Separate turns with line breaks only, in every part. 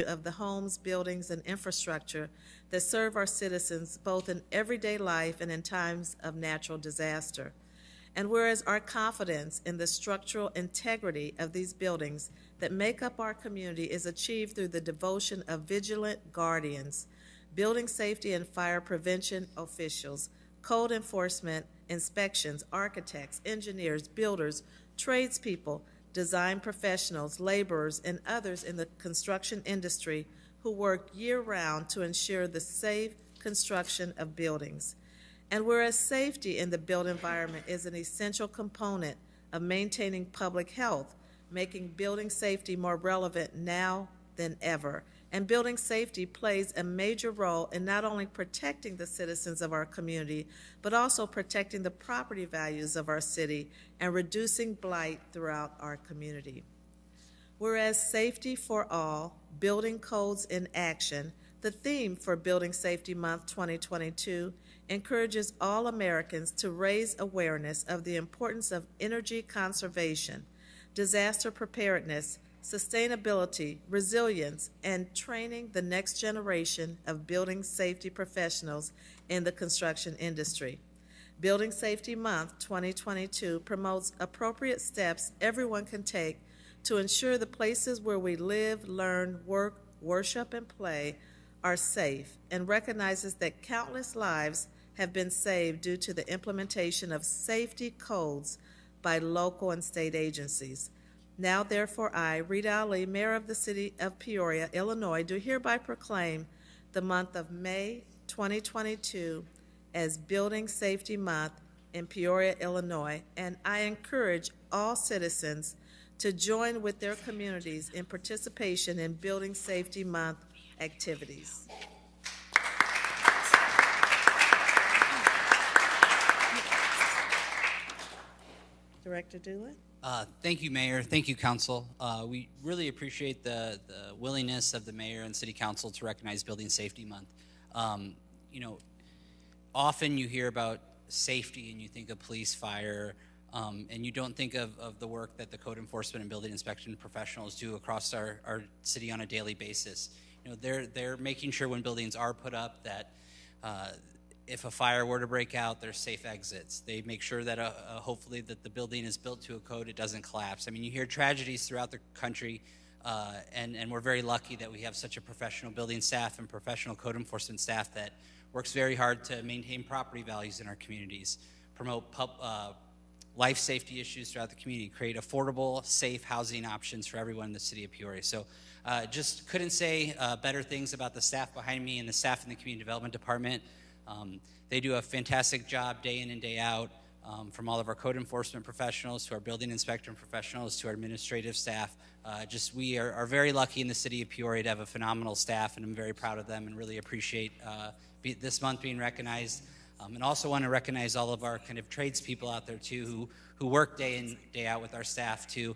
of the homes, buildings, and infrastructure that serve our citizens both in everyday life and in times of natural disaster. And whereas our confidence in the structural integrity of these buildings that make up our community is achieved through the devotion of vigilant guardians, building safety and fire prevention officials, code enforcement, inspections, architects, engineers, builders, tradespeople, design professionals, laborers, and others in the construction industry who work year-round to ensure the safe construction of buildings. And whereas safety in the built environment is an essential component of maintaining public health, making building safety more relevant now than ever, and building safety plays a major role in not only protecting the citizens of our community, but also protecting the property values of our city and reducing blight throughout our community. Whereas Safety for All, Building Codes in Action, the theme for Building Safety Month 2022, encourages all Americans to raise awareness of the importance of energy conservation, disaster preparedness, sustainability, resilience, and training the next generation of building safety professionals in the construction industry. Building Safety Month 2022 promotes appropriate steps everyone can take to ensure the places where we live, learn, work, worship, and play are safe, and recognizes that countless lives have been saved due to the implementation of safety codes by local and state agencies. Now, therefore, I, Rita Ali, Mayor of the City of Peoria, Illinois, do hereby proclaim the month of May 2022 as Building Safety Month in Peoria, Illinois, and I encourage all citizens to join with their communities in participation in Building Safety Month activities. Director Doolin?
Thank you, Mayor. Thank you, Council. We really appreciate the willingness of the Mayor and City Council to recognize Building Safety Month. Often you hear about safety and you think of police, fire, and you don't think of the work that the code enforcement and building inspection professionals do across our city on a daily basis. They're making sure when buildings are put up that if a fire were to break out, there's safe exits. They make sure that hopefully that the building is built to a code, it doesn't collapse. I mean, you hear tragedies throughout the country, and we're very lucky that we have such a professional building staff and professional code enforcement staff that works very hard to maintain property values in our communities, promote life safety issues throughout the community, create affordable, safe housing options for everyone in the city of Peoria. So just couldn't say better things about the staff behind me and the staff in the community development department. They do a fantastic job day in and day out, from all of our code enforcement professionals to our building inspector professionals to our administrative staff. We are very lucky in the city of Peoria to have a phenomenal staff, and I'm very proud of them and really appreciate this month being recognized. And also want to recognize all of our kind of tradespeople out there too who work day in, day out with our staff to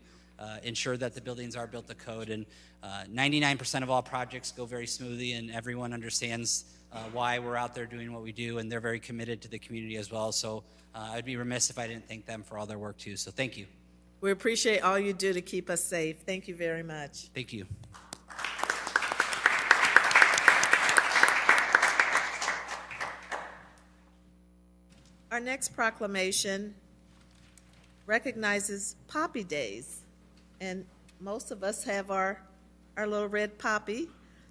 ensure that the buildings are built to code. And 99% of all projects go very smoothly, and everyone understands why we're out there doing what we do, and they're very committed to the community as well. So I'd be remiss if I didn't thank them for all their work too. So thank you.
We appreciate all you do to keep us safe. Thank you very much.
Thank you.
Our next proclamation recognizes Poppy Days, and most of us have our little red poppy.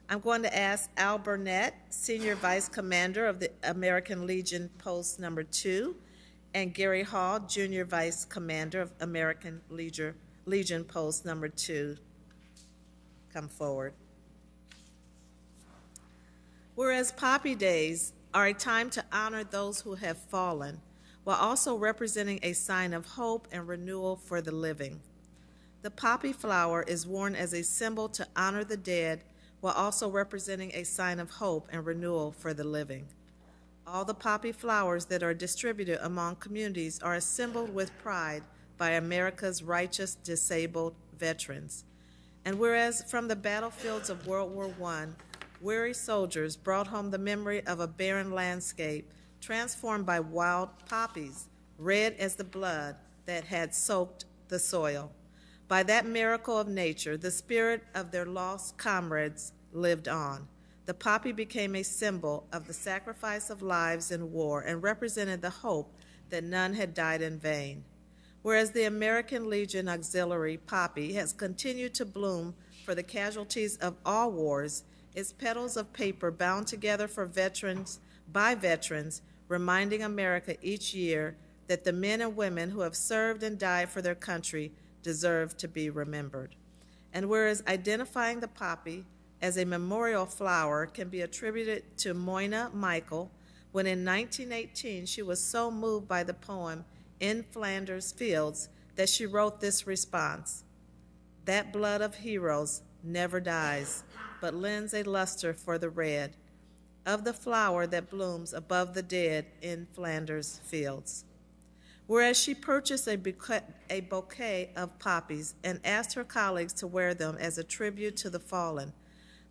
I'm going to ask Al Burnett, Senior Vice Commander of the American Legion Post Number 2, and Gary Hall, Junior Vice Commander of American Legion Post Number 2, come forward. Whereas Poppy Days are a time to honor those who have fallen, while also representing a sign of hope and renewal for the living. The poppy flower is worn as a symbol to honor the dead, while also representing a sign of hope and renewal for the living. All the poppy flowers that are distributed among communities are assembled with pride by America's righteous disabled veterans. And whereas from the battlefields of World War I, weary soldiers brought home the memory of a barren landscape transformed by wild poppies, red as the blood that had soaked the soil. By that miracle of nature, the spirit of their lost comrades lived on. The poppy became a symbol of the sacrifice of lives in war and represented the hope that none had died in vain. Whereas the American Legion Auxiliary poppy has continued to bloom for the casualties of all wars, its petals of paper bound together for veterans by veterans, reminding America each year that the men and women who have served and died for their country deserve to be remembered. And whereas identifying the poppy as a memorial flower can be attributed to Moyna Michael, when in 1918 she was so moved by the poem In Flanders Fields that she wrote this response: "That blood of heroes never dies, but lends a luster for the red of the flower that blooms above the dead in Flanders Fields." Whereas she purchased a bouquet of poppies and asked her colleagues to wear them as a tribute to the fallen.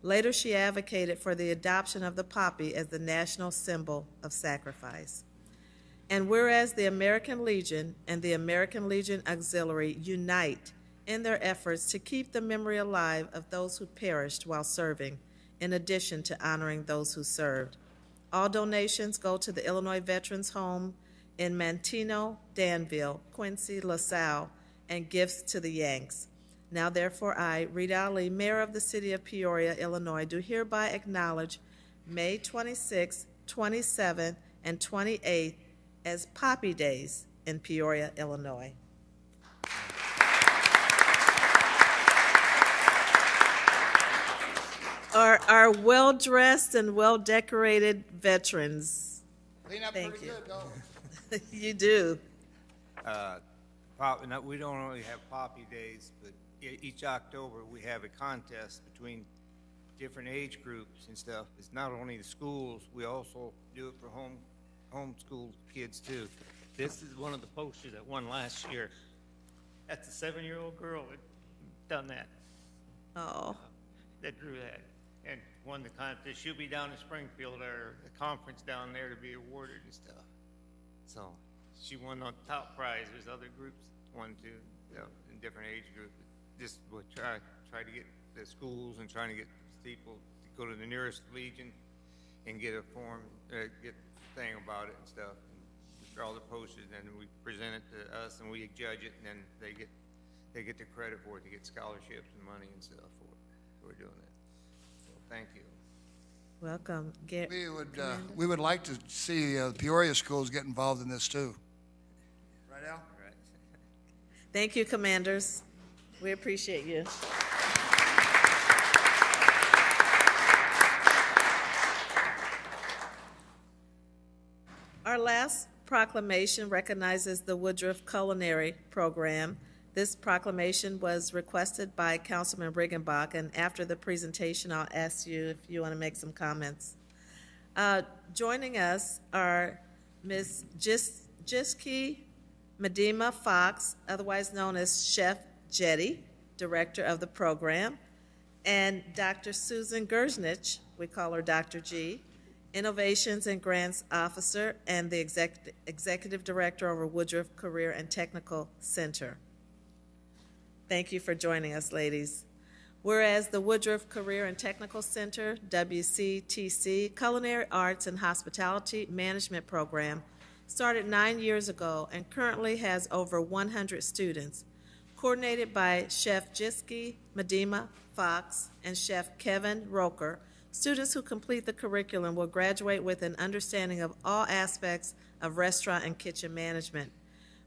Later, she advocated for the adoption of the poppy as the national symbol of sacrifice. And whereas the American Legion and the American Legion Auxiliary unite in their efforts to keep the memory alive of those who perished while serving, in addition to honoring those who served. All donations go to the Illinois Veterans Home in Manteno, Danville, Quincy, LaSalle, and gifts to the Yanks. Now therefore I, Rita Ali, Mayor of the City of Peoria, Illinois, do hereby acknowledge May 26, 27, and 28 as Poppy Days in Peoria, Illinois. Our well-dressed and well-decorated veterans.
Clean up
Thank
pretty
you.
good, though.
You do.
We don't only have Poppy Days, but each October we have a contest between different age groups and stuff. It's not only the schools, we also do it for homeschool kids too. This is one of the posters that won last year. That's a 7-year-old girl that done that,
Oh,
that drew that, and won the contest. She'll be down in Springfield, or a conference down there, to be awarded and stuff. So she won the top prize. There's other groups won too, in different age groups. Just we'll try to get the schools and trying to get people to go to the nearest Legion and get a form, get a thing about it and stuff. And we draw the posters, and we present it to us, and we judge it, and then they get the credit for it. They get scholarships and money and stuff for it. We're doing that. So thank you.
welcome.
We would like to see the Peoria schools get involved in this too. Right, Al?
Right.
Thank you, commanders. We appreciate you. Our last proclamation recognizes the Woodruff Culinary Program. This proclamation was requested by Councilman Riggenbach, and after the presentation, I'll ask you if you want to make some comments. Joining us are Ms. Jiski Medema Fox, otherwise known as Chef Jetty, director of the program, and Dr. Susan Gersnich, we call her Dr. G, Innovations and Grants Officer and the Executive Director over Woodruff Career and Technical Center. Thank you for joining us, ladies. Whereas the Woodruff Career and Technical Center, WCTC, Culinary Arts and Hospitality Management Program started 9 years ago and currently has over 100 students. Coordinated by Chef Jiski Medema Fox and Chef Kevin Roker, students who complete the curriculum will graduate with an understanding of all aspects of restaurant and kitchen management.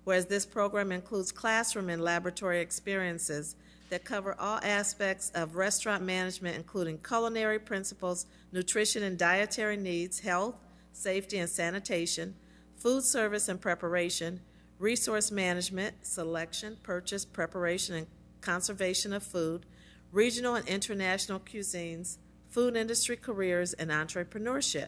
Whereas this program includes classroom and laboratory experiences that cover all aspects of restaurant management, including culinary principles, nutrition and dietary needs, health, safety and sanitation, food service and preparation, resource management, selection, purchase, preparation, and conservation of food, regional and international cuisines, food industry careers, and entrepreneurship.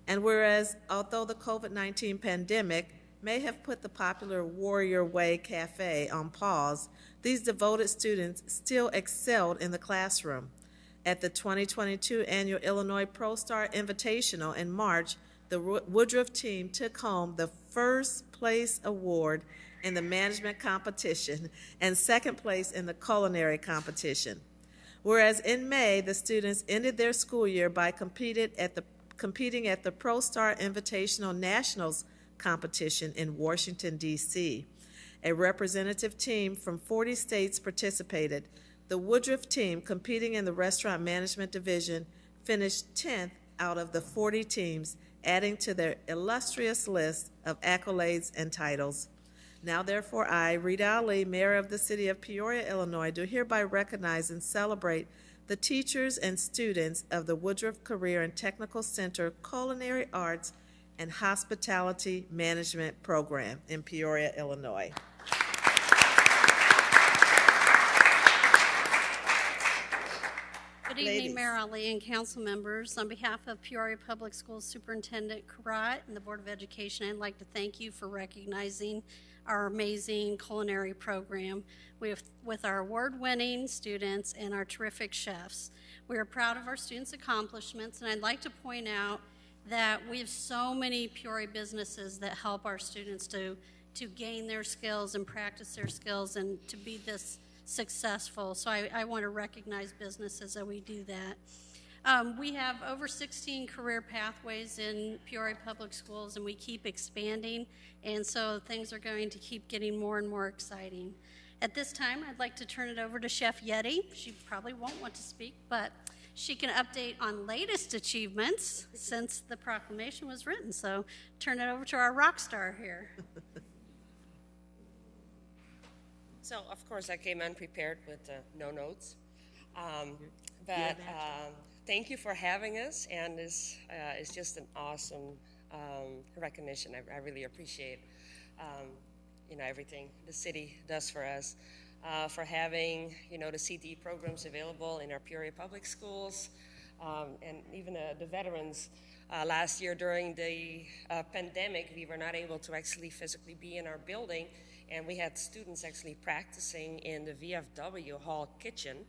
And whereas, although the COVID-19 pandemic may have put the popular Warrior Way Cafe on pause, these devoted students still excelled in the classroom. At the 2022 annual Illinois ProStar Invitational in March, the Woodruff team took home the first place award in the management competition and second place in the culinary competition. Whereas in May, the students ended their school year by competing at the ProStar Invitational Nationals competition in Washington, D.C. A representative team from 40 states participated. The Woodruff team, competing in the restaurant management division, finished 10th out of the 40 teams, adding to their illustrious list of accolades and titles. Now, therefore, I, Rita Ali, Mayor of the City of Peoria, Illinois, do hereby recognize and celebrate the teachers and students of the Woodruff Career and Technical Center Culinary Arts and Hospitality Management Program in Peoria, Illinois.
Good evening, Mayor Ali and council members. On behalf of Peoria Public Schools Superintendent Karat and the Board of Education, I'd like to thank you for recognizing our amazing culinary program with our award-winning students and our terrific chefs. We are proud of our students' accomplishments, and I'd like to point out that we have so many Peoria businesses that help our students to gain their skills and practice their skills and to be this successful. So I want to recognize businesses that we do that. We have over 16 career pathways in Peoria Public Schools, and we keep expanding, and so things are going to keep getting more and more exciting. At this time, I'd like to turn it over to Chef Yeti. She probably won't want to speak, but she can update on latest achievements since the proclamation was written. So turn it over to our rock star here.
So, of course, I came unprepared with no notes. Thank you for having us, and this is just an awesome recognition. I really appreciate everything the city does for us, for having the CTE programs available in our Peoria Public Schools, and even the veterans. Last year during the pandemic, we were not able to actually physically be in our building, and we had students actually practicing in the VFW hall kitchen,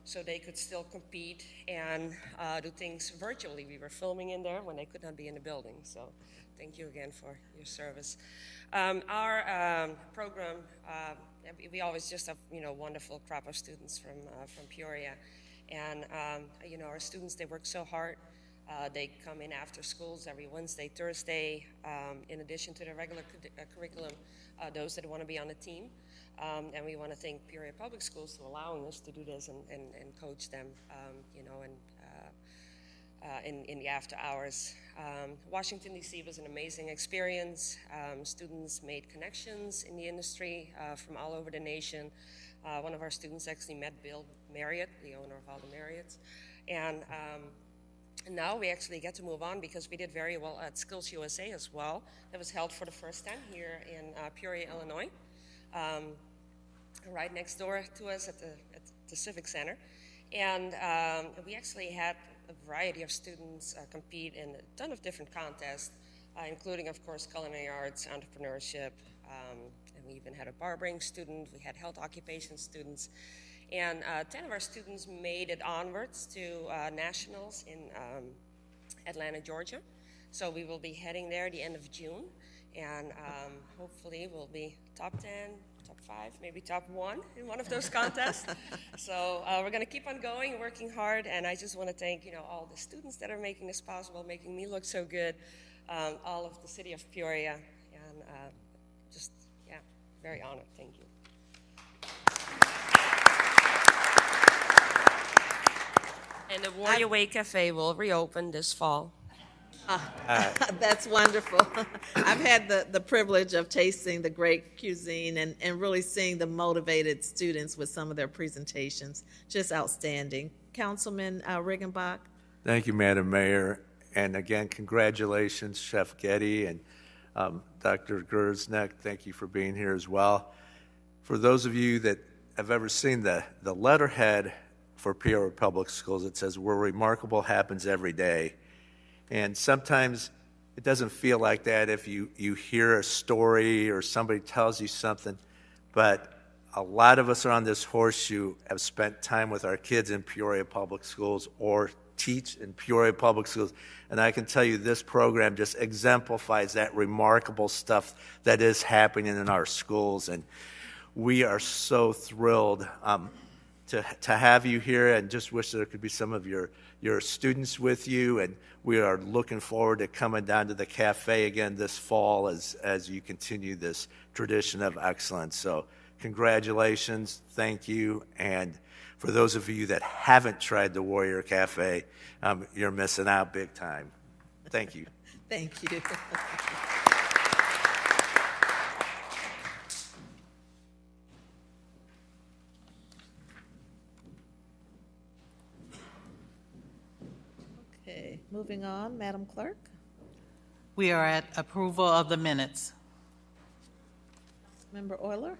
so they could still compete and do things virtually. We were filming in there when they could not be in the building, so thank you again for your service. Our program, we always just have wonderful crop of students from Peoria, and our students, they work so hard. They come in after schools every Wednesday, Thursday, in addition to the regular curriculum, those that want to be on the team. And we want to thank Peoria Public Schools for allowing us to do this and coach them, in the after hours. Washington, D.C. was an amazing experience. Students made connections in the industry from all over the nation. One of our students actually met Bill Marriott, the owner of all the Marriotts. And now we actually get to move on because we did very well at Skills USA as well. That was held for the first time here in Peoria, Illinois, right next door to us at the Civic Center. And we actually had a variety of students compete in a ton of different contests, including, of course, culinary arts, entrepreneurship, and we even had a barbering student. We had health occupation students. And 10 of our students made it onwards to nationals in Atlanta, Georgia. So we will be heading there at the end of June. And hopefully we'll be top 10, top 5, maybe top 1 in one of those contests. So we're going to keep on going, working hard. And I just want to thank, all the students that are making this possible, making me look so good, all of the city of Peoria. And very honored. Thank you. And the Warrior Way Cafe will reopen this fall.
That's wonderful. I've had the privilege of tasting the great cuisine and really seeing the motivated students with some of their presentations. Just outstanding. Councilman Riggenbach.
Thank you, Madam Mayor. And again, congratulations, Chef Getty and Dr. Gersneck. Thank you for being here as well. For those of you that have ever seen the letterhead for Peoria Public Schools, it says, where remarkable happens every day. And sometimes it doesn't feel like that if you hear a story or somebody tells you something, but a lot of us are on this horseshoe, have spent time with our kids in Peoria Public Schools or teach in Peoria Public Schools, and I can tell you this program just exemplifies that remarkable stuff that is happening in our schools, and we are so thrilled to have you here, and just wish there could be some of your students with you. And we are looking forward to coming down to the cafe again this fall as you continue this tradition of excellence. So congratulations, thank you, and for those of you that haven't tried the Warrior Cafe, you're missing out big time. Thank you.
Thank you. Okay, moving on, Madam Clerk.
We are at approval of the minutes.
Member Euler.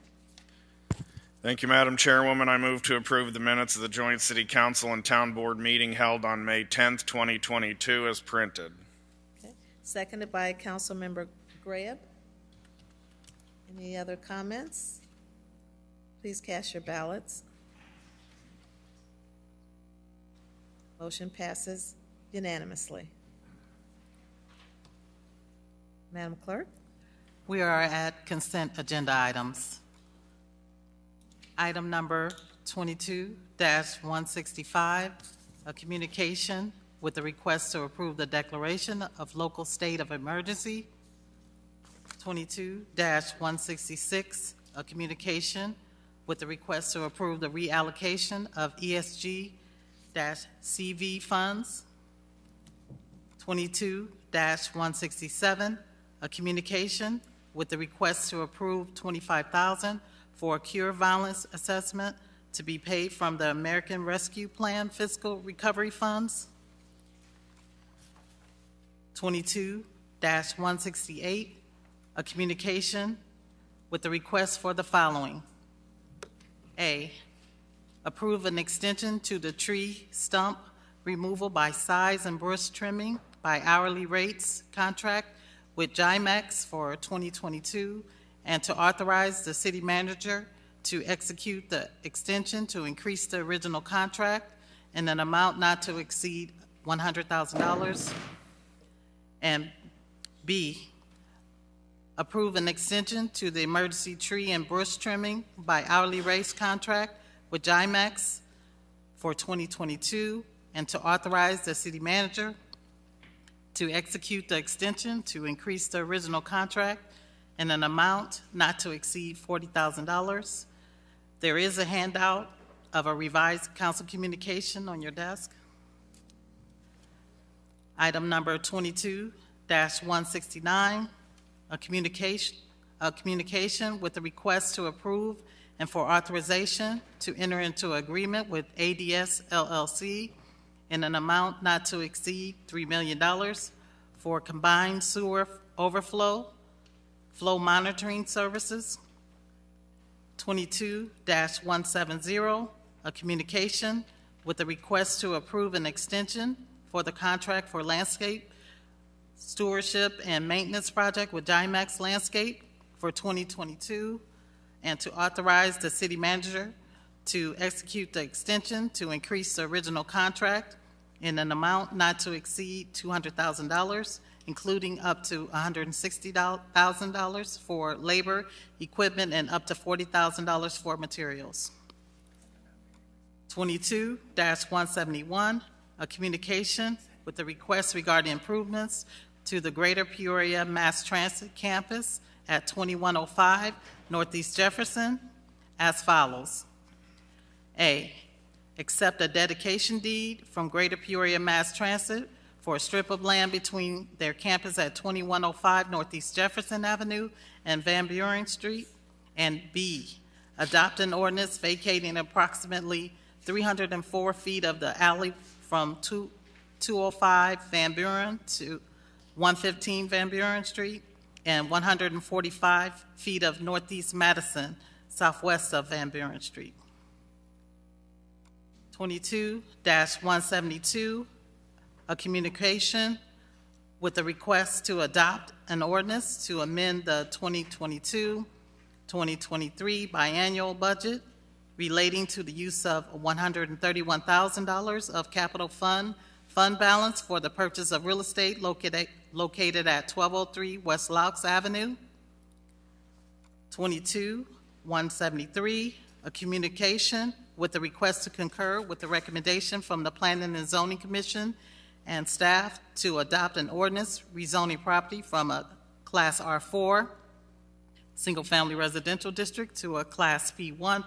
Thank you, Madam Chairwoman. I move to approve the minutes of the joint City Council and Town Board meeting held on May 10th, 2022 as printed.
Okay. Seconded by Councilmember Greb. Any other comments? Please cast your ballots. Motion passes unanimously. Madam Clerk?
We are at consent agenda items. Item number 22-165, a communication with the request to approve the declaration of local state of emergency. 22-166, a communication with the request to approve the reallocation of ESG-CV funds. 22-167, a communication with the request to approve $25,000 for a cure violence assessment to be paid from the American Rescue Plan Fiscal Recovery Funds. 22-168, a communication with the request for the following. A, approve an extension to the tree stump removal by size and bush trimming by hourly rates contract with JIMEX for 2022, and to authorize the city manager to execute the extension to increase the original contract in an amount not to exceed $100,000. And B, approve an extension to the emergency tree and bush trimming by hourly rates contract with JIMEX for 2022, and to authorize the city manager to execute the extension to increase the original contract in an amount not to exceed $40,000. There is a handout of a revised council communication on your desk. Item number 22-169, a communication with the request to approve and for authorization to enter into agreement with ADS LLC in an amount not to exceed $3 million for combined sewer overflow flow monitoring services. 22-170, a communication with the request to approve an extension for the contract for landscape stewardship and maintenance project with JIMEX Landscape for 2022, and to authorize the city manager to execute the extension to increase the original contract in an amount not to exceed $200,000, including up to $160,000 for labor, equipment, and up to $40,000 for materials. 22-171, a communication with the request regarding improvements to the Greater Peoria Mass Transit Campus at 2105 Northeast Jefferson as follows. A, accept a dedication deed from Greater Peoria Mass Transit for a strip of land between their campus at 2105 Northeast Jefferson Avenue and Van Buren Street. And B, adopt an ordinance vacating approximately 304 feet of the alley from 205 Van Buren to 115 Van Buren Street and 145 feet of Northeast Madison, southwest of Van Buren Street. 22-172, a communication with the request to adopt an ordinance to amend the 2022-2023 biannual budget relating to the use of $131,000 of capital fund balance for the purchase of real estate located at 1203 West Laux Avenue. 22-173, a communication with the request to concur with the recommendation from the Planning and Zoning Commission and staff to adopt an ordinance rezoning property from a Class R4 single-family residential district to a Class P1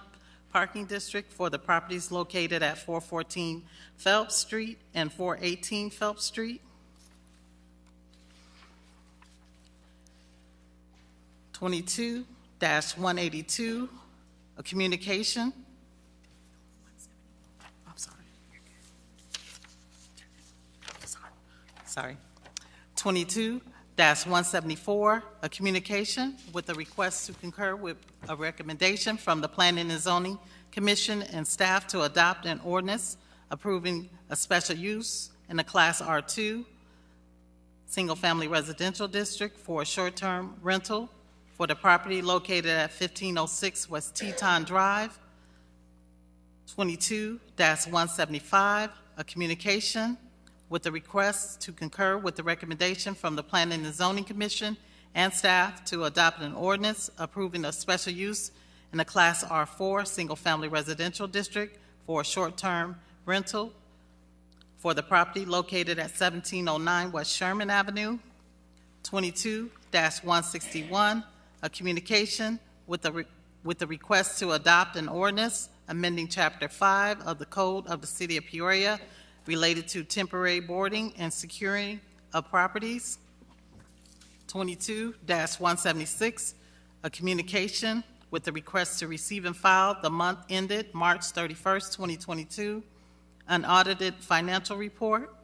parking district for the properties located at 414 Phelps Street and 418 Phelps Street. 22-182, a communication. I'm sorry. 22-174, a communication with a request to concur with a recommendation from the Planning and Zoning Commission and staff to adopt an ordinance approving a special use in a Class R2 single-family residential district for a short-term rental for the property located at 1506 West Teton Drive. 22-175, a communication with a request to concur with the recommendation from the Planning and Zoning Commission and staff to adopt an ordinance approving a special use in a Class R4 single-family residential district for a short-term rental for the property located at 1709 West Sherman Avenue. 22-161, a communication with the request to adopt an ordinance amending Chapter 5 of the Code of the City of Peoria related to temporary boarding and securing of properties. 22-176, a communication with the request to receive and file the month ended March 31st, 2022, an audited financial report.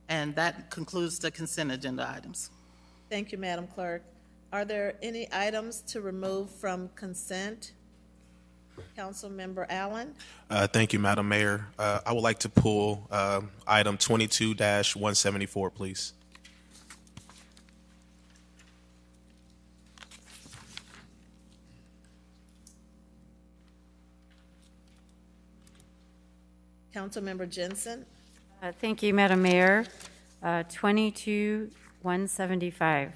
And that concludes the consent agenda items.
Thank you, Madam Clerk. Are there any items to remove from consent? Councilmember Allen?
Thank you, Madam Mayor. I would like to pull item 22-174, please.
Councilmember Jensen?
Thank you, Madam Mayor. 22-175.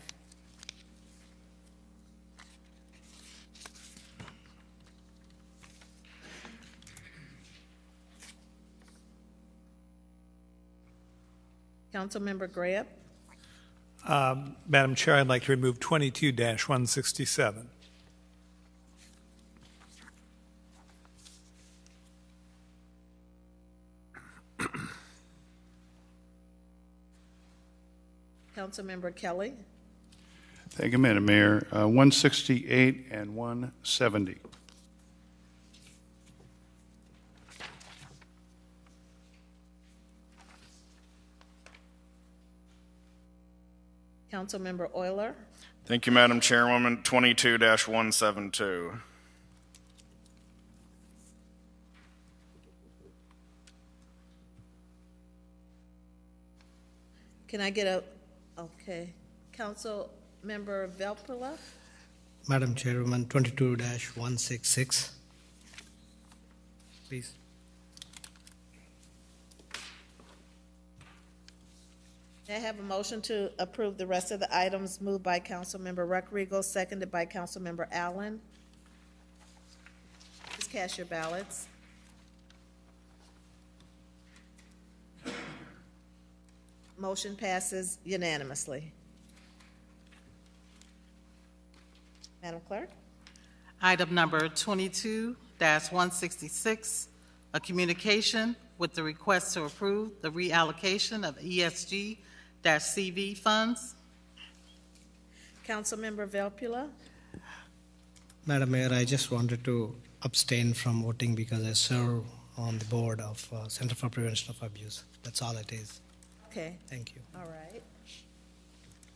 Councilmember Graham?
Madam Chair, I'd like to remove 22-167.
Councilmember Kelly?
Thank you, Madam Mayor. 168 and 170.
Councilmember Euler?
Thank you, Madam Chairwoman. 22-172.
Can I get a, okay. Councilmember Velpula?
Madam Chairwoman, 22-166. Please.
May I have a motion to approve the rest of the items moved by Councilmember Ruckriegel, seconded by Councilmember Allen? Please cast your ballots. Motion passes unanimously. Madam Clerk?
Item number 22-166, a communication with the request to approve the reallocation of ESG-CV funds.
Councilmember Velpula?
Madam Mayor, I just wanted to abstain from voting because I serve on the board of Center for Prevention of Abuse. That's all it is.
Okay.
Thank you.
All right.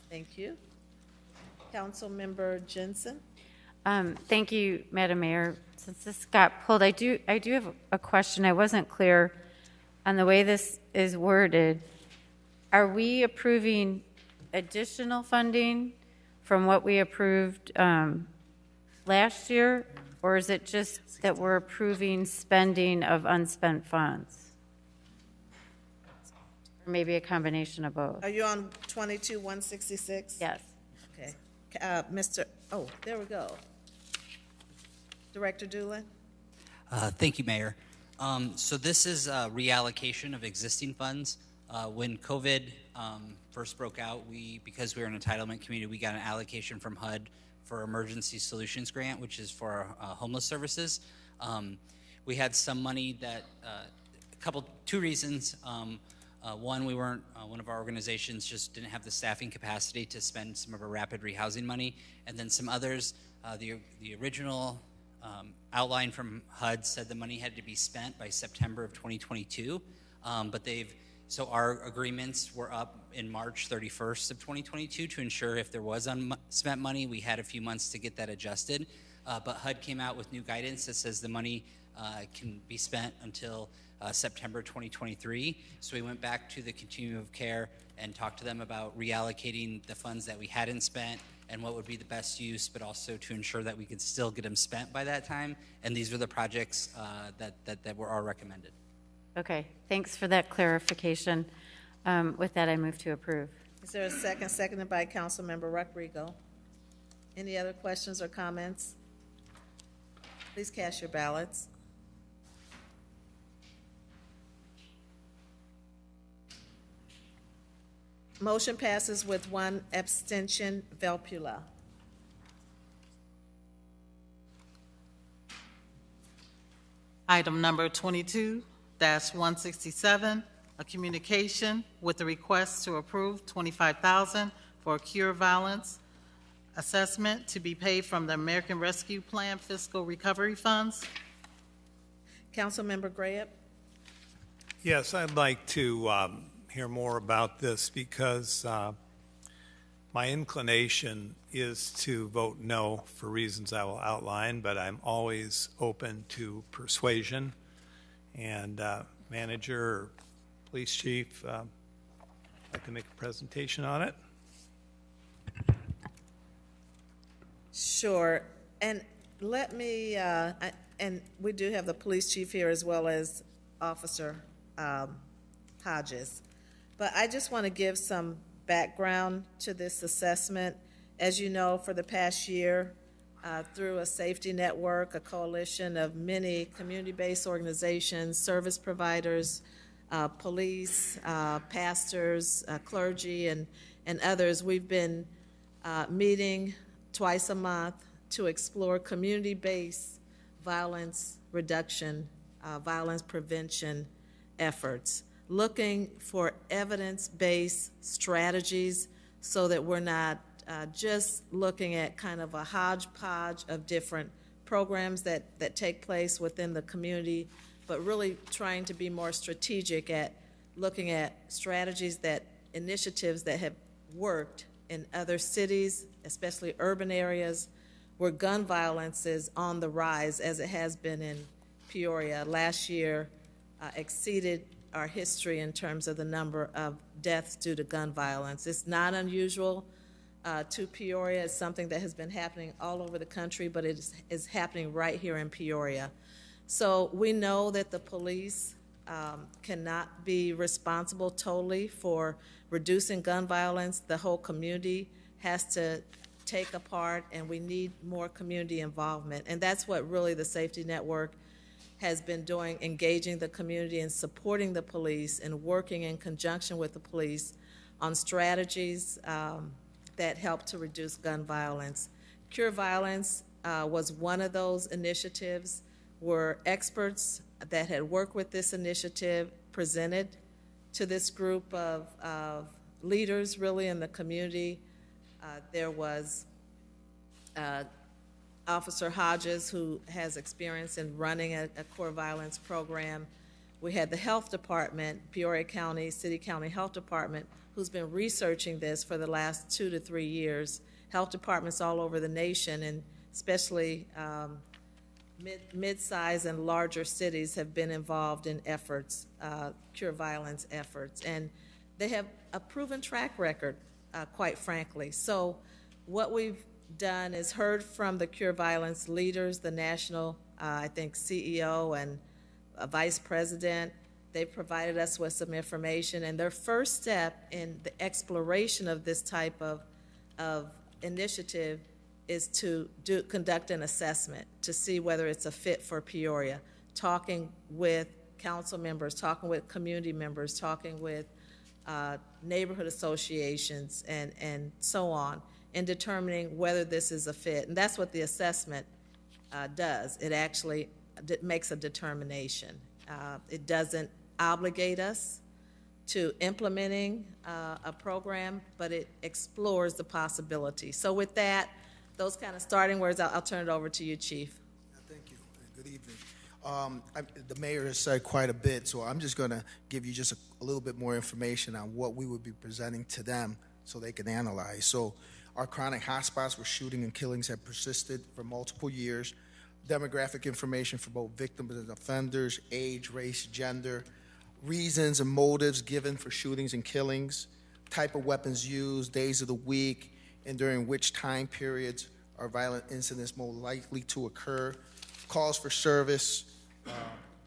Thank you. Councilmember Jensen?
Thank you, Madam Mayor. Since this got pulled, I do have a question. I wasn't clear on the way this is worded. Are we approving additional funding from what we approved last year, or is it just that we're approving spending of unspent funds? Or maybe a combination of both?
Are you on 22-166?
Yes.
Okay. There we go. Director Doolin?
Thank you, Mayor. So this is a reallocation of existing funds. When COVID first broke out, because we were an entitlement community, we got an allocation from HUD for Emergency Solutions Grant, which is for homeless services. We had some money that, two reasons. One, one of our organizations just didn't have the staffing capacity to spend some of our rapid rehousing money. And then some others, the original outline from HUD said the money had to be spent by September of 2022. So our agreements were up in March 31st of 2022 to ensure if there was unspent money, we had a few months to get that adjusted. But HUD came out with new guidance that says the money can be spent until September 2023. So we went back to the continuum of care and talked to them about reallocating the funds that we hadn't spent and what would be the best use, but also to ensure that we could still get them spent by that time. And these were the projects that were all recommended.
Okay, thanks for that clarification. With that, I move to approve.
Is there a second? Seconded by Councilmember Rodrigo. Any other questions or comments? Please cast your ballots. Motion passes with one abstention, Velpula.
Item number 22-167, a communication with the request to approve $25,000 for cure violence assessment to be paid from the American Rescue Plan Fiscal Recovery Funds.
Councilmember Graham?
Yes, I'd like to hear more about this because my inclination is to vote no for reasons I will outline, but I'm always open to persuasion. And manager or police chief, I'd like to make a presentation on it.
Sure. And let me, and we do have the police chief here as well as Officer Hodges. But I just want to give some background to this assessment. As you know, for the past year, through a safety network, a coalition of many community-based organizations, service providers, police, pastors, clergy, and others, we've been meeting twice a month to explore community-based violence reduction, violence prevention efforts, looking for evidence-based strategies so that we're not just looking at kind of a hodgepodge of different programs that take place within the community, but really trying to be more strategic at looking at strategies initiatives that have worked in other cities, especially urban areas, where gun violence is on the rise, as it has been in Peoria. Last year exceeded our history in terms of the number of deaths due to gun violence. It's not unusual to Peoria. It's something that has been happening all over the country, but it is happening right here in Peoria. So we know that the police cannot be responsible totally for reducing gun violence. The whole community has to take a part, and we need more community involvement. And that's what really the Safety Network has been doing, engaging the community and supporting the police and working in conjunction with the police on strategies that help to reduce gun violence. Cure Violence was one of those initiatives where experts that had worked with this initiative presented to this group of leaders really in the community. There was Officer Hodges, who has experience in running a core violence program. We had the health department, Peoria County, City County Health Department, who's been researching this for the last 2 to 3 years. Health departments all over the nation, and especially mid-size and larger cities, have been involved in efforts, cure violence efforts. And they have a proven track record, quite frankly. So what we've done is heard from the cure violence leaders, the national, I think, CEO and vice president. They've provided us with some information, and their first step in the exploration of this type of initiative is to conduct an assessment to see whether it's a fit for Peoria. talking with council members, talking with community members, talking with neighborhood associations, and so on, in determining whether this is a fit. And that's what the assessment does. It actually makes a determination. It doesn't obligate us to implementing a program, but it explores the possibility. So with that, those kind of starting words, I'll turn it over to you, Chief.
Thank you. Good evening. The mayor has said quite a bit, so I'm just going to give you just a little bit more information on what we would be presenting to them so they can analyze. So our chronic hotspots where shooting and killings have persisted for multiple years, demographic information for both victims and offenders, age, race, gender, reasons and motives given for shootings and killings, type of weapons used, days of the week, and during which time periods are violent incidents more likely to occur, calls for service,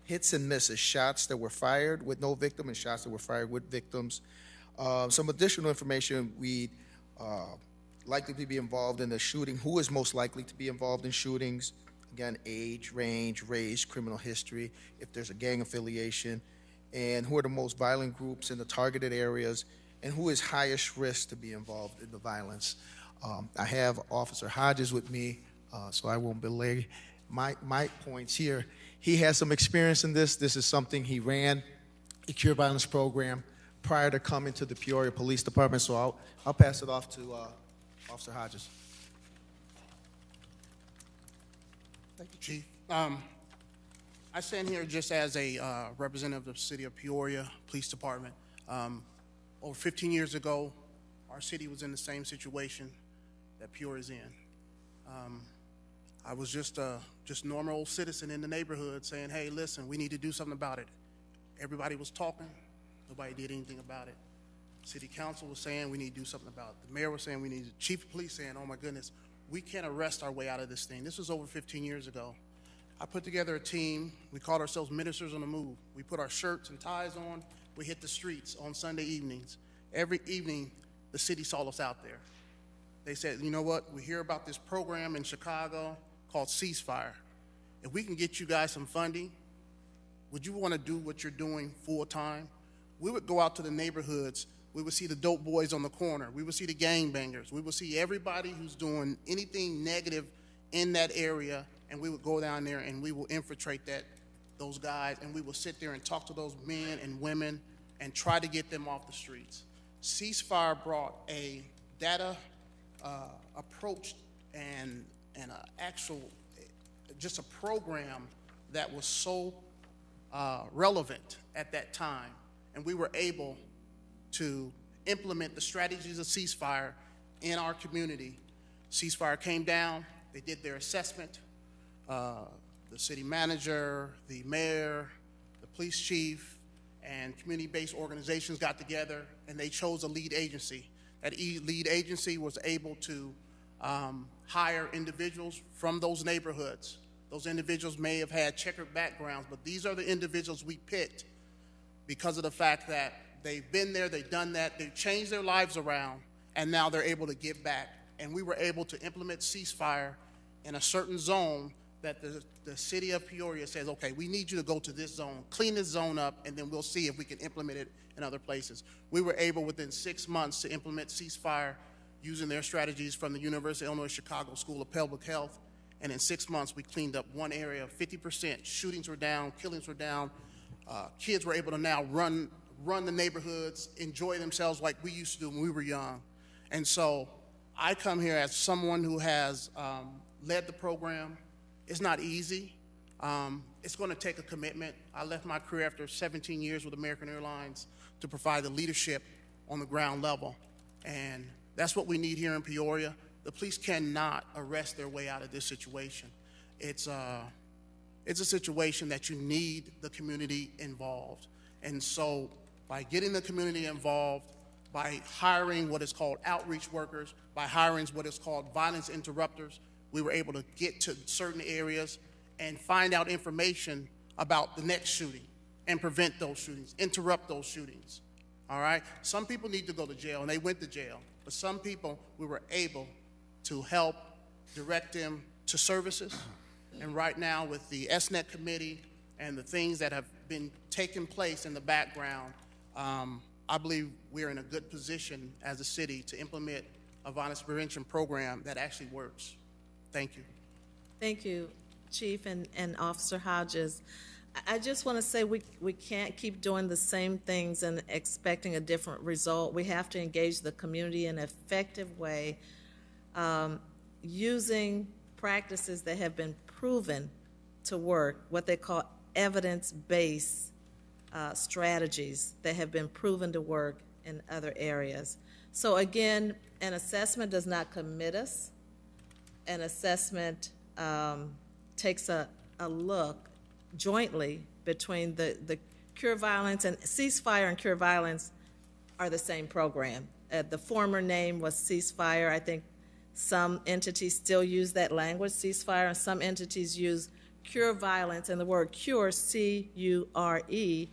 hits and misses, shots that were fired with no victim and shots that were fired with victims. Some additional information, we'd likely to be involved in the shooting, who is most likely to be involved in shootings, again, age, range, race, criminal history, if there's a gang affiliation, and who are the most violent groups in the targeted areas, and who is highest risk to be involved in the violence. I have Officer Hodges with me, so I won't belay my points here. He has some experience in this. This is something he ran, a cure violence program, prior to coming to the Peoria Police Department, so I'll pass it off to Officer Hodges.
Thank you, Chief. I stand here just as a representative of the City of Peoria Police Department. Over 15 years ago, our city was in the same situation that Peoria's in. I was just normal old citizen in the neighborhood saying, hey, listen, we need to do something about it. Everybody was talking. Nobody did anything about it. City council was saying we need to do something about it. The mayor was saying we need to. Chief of police saying, oh my goodness, we can't arrest our way out of this thing. This was over 15 years ago. I put together a team. We called ourselves Ministers on the Move. We put our shirts and ties on. We hit the streets on Sunday evenings. Every evening, the city saw us out there. They said, you know what? We hear about this program in Chicago called Ceasefire. If we can get you guys some funding, would you want to do what you're doing full time? We would go out to the neighborhoods. We would see the dope boys on the corner. We would see the gangbangers. We would see everybody who's doing anything negative in that area, and we would go down there and we will infiltrate those guys, and we will sit there and talk to those men and women and try to get them off the streets. Ceasefire brought a data approach and an actual, just a program that was so relevant at that time, and we were able to implement the strategies of ceasefire in our community. Ceasefire came down, they did their assessment. The city manager, the mayor, the police chief, and community-based organizations got together and they chose a lead agency. That lead agency was able to hire individuals from those neighborhoods. Those individuals may have had checkered backgrounds, but these are the individuals we picked because of the fact that they've been there, they've done that, they've changed their lives around, and now they're able to give back. And we were able to implement ceasefire in a certain zone that the city of Peoria says, okay, we need you to go to this zone, clean this zone up, and then we'll see if we can implement it in other places. We were able within 6 months to implement ceasefire using their strategies from the University of Illinois Chicago School of Public Health. And in 6 months, we cleaned up one area, 50%. Shootings were down, killings were down. Kids were able to now run the neighborhoods, enjoy themselves like we used to do when we were young. And so I come here as someone who has led the program. It's not easy. It's going to take a commitment. I left my career after 17 years with American Airlines to provide the leadership on the ground level. And that's what we need here in Peoria. The police cannot arrest their way out of this situation. It's a situation that you need the community involved. And so by getting the community involved, by hiring what is called outreach workers, by hiring what is called violence interrupters, we were able to get to certain areas and find out information about the next shooting and prevent those shootings, interrupt those shootings, all right? Some people need to go to jail, and they went to jail. But some people, we were able to help direct them to services. And right now with the SNET committee, and the things that have been taking place in the background, I believe we're in a good position as a city to implement a violence prevention program that actually works. Thank you.
Thank you, Chief and Officer Hodges. I just want to say we can't keep doing the same things and expecting a different result. We have to engage the community in an effective way, using practices that have been proven to work, what they call evidence-based strategies that have been proven to work in other areas. So again, an assessment does not commit us. An assessment takes a look jointly between the Cure Violence, and Ceasefire and Cure Violence are the same program. The former name was Ceasefire. I think some entities still use that language, ceasefire, and some entities use Cure Violence, and the word cure, C-U-R-E,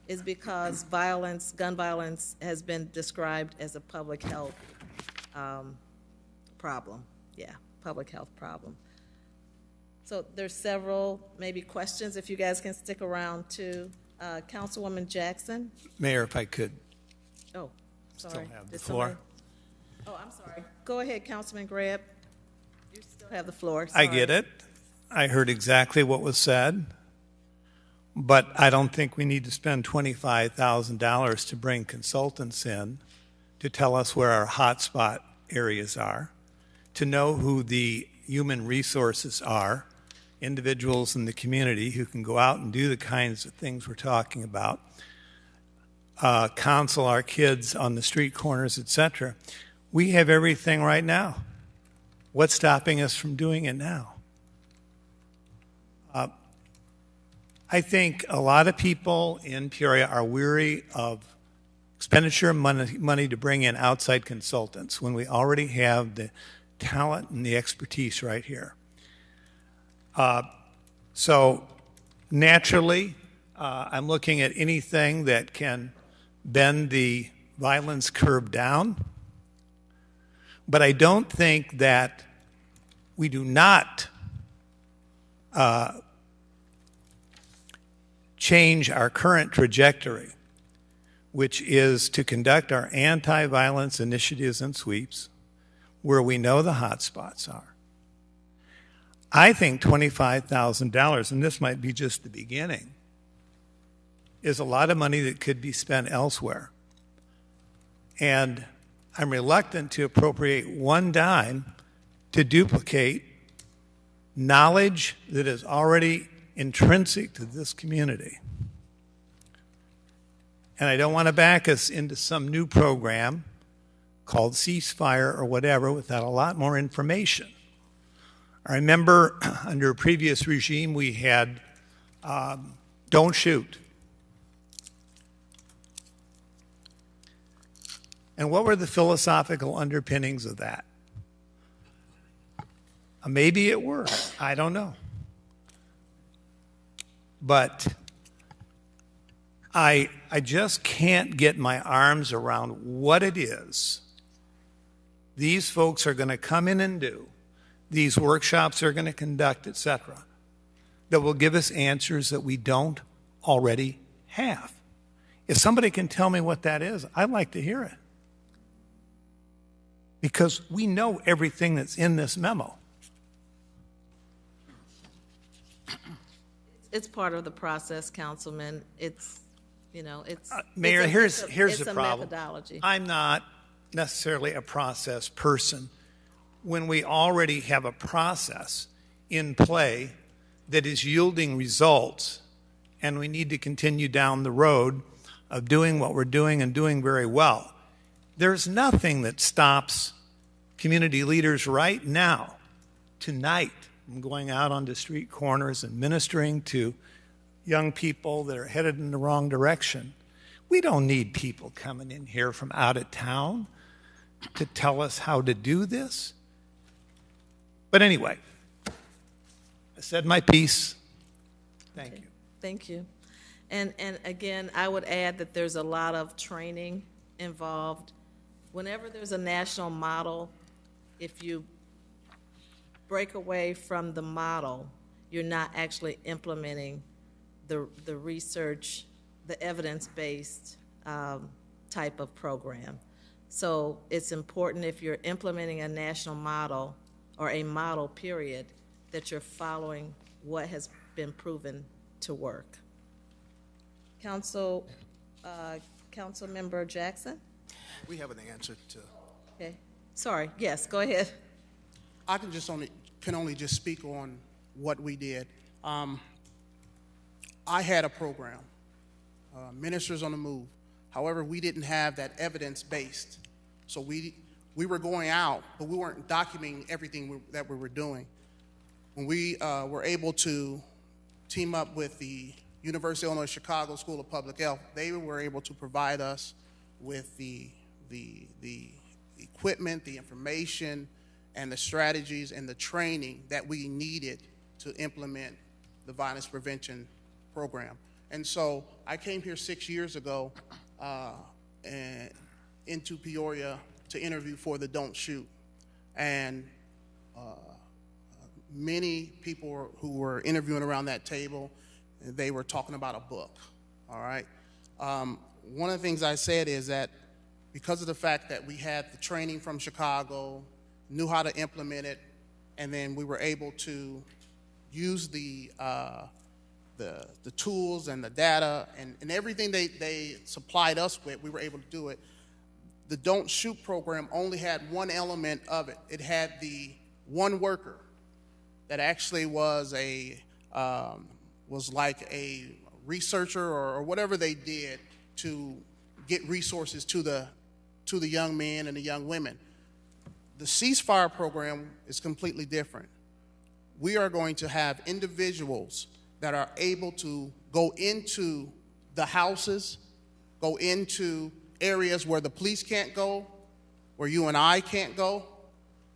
is because violence, gun violence, has been described as a public health problem. Yeah, public health problem. So there's several maybe questions, if you guys can stick around to Councilwoman Jackson.
Mayor, if I could
Oh, sorry.
still have the
Did
floor.
somebody- Oh, I'm sorry. Go ahead, Councilman Greb. You still have the floor.
I get it. I heard exactly what was said, but I don't think we need to spend $25,000 to bring consultants in to tell us where our hotspot areas are, to know who the human resources are, individuals in the community who can go out and do the kinds of things we're talking about, counsel our kids on the street corners, etc. We have everything right now. What's stopping us from doing it now? I think a lot of people in Peoria are weary of expenditure of money to bring in outside consultants when we already have the talent and the expertise right here. So naturally, I'm looking at anything that can bend the violence curve down, but I don't think that we do not change our current trajectory, which is to conduct our anti-violence initiatives and sweeps where we know the hot spots are. I think $25,000, and this might be just the beginning, is a lot of money that could be spent elsewhere. And I'm reluctant to appropriate one dime to duplicate knowledge that is already intrinsic to this community. And I don't want to back us into some new program called Ceasefire or whatever without a lot more information. I remember under a previous regime we had don't shoot. And what were the philosophical underpinnings of that? Maybe it worked. I don't know. But I just can't get my arms around what it is these folks are going to come in and do, these workshops are going to conduct, etc., that will give us answers that we don't already have. If somebody can tell me what that is, I'd like to hear it. Because we know everything that's in this memo.
It's part of the process, Councilman. It's, it's...
Mayor, here's the
a
problem.
Methodology.
I'm not necessarily a process person. When we already have a process in play that is yielding results, and we need to continue down the road of doing what we're doing and doing very well, there's nothing that stops community leaders right now, tonight, from going out onto street corners and ministering to young people that are headed in the wrong direction. We don't need people coming in here from out of town to tell us how to do this. But anyway, I said my piece. Thank you.
Thank you. And again, I would add that there's a lot of training involved. Whenever there's a national model, if you break away from the model, you're not actually implementing the research, the evidence-based type of program. So it's important if you're implementing a national model or a model period that you're following what has been proven to work. Councilmember Jackson?
We have an answer to.
Okay. Sorry. Yes, go ahead.
I can only just speak on what we did. I had a program, Ministers on the Move. However, we didn't have that evidence-based. So we were going out, but we weren't documenting everything that we were doing. When we were able to team up with the University of Illinois Chicago School of Public Health, they were able to provide us with the equipment, the information, and the strategies and the training that we needed to implement the violence prevention program. And so I came here 6 years ago into Peoria to interview for the Don't Shoot. And many people who were interviewing around that table, they were talking about a book, all right? One of the things I said is that because of the fact that we had the training from Chicago, knew how to implement it, and then we were able to use the tools and the data and everything they supplied us with, we were able to do it. The Don't Shoot program only had one element of it. It had the one worker that actually was like a researcher or whatever they did to get resources to the young men and the young women. The ceasefire program is completely different. We are going to have individuals that are able to go into the houses, go into areas where the police can't go, where you and I can't go,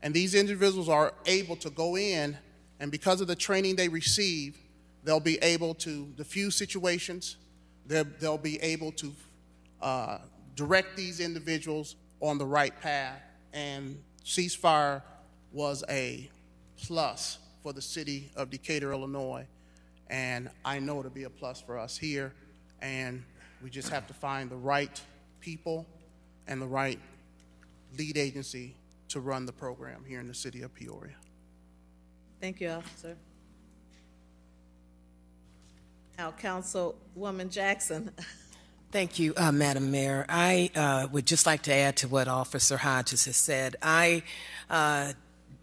and these individuals are able to go in, and because of the training they receive, they'll be able to diffuse situations, they'll be able to direct these individuals on the right path, and ceasefire was a plus for the city of Decatur, Illinois, and I know it'll be a plus for us here, and we just have to find the right people and the right lead agency to run the program here in the city of Peoria.
Thank you, officer. Now, Councilwoman Jackson.
Thank you, Madam Mayor. I would just like to add to what Officer Hodges has said. I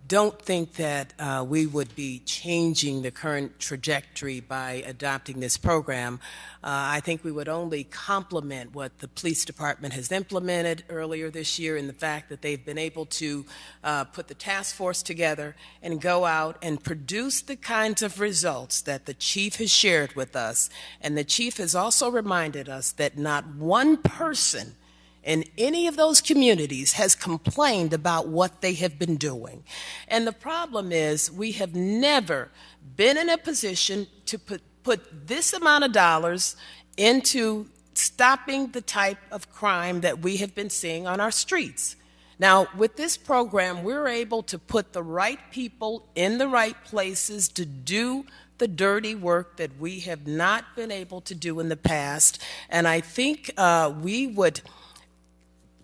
don't think that we would be changing the current trajectory by adopting this program. I think we would only complement what the police department has implemented earlier this year in the fact that they've been able to put the task force together and go out and produce the kinds of results that the chief has shared with us. And the chief has also reminded us that not one person in any of those communities has complained about what they have been doing. And the problem is we have never been in a position to put this amount of dollars into stopping the type of crime that we have been seeing on our streets. Now, with this program, we're able to put the right people in the right places to do the dirty work that we have not been able to do in the past. And I think we would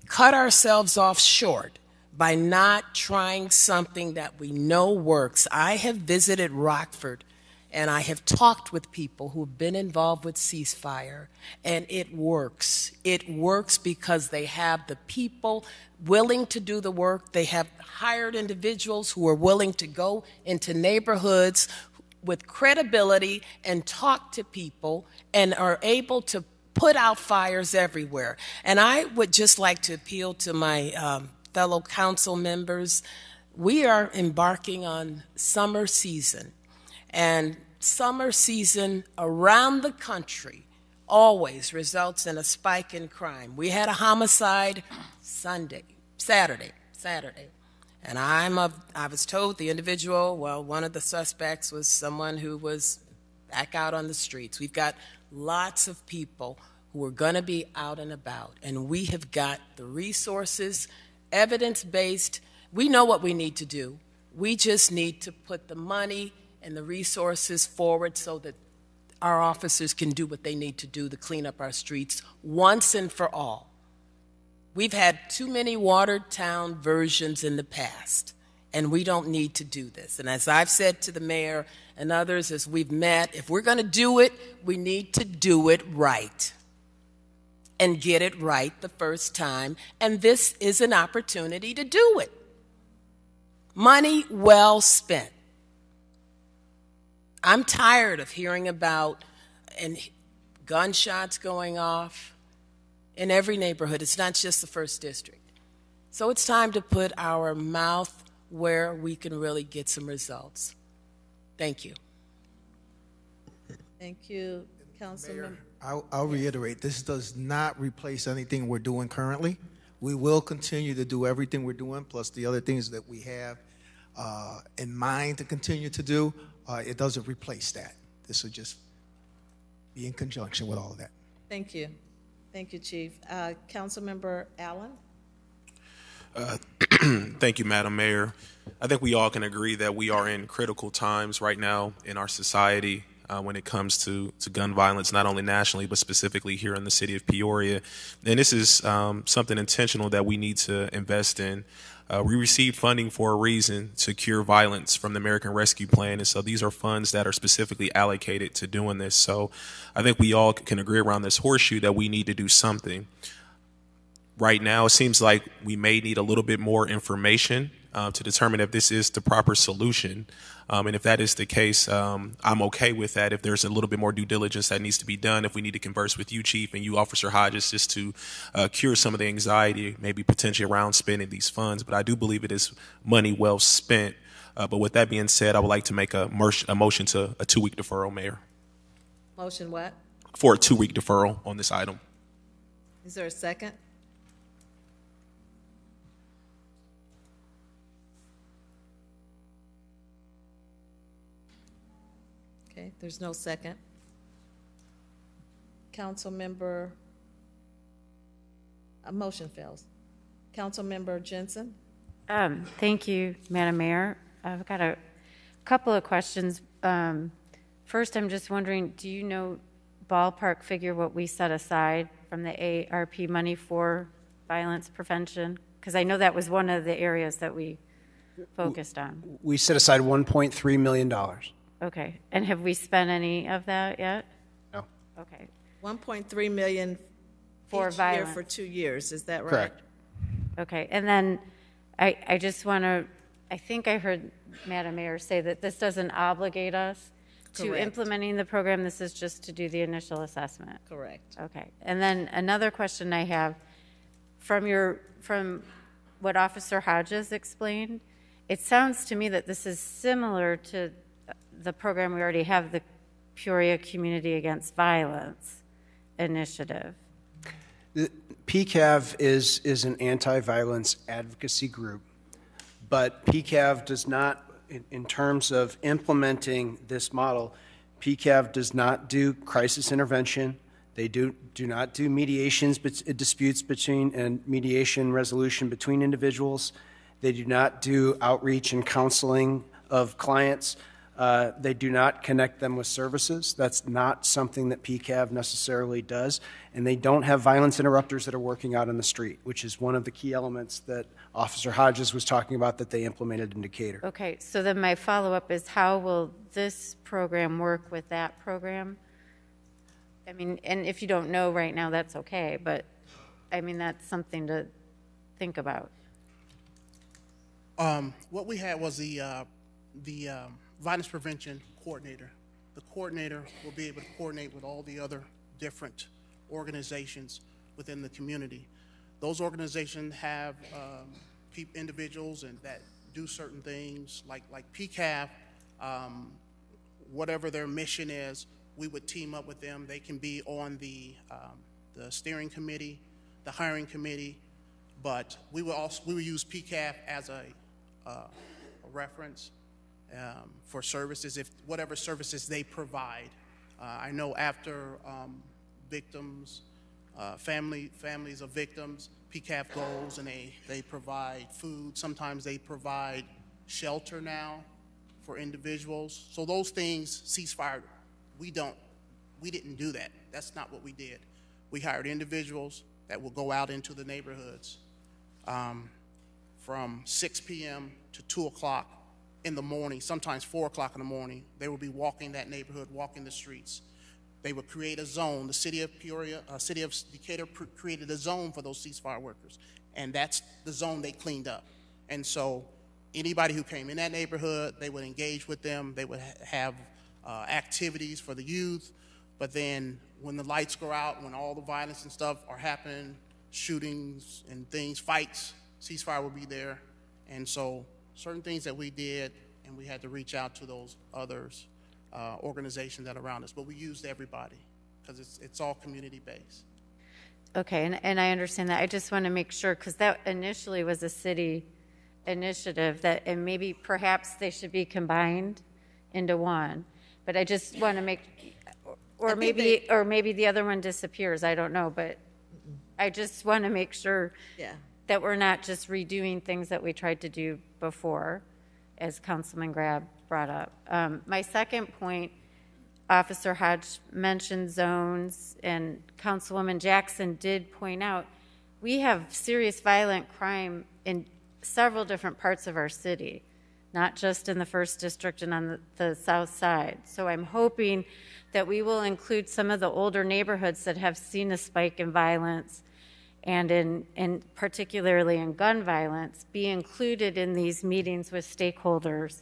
cut ourselves off short by not trying something that we know works. I have visited Rockford, and I have talked with people who have been involved with ceasefire, and it works. It works because they have the people willing to do the work. They have hired individuals who are willing to go into neighborhoods with credibility and talk to people and are able to put out fires everywhere. And I would just like to appeal to my fellow council members. We are embarking on summer season, and summer season around the country always results in a spike in crime. We had a homicide Saturday, and I was told the individual, one of the suspects was someone who was back out on the streets. We've got lots of people who are going to be out and about, and we have got the resources, evidence-based. We know what we need to do. We just need to put the money and the resources forward so that our officers can do what they need to do to clean up our streets once and for all. We've had too many watered-down versions in the past, and we don't need to do this. And as I've said to the mayor and others as we've met, if we're going to do it, we need to do it right and get it right the first time. And this is an opportunity to do it. Money well spent. I'm tired of hearing about gunshots going off in every neighborhood. It's not just the first district. So it's time to put our mouth where we can really get some results. Thank you.
Thank you, Councilman.
I'll reiterate, this does not replace anything we're doing currently. We will continue to do everything we're doing, plus the other things that we have in mind to continue to do. It doesn't replace that. This will just be in conjunction with all of that.
Thank you. Thank you, Chief. Councilmember Allen?
Thank you, Madam Mayor. I think we all can agree that we are in critical times right now in our society when it comes to gun violence, not only nationally, but specifically here in the city of Peoria. And this is something intentional that we need to invest in. We received funding for a reason, to cure violence, from the American Rescue Plan. And so these are funds that are specifically allocated to doing this. So I think we all can agree around this horseshoe that we need to do something. Right now, it seems like we may need a little bit more information to determine if this is the proper solution. And if that is the case, I'm okay with that. If there's a little bit more due diligence that needs to be done, if we need to converse with you, Chief, and you, Officer Hodges, just to cure some of the anxiety, maybe potentially around spending these funds. But I do believe it is money well spent. But with that being said, I would like to make a motion to a 2-week deferral, Mayor.
Motion what?
For a 2-week deferral on this item.
Is there a second? Okay, there's no second. Councilmember, a motion fails. Councilmember Jensen?
Thank you, Madam Mayor. I've got a couple of questions. First, I'm just wondering, do you know ballpark figure what we set aside from the ARP money for violence prevention? Because I know that was one of the areas that we focused on.
We set aside $1.3 million.
Okay, and have we spent any of that yet?
No.
Okay.
1.3 million
for
each
violence.
year for 2 years, is that right?
Correct.
Okay, and then I just want to, I think I heard Madam Mayor say that this doesn't obligate us to
Correct.
implementing the program. This is just to do the initial assessment.
Correct.
Okay, and then another question I have, from what Officer Hodges explained, it sounds to me that this is similar to the program we already have, the Peoria Community Against Violence initiative.
The PCAV is an anti-violence advocacy group, but PCAV does not, in terms of implementing this model, PCAV does not do crisis intervention. They do not do mediations, disputes between and mediation resolution between individuals. They do not do outreach and counseling of clients. They do not connect them with services. That's not something that PCAV necessarily does. And they don't have violence interrupters that are working out on the street, which is one of the key elements that Officer Hodges was talking about that they implemented in Decatur.
Okay, so then my follow-up is, how will this program work with that program? I mean, and if you don't know right now, that's okay, but I mean, that's something to think about.
What we had was the violence prevention coordinator. The coordinator will be able to coordinate with all the other different organizations within the community. Those organizations have individuals and that do certain things, like PCAF, whatever their mission is, we would team up with them. They can be on the steering committee, the hiring committee, but we will use PCAF as a reference for services, if whatever services they provide. I know after victims, families of victims, PCAF goes and they provide food. Sometimes they provide shelter now for individuals. So those things, ceasefire, we don't We didn't do that. That's not what we did. We hired individuals that will go out into the neighborhoods from 6 p.m. to 2 o'clock in the morning, sometimes 4 o'clock in the morning. They will be walking that neighborhood, walking the streets. They would create a zone. The city of Peoria, city of Decatur created a zone for those ceasefire workers, and that's the zone they cleaned up. And so anybody who came in that neighborhood, they would engage with them. They would have activities for the youth. But then when the lights go out, when all the violence and stuff are happening, shootings and things, fights, ceasefire will be there. And so certain things that we did, and we had to reach out to those others, organizations that are around us. But we used everybody because it's all community-based.
Okay, and I understand that. I just want to make sure, because that initially was a city initiative, that, and maybe perhaps they should be combined into one. But I just want to make, or maybe the other one disappears. I don't know, but I just want to make sure that we're not just redoing things that we tried to do before, as Councilman Grab brought up. My second point, Officer Hodge mentioned zones, and Councilwoman Jackson did point out, we have serious violent crime in several different parts of our city, not just in the 1st District and on the south side. So I'm hoping that we will include some of the older neighborhoods that have seen a spike in violence, and in particularly in gun violence, be included in these meetings with stakeholders.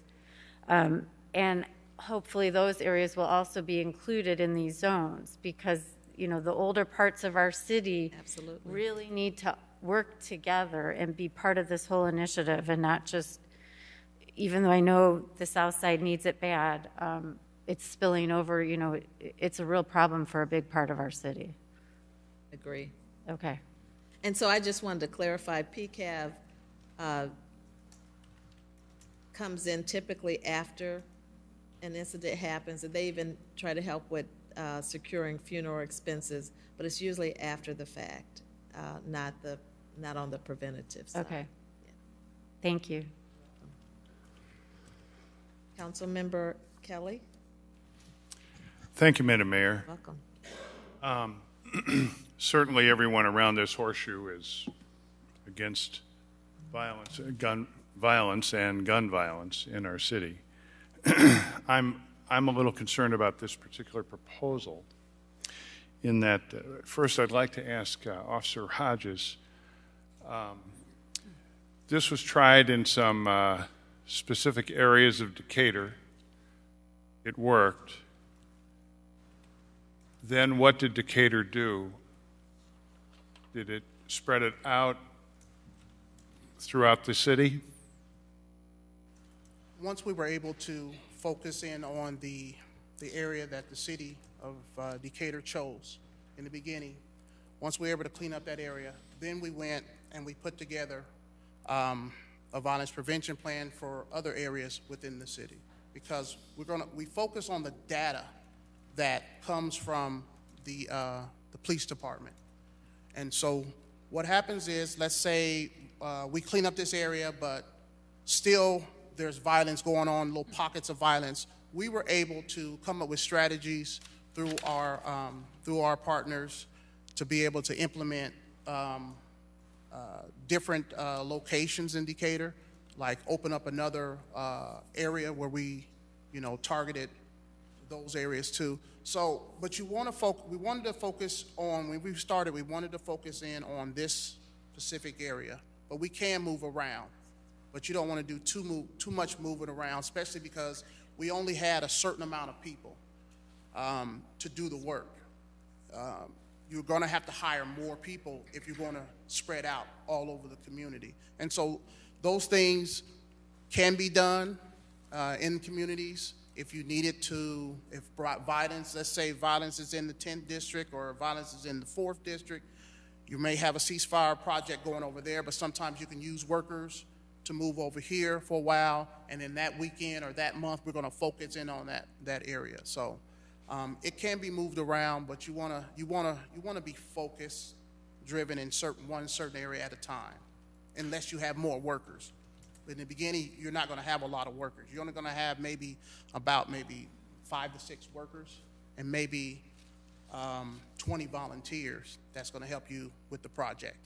And hopefully those areas will also be included in these zones, because the older parts of our city really need to work together and be part of this whole initiative, and not just, even though I know the south side needs it bad, it's spilling over. It's a real problem for a big part of our city.
Agree.
Okay.
And so I just wanted to clarify, PCAV comes in typically after an incident happens, and they even try to help with securing funeral expenses, but it's usually after the fact, not on the preventative side.
Okay. Yeah. Thank you.
Councilmember Kelly.
Thank you, Madam Mayor.
Welcome.
Certainly everyone around this horseshoe is against violence and gun violence in our city. I'm a little concerned about this particular proposal, in that first I'd like to ask Officer Hodges, this was tried in some specific areas of Decatur. It worked. Then what did Decatur do? Did it spread it out throughout the city?
Once we were able to focus in on the area that the city of Decatur chose in the beginning, once we were able to clean up that area, then we went and we put together a violence prevention plan for other areas within the city, because we focus on the data that comes from the police department. And so what happens is, let's say we clean up this area, but still there's violence going on, little pockets of violence. We were able to come up with strategies through our partners to be able to implement different locations in Decatur, like open up another area where we, targeted those areas too. So, but we wanted to focus on, when we started, we wanted to focus in on this specific area, but we can move around. But you don't want to do too much moving around, especially because we only had a certain amount of people to do the work. You're going to have to hire more people if you're going to spread out all over the community. And so those things can be done in communities. If you needed to, if violence, let's say violence is in the 10th district or violence is in the 4th district, you may have a ceasefire project going over there, but sometimes you can use workers to move over here for a while, and then that weekend or that month we're going to focus in on that area. So it can be moved around, but you want to be focused, driven in one certain area at a time, unless you have more workers. In the beginning, you're not going to have a lot of workers. You're only going to have maybe 5 to 6 workers, and maybe 20 volunteers that's going to help you with the project.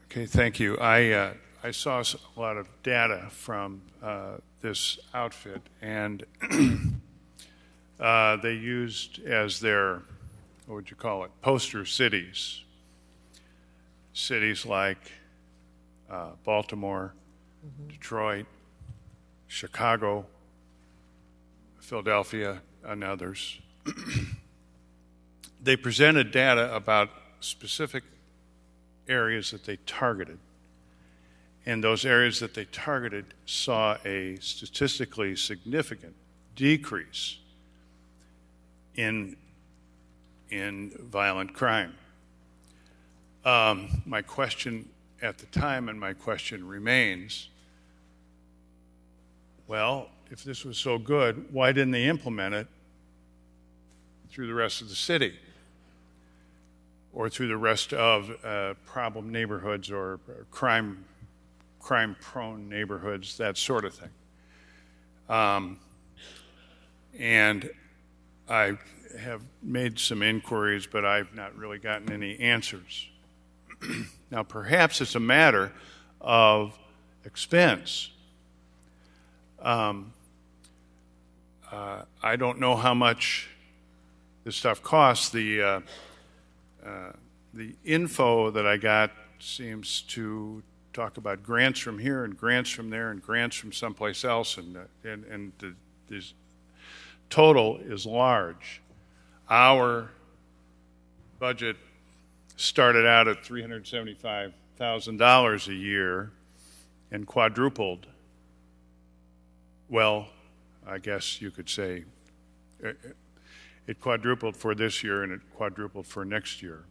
Okay, thank you. I saw a lot of data from this outfit, and they used as their, what would you call it, poster cities. Cities like Baltimore, Detroit, Chicago, Philadelphia, and others. They presented data about specific areas that they targeted. And those areas that they targeted saw a statistically significant decrease in violent crime. My question at the time, and my question remains, well, if this was so good, why didn't they implement it through the rest of the city or through the rest of problem neighborhoods or crime-prone neighborhoods, that sort of thing? And I have made some inquiries, but I've not really gotten any answers. Now, perhaps it's a matter of expense. I don't know how much this stuff costs. The info that I got seems to talk about grants from here and grants from there and grants from someplace else, and the total is large. Our budget started out at $375,000 a year and quadrupled. Well, I guess you could say it quadrupled for this year and it quadrupled for next year.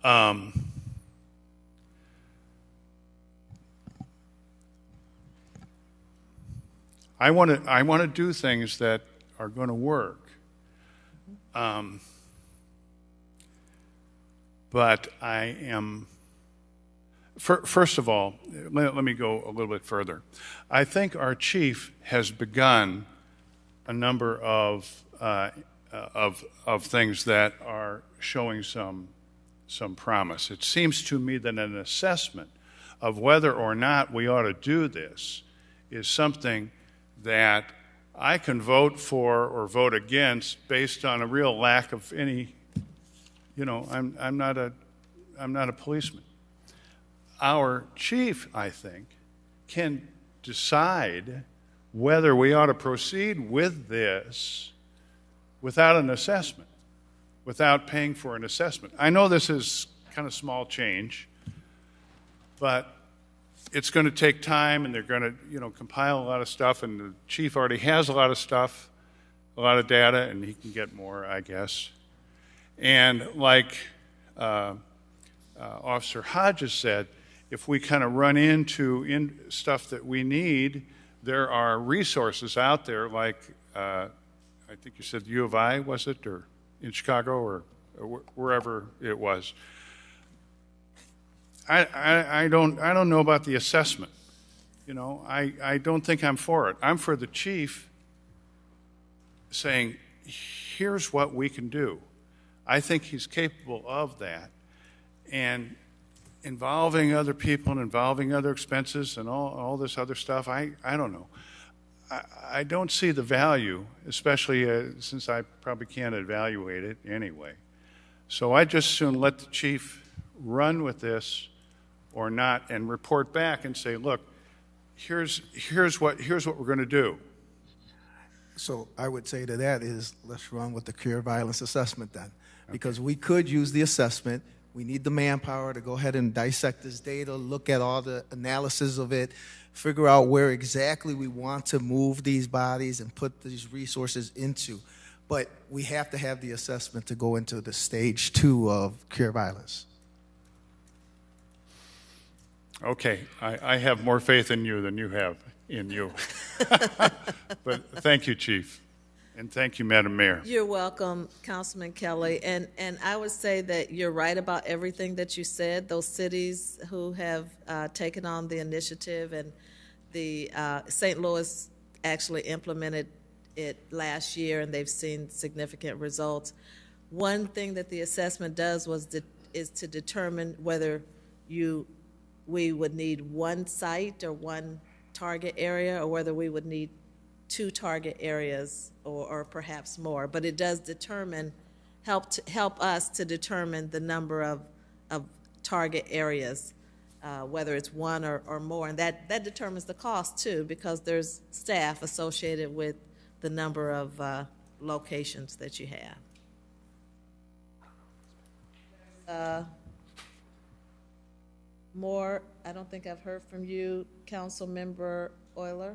I want to do things that are going to work. But I am, first of all, let me go a little bit further. I think our chief has begun a number of things that are showing some promise. It seems to me that an assessment of whether or not we ought to do this is something that I can vote for or vote against based on a real lack of any. I'm not a policeman. Our chief, I think, can decide whether we ought to proceed with this without an assessment, without paying for an assessment. I know this is kind of small change, but it's going to take time, and they're going to, compile a lot of stuff, and the chief already has a lot of stuff, a lot of data, and he can get more, I guess. And like Officer Hodges said, if we kind of run into stuff that we need, there are resources out there like, I think you said U of I, was it, or in Chicago or wherever it was. I don't know about the assessment. I don't think I'm for it. I'm for the chief saying, here's what we can do. I think he's capable of that. And involving other people and involving other expenses and all this other stuff, I don't know. I don't see the value, especially since I probably can't evaluate it anyway. So I just soon let the chief run with this or not and report back and say, look, here's what we're going to do.
So I would say to that is, let's run with the career violence assessment then. Because we could use the assessment. We need the manpower to go ahead and dissect this data, look at all the analysis of it, figure out where exactly we want to move these bodies and put these resources into. But we have to have the assessment to go into the stage 2 of career violence.
Okay, I have more faith in you than you have in you. But thank you, Chief. And thank you, Madam Mayor.
You're welcome, Councilman Kelly. And I would say that you're right about everything that you said. Those cities who have taken on the initiative, and the St. Louis actually implemented it last year, and they've seen significant results. One thing that the assessment does is to determine whether we would need one site or one target area, or whether we would need 2 target areas or perhaps more. But it does help us to determine the number of target areas, whether it's 1 or more. And that determines the cost too, because there's staff associated with the number of locations that you have. More, I don't think I've heard from you, Council Member Euler.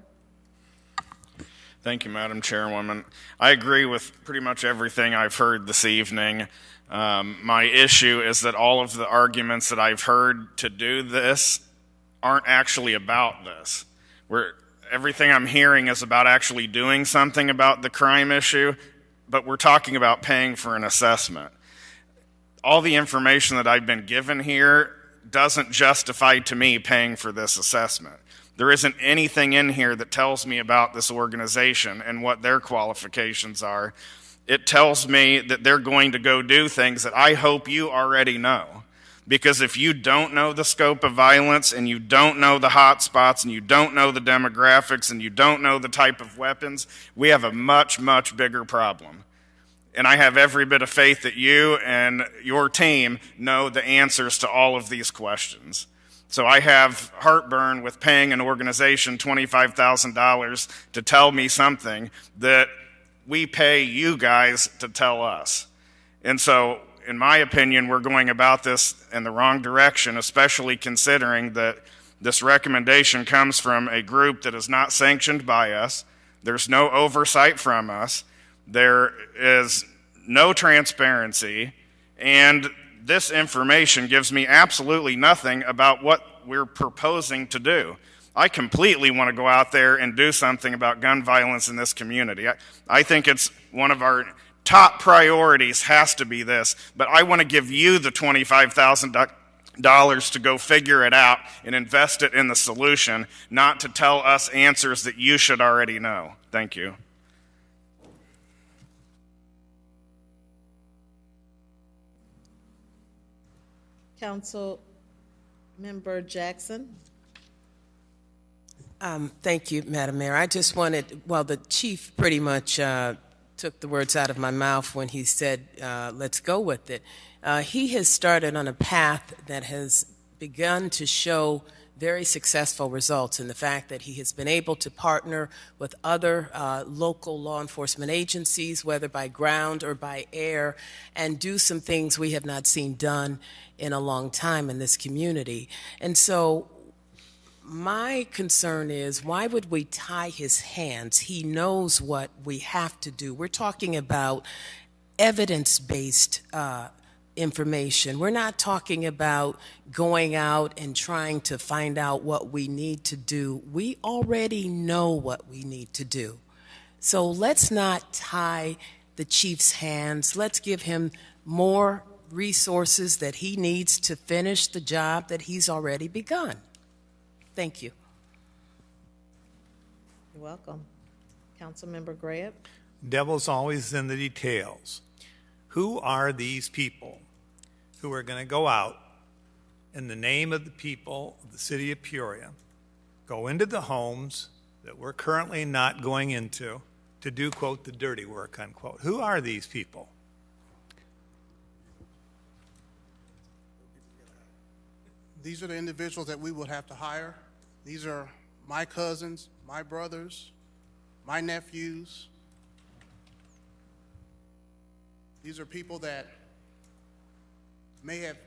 Thank you, Madam Chairwoman. I agree with pretty much everything I've heard this evening. My issue is that all of the arguments that I've heard to do this aren't actually about this. Everything I'm hearing is about actually doing something about the crime issue, but we're talking about paying for an assessment. All the information that I've been given here doesn't justify to me paying for this assessment. There isn't anything in here that tells me about this organization and what their qualifications are. It tells me that they're going to go do things that I hope you already know. Because if you don't know the scope of violence, and you don't know the hot spots, and you don't know the demographics, and you don't know the type of weapons, we have a much, much bigger problem. And I have every bit of faith that you and your team know the answers to all of these questions. So I have heartburn with paying an organization $25,000 to tell me something that we pay you guys to tell us. And so, in my opinion, we're going about this in the wrong direction, especially considering that this recommendation comes from a group that is not sanctioned by us. There's no oversight from us. There is no transparency, and this information gives me absolutely nothing about what we're proposing to do. I completely want to go out there and do something about gun violence in this community. I think it's one of our top priorities has to be this, but I want to give you the $25,000 to go figure it out and invest it in the solution, not to tell us answers that you should already know. Thank you.
Council Member Jackson.
Thank you, Madam Mayor. I just wanted, well, the chief pretty much took the words out of my mouth when he said, let's go with it. He has started on a path that has begun to show very successful results in the fact that he has been able to partner with other local law enforcement agencies, whether by ground or by air, and do some things we have not seen done in a long time in this community. And so my concern is, why would we tie his hands? He knows what we have to do. We're talking about evidence-based information. We're not talking about going out and trying to find out what we need to do. We already know what we need to do. So let's not tie the chief's hands. Let's give him more resources that he needs to finish the job that he's already begun. Thank you.
You're welcome. Councilmember Graham.
Devil's always in the details. Who are these people who are going to go out in the name of the people of the city of Peoria, go into the homes that we're currently not going into to do, quote, the dirty work, unquote? Who are these people?
These are the individuals that we would have to hire. These are my cousins, my brothers, my nephews. These are people that may have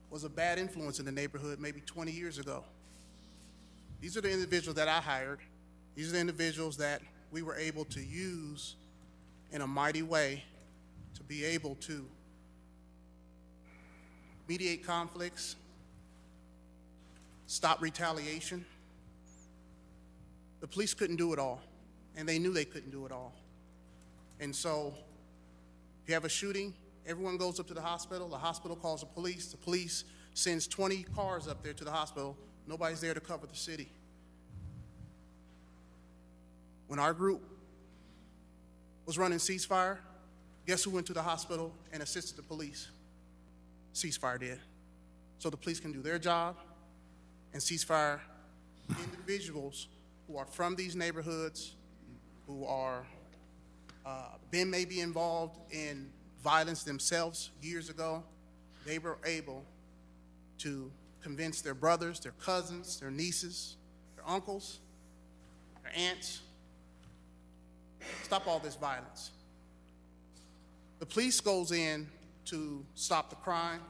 was a bad influence in the neighborhood maybe 20 years ago. These are the individuals that I hired. These are the individuals that we were able to use in a mighty way to be able to mediate conflicts, stop retaliation. The police couldn't do it all, and they knew they couldn't do it all. And so if you have a shooting, everyone goes up to the hospital calls the police sends 20 cars up there to the hospital. Nobody's there to cover the city. When our group was running ceasefire, guess who went to the hospital and assisted the police? Ceasefire did. So the police can do their job, and ceasefire individuals who are from these neighborhoods, who are been maybe involved in violence themselves years ago, they were able to convince their brothers, their cousins, their nieces, their uncles, their aunts, stop all this violence. The police goes in to stop the crime,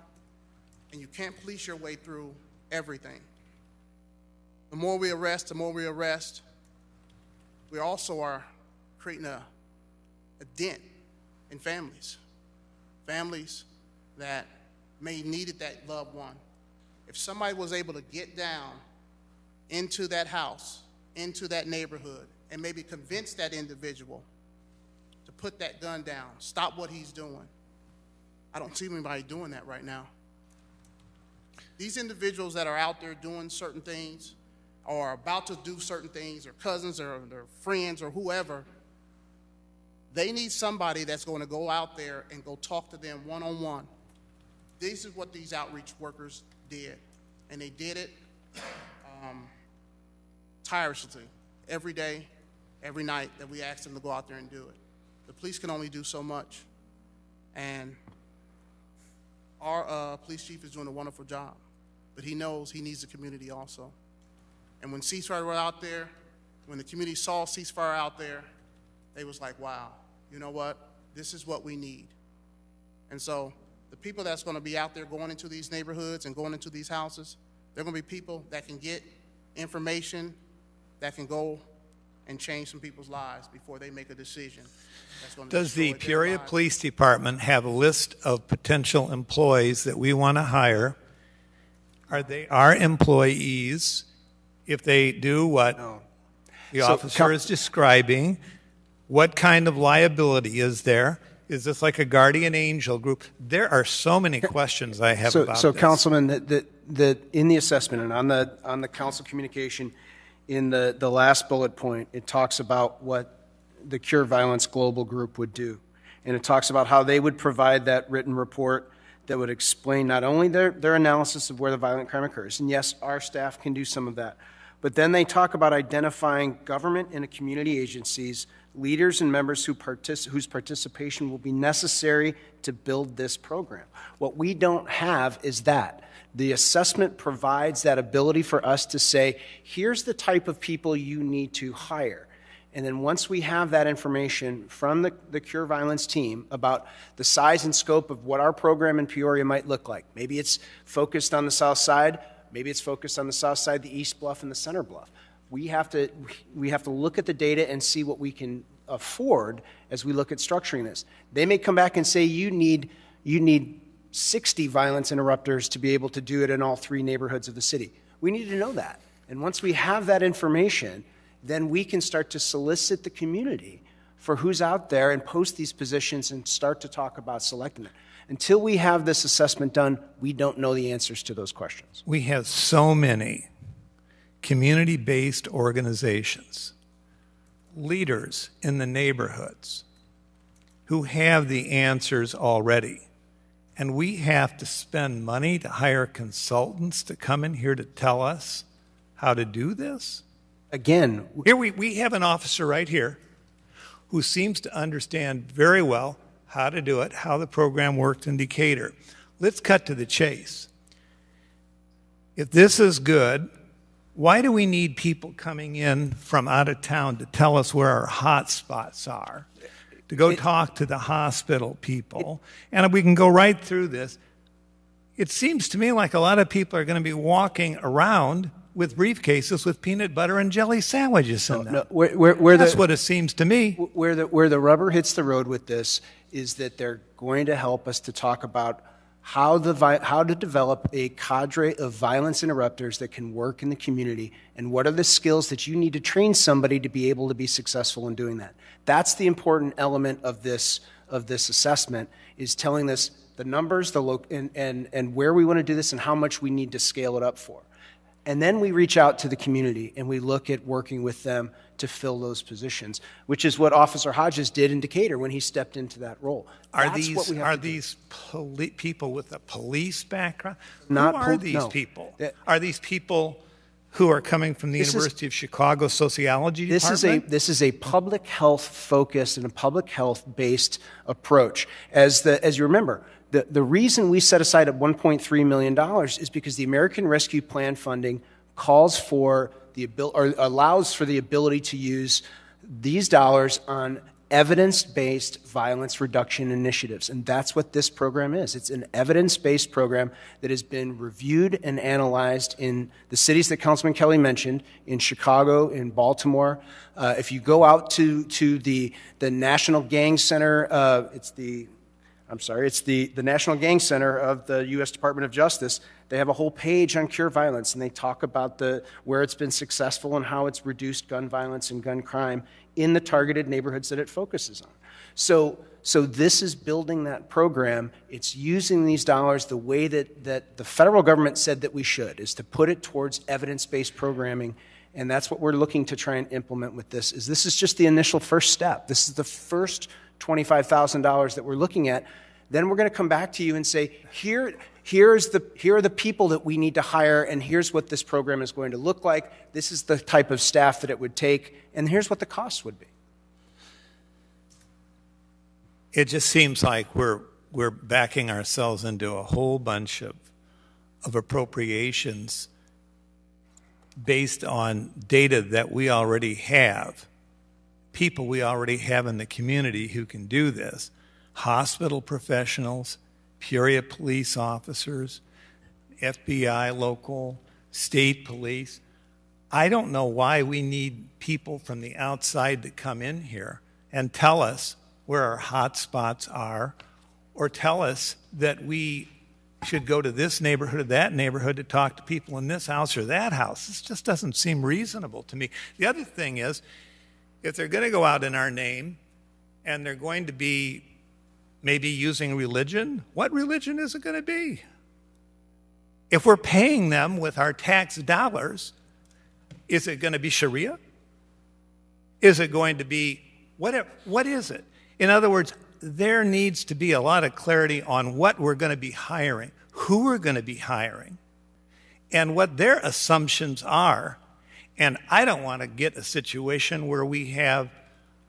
and you can't police your way through everything. The more we arrest, we also are creating a dent in families. Families that may needed that loved one. If somebody was able to get down into that house, into that neighborhood, and maybe convince that individual to put that gun down, stop what he's doing. I don't see anybody doing that right now. These individuals that are out there doing certain things or are about to do certain things, or cousins or their friends or whoever, they need somebody that's going to go out there and go talk to them one-on-one. This is what these outreach workers did, and they did it tirelessly every day, every night that we asked them to go out there and do it. The police can only do so much, and our police chief is doing a wonderful job, but he knows he needs the community also. And when ceasefire were out there, when the community saw ceasefire out there, they was like, wow, you know what? This is what we need. And so the people that's going to be out there going into these neighborhoods and going into these houses, they're going to be people that can get information that can go and change some people's lives before they make a decision. That's going to
Does the
destroy their
Peoria
lives.
Police Department have a list of potential employees that we want to hire? Are they our employees? If they do what the officer is describing, what kind of liability is there? Is this like a guardian angel group? There are so many questions I have about
So,
this.
Councilman, that in the assessment and on the council communication, in the last bullet point, it talks about what the Cure Violence Global Group would do, and it talks about how they would provide that written report that would explain not only their analysis of where the violent crime occurs, and yes, our staff can do some of that, but then they talk about identifying government and community agencies, leaders and members whose participation will be necessary to build this program. What we don't have is that. The assessment provides that ability for us to say, here's the type of people you need to hire. And then once we have that information from the Cure Violence team about the size and scope of what our program in Peoria might look like, maybe it's focused on the south side, maybe it's focused on the south side, the east bluff, and the center bluff. We have to look at the data and see what we can afford as we look at structuring this. They may come back and say you need 60 violence interrupters to be able to do it in all 3 neighborhoods of the city. We need to know that. And once we have that information, then we can start to solicit the community for who's out there and post these positions and start to talk about selecting it. Until we have this assessment done, we don't know the answers to those questions.
We have so many community-based organizations, leaders in the neighborhoods who have the answers already. And we have to spend money to hire consultants to come in here to tell us how to do this?
Again,
here we have an officer right here who seems to understand very well how to do it, how the program worked in Decatur. Let's cut to the chase. If this is good, why do we need people coming in from out of town to tell us where our hot spots are? To go talk to the hospital people, and we can go right through this. It seems to me like a lot of people are going to be walking around with briefcases with peanut butter and jelly sandwiches in them. That's what it seems to me.
Where the rubber hits the road with this is that they're going to help us to talk about how to develop a cadre of violence interrupters that can work in the community, and what are the skills that you need to train somebody to be able to be successful in doing that. That's the important element of this assessment, is telling us the numbers, and where we want to do this and how much we need to scale it up for. And then we reach out to the community and we look at working with them to fill those positions, which is what Officer Hodges did in Decatur when he stepped into that role.
Are
That's what we have
are
to do.
these people with a police background?
Not
Who are
pol-
these
no.
people? Are these people who are coming from the University of Chicago sociology department?
This is a public health focused and a public health based approach. As you remember, the reason we set aside at $1.3 million is because the American Rescue Plan funding calls for allows for the ability to use these dollars on evidence-based violence reduction initiatives. And that's what this program is. It's an evidence-based program that has been reviewed and analyzed in the cities that Councilman Kelly mentioned, in Chicago, in Baltimore. If you go out to the National Gang Center, it's the National Gang Center of the U.S. Department of Justice. They have a whole page on Cure Violence, and they talk about where it's been successful and how it's reduced gun violence and gun crime in the targeted neighborhoods that it focuses on. So this is building that program. It's using these dollars the way that the federal government said that we should, is to put it towards evidence-based programming. And that's what we're looking to try and implement with this. This is just the initial first step. This is the first $25,000 that we're looking at. Then we're going to come back to you and say, here are the people that we need to hire, and here's what this program is going to look like. This is the type of staff that it would take, and here's what the cost would be.
It just seems like we're backing ourselves into a whole bunch of appropriations based on data that we already have, people we already have in the community who can do this. Hospital professionals, Peoria police officers, FBI local, state police. I don't know why we need people from the outside to come in here and tell us where our hot spots are, or tell us that we should go to this neighborhood or that neighborhood to talk to people in this house or that house. This just doesn't seem reasonable to me. The other thing is, if they're going to go out in our name and they're going to be maybe using religion, what religion is it going to be? If we're paying them with our tax dollars, is it going to be Sharia? Is it going to be whatever? What is it? In other words, there needs to be a lot of clarity on what we're going to be hiring, who we're going to be hiring, and what their assumptions are. And I don't want to get a situation where we have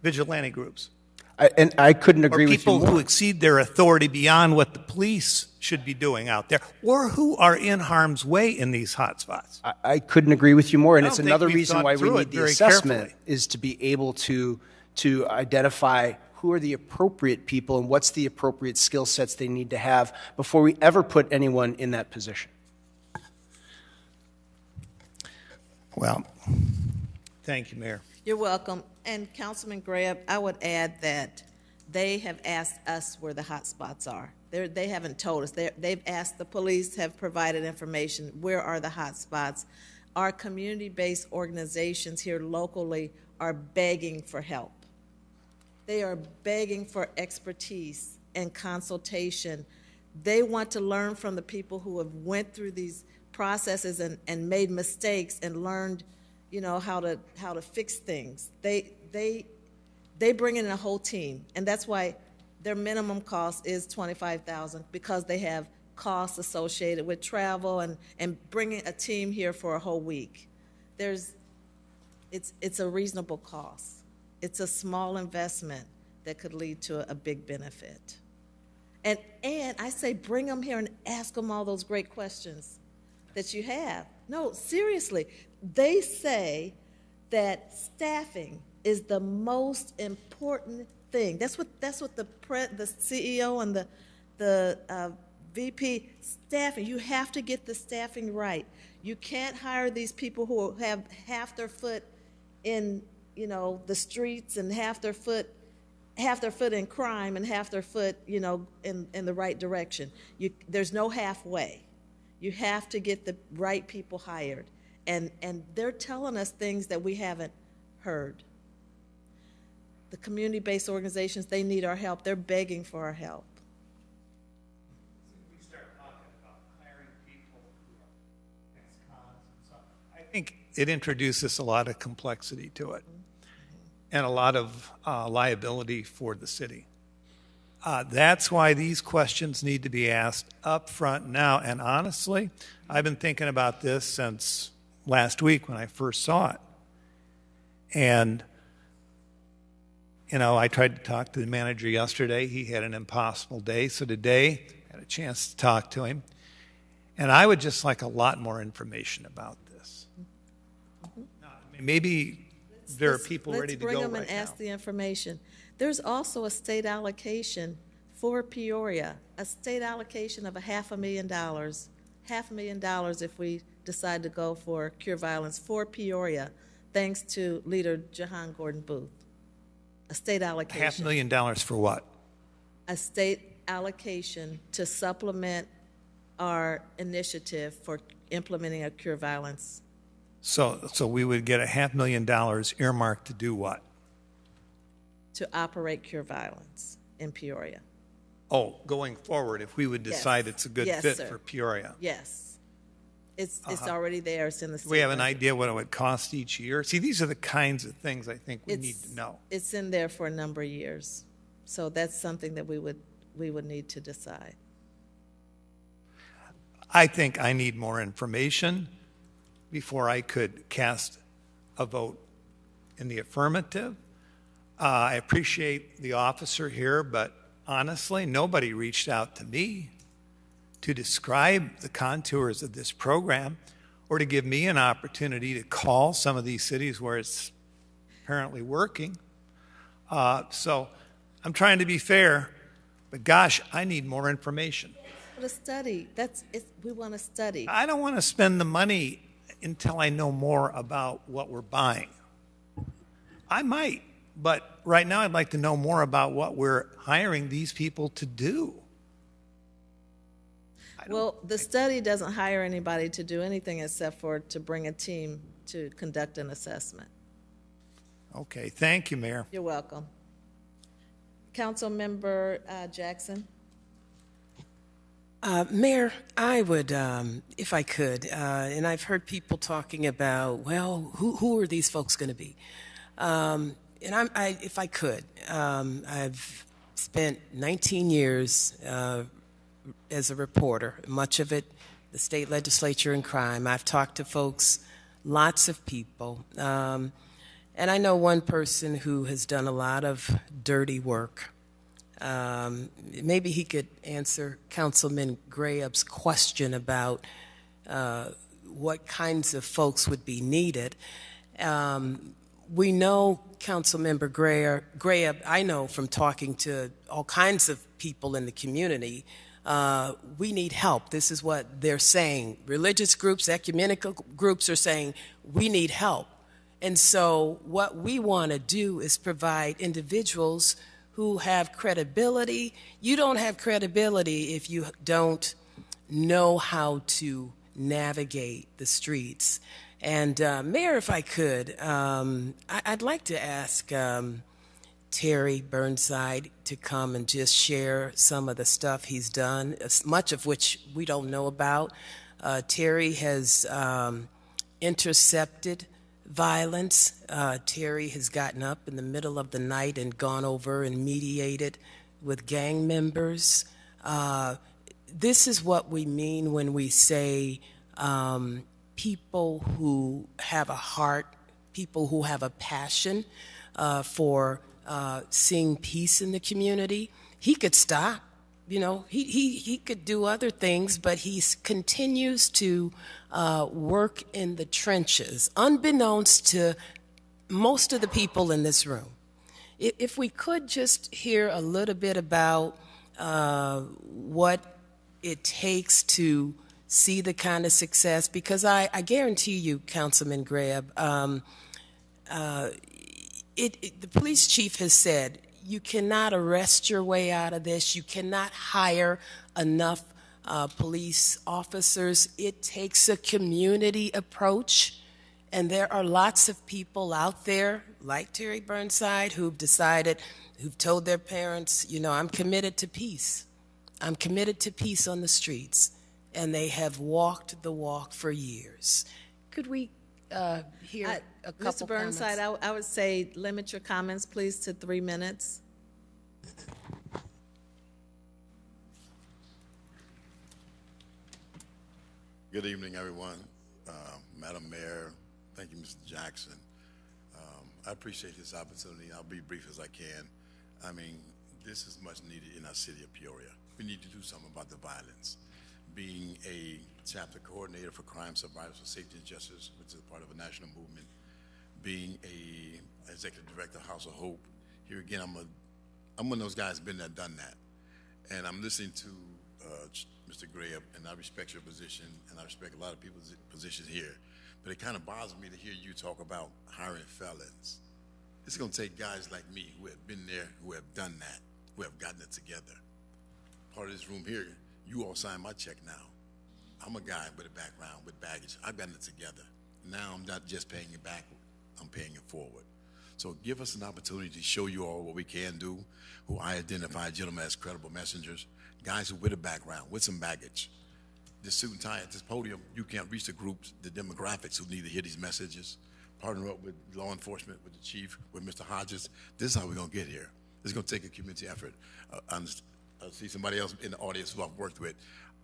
vigilante groups.
I couldn't agree with you more.
Or people who exceed their authority beyond what the police should be doing out there, or who are in harm's way in these hotspots.
I couldn't agree with you more, and it's
think
another
we've
reason
thought
why we
through
need
it
the
very
assessment
carefully.
is to be able to identify who are the appropriate people and what's the appropriate skill sets they need to have before we ever put anyone in that position.
Well, thank you, Mayor.
You're welcome. And Councilman Graham, I would add that they have asked us where the hot spots are. They haven't told us. They've asked, the police have provided information, where are the hot spots. Our community-based organizations here locally are begging for help. They are begging for expertise and consultation. They want to learn from the people who have went through these processes and made mistakes and learned, how to fix things. They bring in a whole team, and that's why their minimum cost is $25,000, because they have costs associated with travel and bringing a team here for a whole week. It's a reasonable cost. It's a small investment that could lead to a big benefit. And I say bring them here and ask them all those great questions that you have. No, seriously. They say that staffing is the most important thing. That's what the CEO and the VP staffing. You have to get the staffing right. You can't hire these people who have half their foot in the streets and half their foot in crime and half their foot in the right direction. There's no halfway. You have to get the right people hired, and they're telling us things that we haven't heard. The community-based organizations, they need our help. They're begging for our help.
We start talking about hiring people who are ex-cons and stuff. it introduces a lot of complexity to it and a lot of liability for the city. That's why these questions need to be asked up front now. And honestly, I've been thinking about this since last week when I first saw it. And, you know, I tried to talk to the manager yesterday. He had an impossible day. So today, I had a chance to talk to him. And I would just like a lot more information about this. Maybe there are people ready to go right now.
Let's bring them and ask the information. There's also a state allocation for Peoria, a state allocation of $500,000, $500,000 if we decide to go for Cure Violence for Peoria, thanks to Leader Jahan Gordon Booth. A state allocation.
$500,000 for what?
A state allocation to supplement our initiative for implementing a Cure Violence.
So we would get $500,000 earmarked to do what?
To operate Cure Violence in Peoria.
Oh, going forward, if we would decide it's a good fit
sir.
for Peoria.
Yes. It's already there. It's in the state.
Do we have an
budget.
idea what it would cost each year? See, these are the kinds of things I think we need to know.
It's in there for a number of years. So that's something that we would need to decide.
I think I need more information before I could cast a vote in the affirmative. I appreciate the officer here, but honestly, nobody reached out to me to describe the contours of this program or to give me an opportunity to call some of these cities where it's apparently working. So I'm trying to be fair, but gosh, I need more information.
But a study, we want to study.
I don't want to spend the money until I know more about what we're buying. I might, but right now I'd like to know more about what we're hiring these people to do.
Well, the study doesn't hire anybody to do anything except for to bring a team to conduct an assessment.
Okay, thank you, Mayor.
You're welcome. Councilmember Jackson.
Mayor, I would, if I could, and I've heard people talking about, well, who are these folks going to be? And if I could, I've spent 19 years as a reporter, much of it the state legislature and crime. I've talked to folks, lots of people, and I know one person who has done a lot of dirty work. Maybe he could answer Councilman Grahab's question about what kinds of folks would be needed. We know Councilmember Grahab, I know from talking to all kinds of people in the community, we need help. This is what they're saying. Religious groups, ecumenical groups are saying, we need help. And so what we want to do is provide individuals who have credibility. You don't have credibility if you don't know how to navigate the streets. And Mayor, if I could, I'd like to ask Terry Burnside to come and just share some of the stuff he's done, much of which we don't know about. Terry has intercepted violence. Terry has gotten up in the middle of the night and gone over and mediated with gang members. This is what we mean when we say people who have a heart, people who have a passion for seeing peace in the community. He could stop, you know, he could do other things, but he continues to work in the trenches, unbeknownst to most of the people in this room. If we could just hear a little bit about what it takes to see the kind of success, because I guarantee you, Councilman Graham, the police chief has said, you cannot arrest your way out of this. You cannot hire enough police officers. It takes a community approach. And there are lots of people out there, like Terry Burnside, who've decided, who've told their parents, you know, I'm committed to peace. I'm committed to peace on the streets. And they have walked the walk for years. Could we hear a couple
Mr. Burnside,
comments.
I would say limit your comments, please, to 3 minutes.
Good evening, everyone. Madam Mayor, thank you, Mr. Jackson. I appreciate this opportunity. I'll be brief as I can. I mean, this is much needed in our city of Peoria. We need to do something about the violence. Being a chapter coordinator for Crime Survivors for Safety and Justice, which is part of a national movement, being a executive director of House of Hope, here again, I'm one of those guys been there, done that. And I'm listening to Mr. Gray, and I respect your position, and I respect a lot of people's positions here. But it kind of bothers me to hear you talk about hiring felons. It's going to take guys like me who have been there, who have done that, who have gotten it together. Part of this room here, you all sign my check now. I'm a guy with a background, with baggage. I've gotten it together. Now I'm not just paying it back, I'm paying it forward. So give us an opportunity to show you all what we can do, who I identify gentlemen as credible messengers, guys who with a background, with some baggage. This suit and tie at this podium, you can't reach the groups, the demographics who need to hear these messages. Partner up with law enforcement, with the chief, with Mr. Hodges. This is how we're going to get here. It's going to take a community effort. I see somebody else in the audience who I've worked with.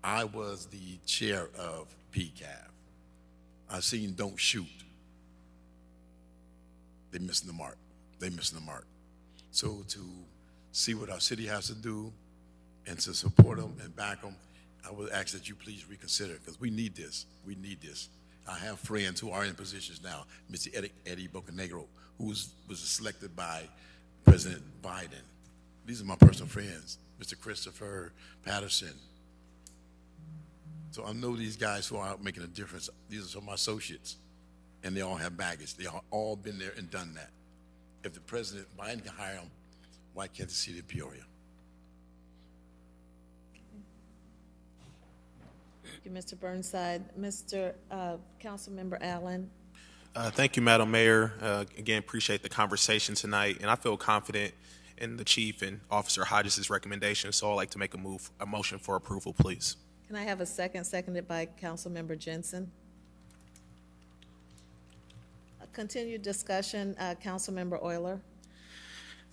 I was the chair of PCAV. I've seen Don't Shoot. They're missing the mark. They're missing the mark. So to see what our city has to do and to support them and back them, I would ask that you please reconsider, because we need this. We need this. I have friends who are in positions now. Mr. Eddie Bocanegro, who was selected by President Biden. These are my personal friends. Mr. Christopher Patterson. So I know these guys who are out making a difference. These are some of my associates, and they all have baggage. They all been there and done that. If the President Biden can hire them, why can't the city of Peoria?
Thank you, Mr. Burnside. Mr. Councilmember Allen.
Thank you, Madam Mayor. Again, appreciate the conversation tonight, and I feel confident in the chief and Officer Hodges' recommendation, so I'd like to make a motion for approval, please.
Can I have a second, seconded by Councilmember Jensen? Continued discussion, Councilmember Euler.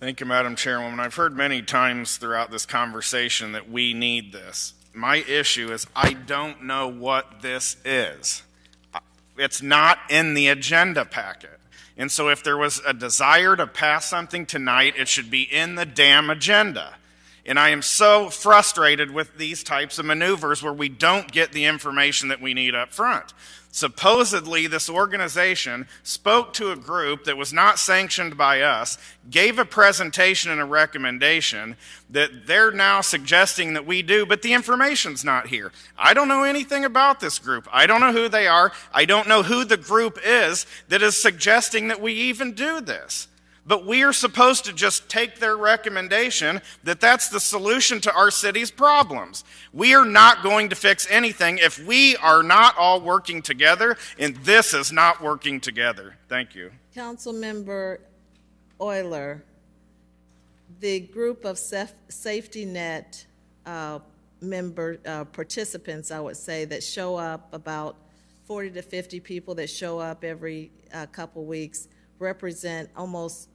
Thank you, Madam Chairwoman. I've heard many times throughout this conversation that we need this. My issue is I don't know what this is. It's not in the agenda packet. And so if there was a desire to pass something tonight, it should be in the damn agenda. And I am so frustrated with these types of maneuvers where we don't get the information that we need up front. Supposedly, this organization spoke to a group that was not sanctioned by us, gave a presentation and a recommendation that they're now suggesting that we do, but the information's not here. I don't know anything about this group. I don't know who they are. I don't know who the group is that is suggesting that we even do this. But we are supposed to just take their recommendation that that's the solution to our city's problems. We are not going to fix anything if we are not all working together, and this is not working together. Thank you.
Councilmember Euler, the group of safety net participants, I would say, that show up, about 40 to 50 people that show up every couple weeks, represent almost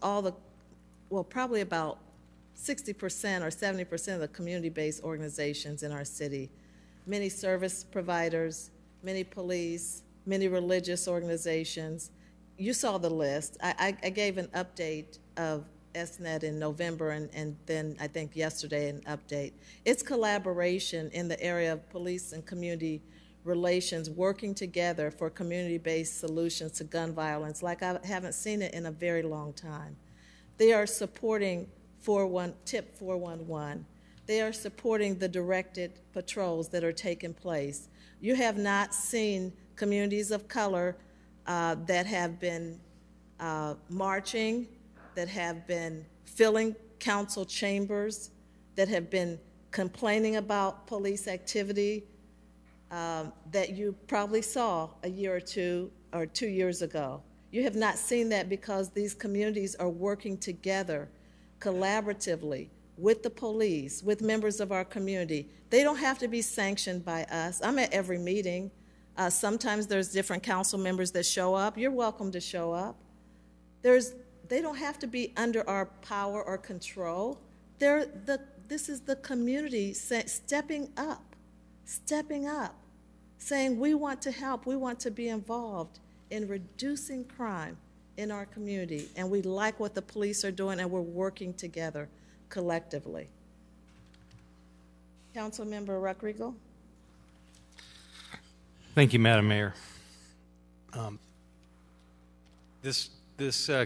all the, well, probably about 60% or 70% of the community-based organizations in our city. Many service providers, many police, many religious organizations. You saw the list. I gave an update of SNET in November, and then I think yesterday an update. It's collaboration in the area of police and community relations, working together for community-based solutions to gun violence like I haven't seen it in a very long time. They are supporting TIP 411. They are supporting the directed patrols that are taking place. You have not seen communities of color that have been marching, that have been filling council chambers, that have been complaining about police activity, that you probably saw a year or 2 years ago. You have not seen that because these communities are working together collaboratively with the police, with members of our community. They don't have to be sanctioned by us. I'm at every meeting. Sometimes there's different council members that show up. You're welcome to show up. They don't have to be under our power or control. This is the community stepping up, saying we want to help, we want to be involved in reducing crime in our community, and we like what the police are doing, and we're working together collectively. Councilmember Ruckriegel.
Thank you, Madam Mayor. This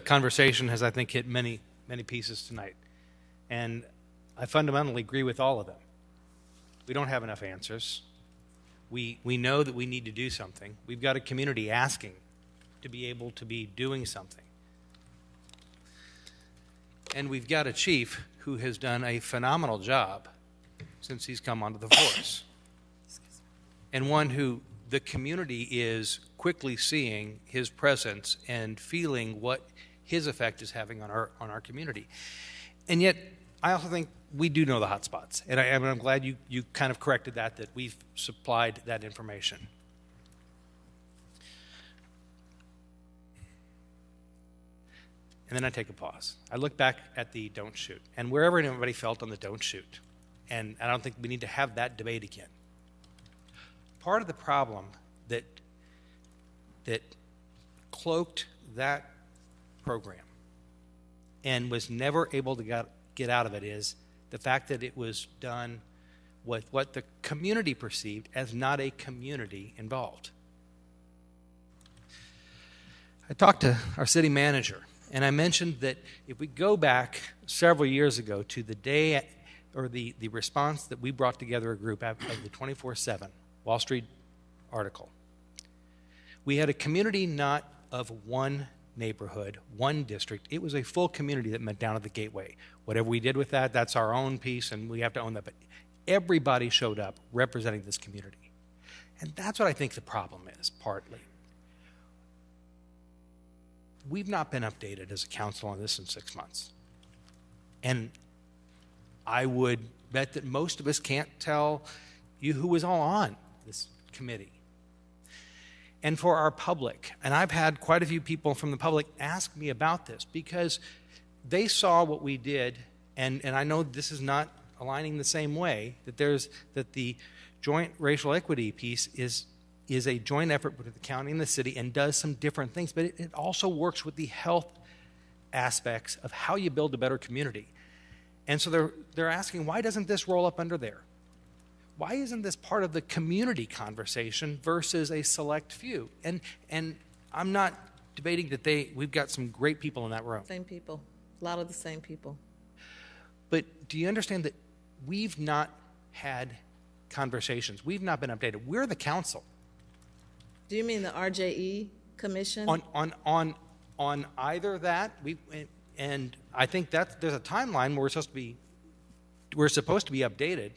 conversation has, I think, hit many pieces tonight, and I fundamentally agree with all of them. We don't have enough answers. We know that we need to do something. We've got a community asking to be able to be doing something. And we've got a chief who has done a phenomenal job since he's come onto the force. And one who the community is quickly seeing his presence and feeling what his effect is having on our community. And yet, I also think we do know the hot spots. And I'm glad you kind of corrected that we've supplied that information. And then I take a pause. I look back at the don't shoot, and wherever anybody felt on the don't shoot. And I don't think we need to have that debate again. Part of the problem that cloaked that program and was never able to get out of it is the fact that it was done with what the community perceived as not a community involved. I talked to our city manager, and I mentioned that if we go back several years ago to the day or the response that we brought together a group of the 24/7 Wall Street article, we had a community not of one neighborhood, one district. It was a full community that met down at the gateway. Whatever we did with that, that's our own piece, and we have to own that. But everybody showed up representing this community. And that's what I think the problem is, partly. We've not been updated as a council on this in 6 months. And I would bet that most of us can't tell you who was all on this committee. And for our public, and I've had quite a few people from the public ask me about this because they saw what we did, and I know this is not aligning the same way, that the joint racial equity piece is a joint effort between the county and the city and does some different things, but it also works with the health aspects of how you build a better community. And so they're asking, why doesn't this roll up under there? Why isn't this part of the community conversation versus a select few? And I'm not debating that we've got some great people in that room.
Same people, a lot of the same people.
But do you understand that we've not had conversations? We've not been updated. We're the council.
Do you mean the RJE commission?
On either that, and I think that there's a timeline where we're supposed to be updated,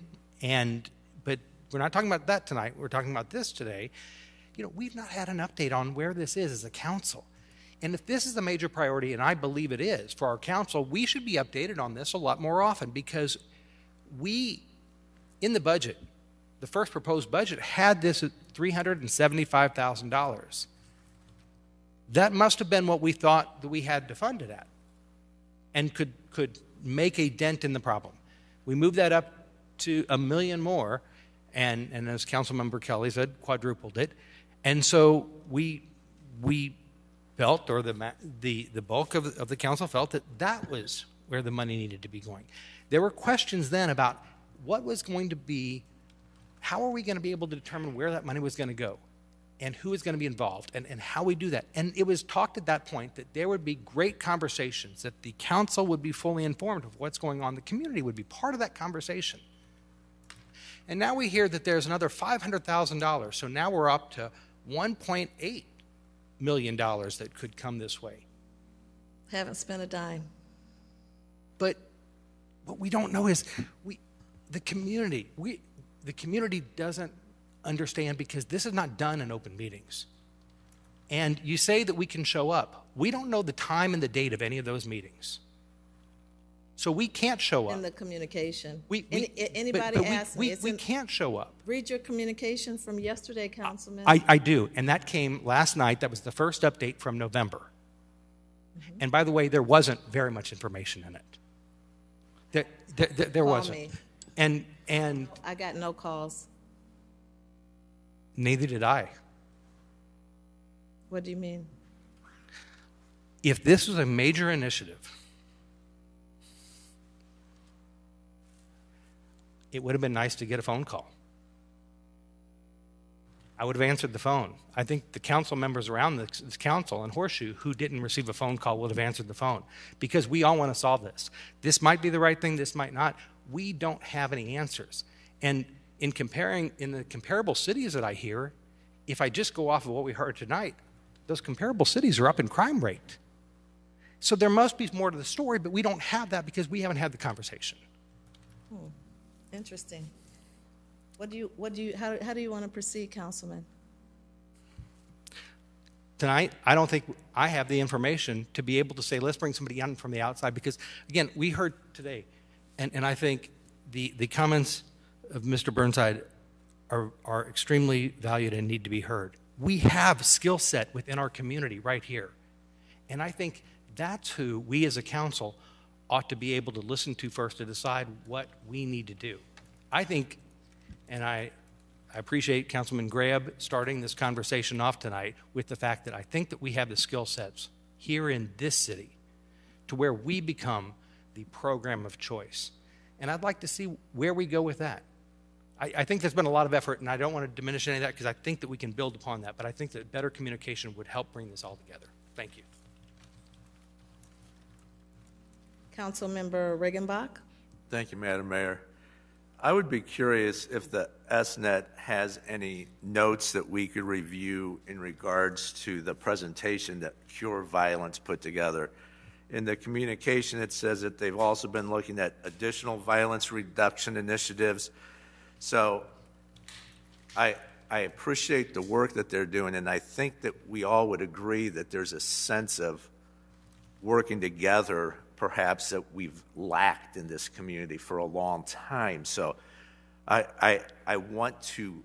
but we're not talking about that tonight. We're talking about this today. We've not had an update on where this is as a council. And if this is a major priority, and I believe it is for our council, we should be updated on this a lot more often, because in the budget, the first proposed budget had this at $375,000. That must have been what we thought that we had to fund it at and could make a dent in the problem. We moved that up to $1 million more, and as Councilmember Kelly said, quadrupled it. And so we felt, or the bulk of the council felt, that was where the money needed to be going. There were questions then about what was going to be, how are we going to be able to determine where that money was going to go and who is going to be involved and how we do that. And it was talked at that point that there would be great conversations, that the council would be fully informed of what's going on. The community would be part of that conversation. And now we hear that there's another $500,000. So now we're up to $1.8 million that could come this way.
Haven't spent a dime.
But what we don't know is the community doesn't understand, because this is not done in open meetings. And you say that we can show up. We don't know the time and the date of any of those meetings. So we can't show up.
In the communication.
Anybody
ask me?
We can't show up.
Read your communication from yesterday, Councilman.
I do, and that came last night. That was the first update from November. Mm-hmm. And by the way, there wasn't very much information in it. There wasn't.
Me.
And
I got no calls.
Neither did I.
What do you mean?
If this was a major initiative, it would have been nice to get a phone call. I would have answered the phone. I think the council members around this council and Horseshoe who didn't receive a phone call would have answered the phone, because we all want to solve this. This might be the right thing, this might not. We don't have any answers. And in the comparable cities that I hear, if I just go off of what we heard tonight, those comparable cities are up in crime rate. So there must be more to the story, but we don't have that because we haven't had the conversation.
Interesting. How do you want to proceed, Councilman?
Tonight, I don't think I have the information to be able to say, let's bring somebody in from the outside, because again, we heard today, and I think the comments of Mr. Burnside are extremely valued and need to be heard. We have skill set within our community right here. And I think that's who we as a council ought to be able to listen to first to decide what we need to do. I think, and I appreciate Councilman Grab starting this conversation off tonight with the fact that I think that we have the skill sets here in this city to where we become the program of choice. And I'd like to see where we go with that. I think there's been a lot of effort, and I don't want to diminish any of that because I think that we can build upon that, but I think that better communication would help bring this all together. Thank you.
Councilmember Riggenbach?
Thank you, Madam Mayor. I would be curious if the SNet has any notes that we could review in regards to the presentation that Cure Violence put together. In the communication, it says that they've also been looking at additional violence reduction initiatives. So I appreciate the work that they're doing, and I think that we all would agree that there's a sense of working together perhaps that we've lacked in this community for a long time. So I want to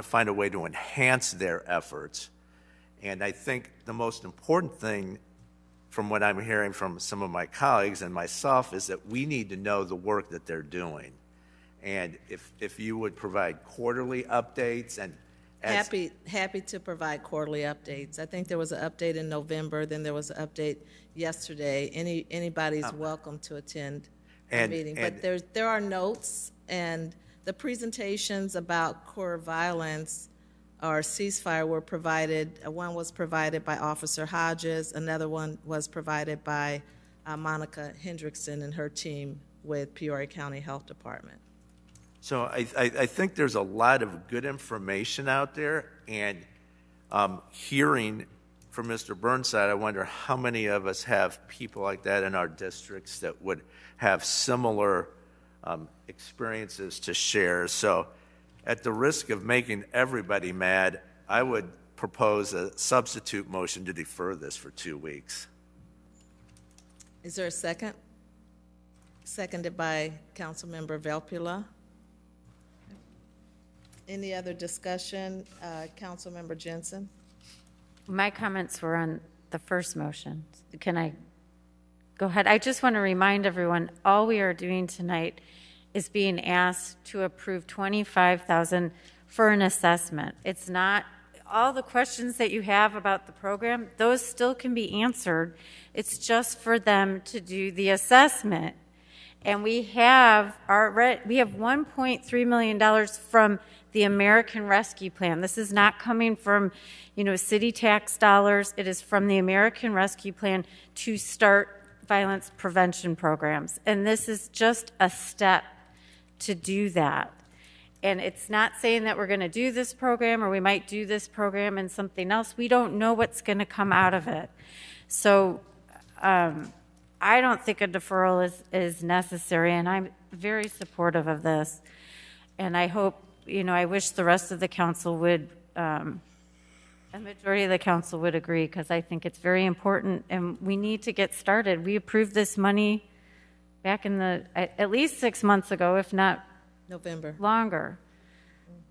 find a way to enhance their efforts. And I think the most important thing from what I'm hearing from some of my colleagues and myself is that we need to know the work that they're doing. And if you would provide quarterly updates and
Happy to provide quarterly updates. I think there was an update in November, then there was an update yesterday. Anybody's welcome to attend a meeting. But there are notes, and the presentations about core violence or ceasefire were provided. One was provided by Officer Hodges. Another one was provided by Monica Hendrickson and her team with Peoria County Health Department.
So I think there's a lot of good information out there, and hearing from Mr. Burnside, I wonder how many of us have people like that in our districts that would have similar experiences to share. So at the risk of making everybody mad, I would propose a substitute motion to defer this for 2 weeks.
Is there a second? Seconded by Councilmember Velpula. Any other discussion? Councilmember Jensen?
My comments were on the first motion. Can I go ahead? I just want to remind everyone, all we are doing tonight is being asked to approve $25,000 for an assessment. It's not all the questions that you have about the program, those still can be answered. It's just for them to do the assessment. And we have $1.3 million from the American Rescue Plan. This is not coming from, city tax dollars. It is from the American Rescue Plan to start violence prevention programs. And this is just a step to do that. And it's not saying that we're going to do this program or we might do this program and something else. We don't know what's going to come out of it. So I don't think a deferral is necessary, and I'm very supportive of this. And I hope, I wish the rest of the council would a majority of the council would agree, because I think it's very important, and we need to get started. We approved this money back in at least 6 months ago, if not
November.
Longer.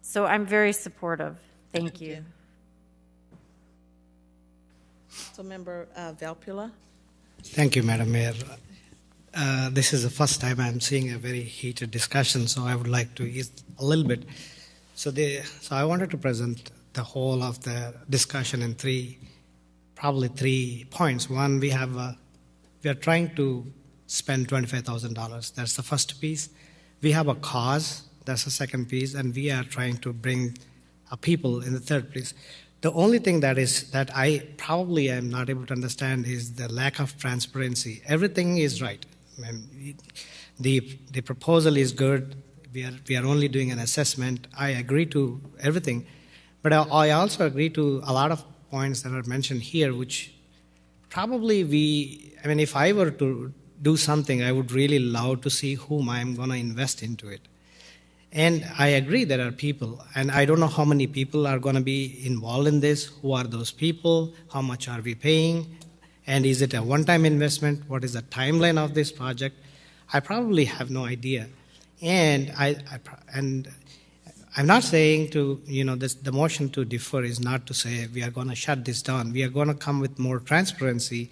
So I'm very supportive. Thank you.
Councilmember Valpula.
Thank you, Madam Mayor. This is the first time I'm seeing a very heated discussion, so I would like to ease a little bit. So I wanted to present the whole of the discussion in probably three points. One, we are trying to spend $25,000. That's the first piece. We have a cause. That's the second piece, and we are trying to bring people in the third place. The only thing that I probably am not able to understand is the lack of transparency. Everything is right. I mean, the proposal is good. We are only doing an assessment. I agree to everything, but I also agree to a lot of points that are mentioned here, which probably if I were to do something, I would really love to see whom I'm going to invest into it. And I agree there are people, and I don't know how many people are going to be involved in this. Who are those people? How much are we paying? And is it a one-time investment? What is the timeline of this project? I probably have no idea. And I'm not saying the motion to defer is not to say we are going to shut this down. We are going to come with more transparency.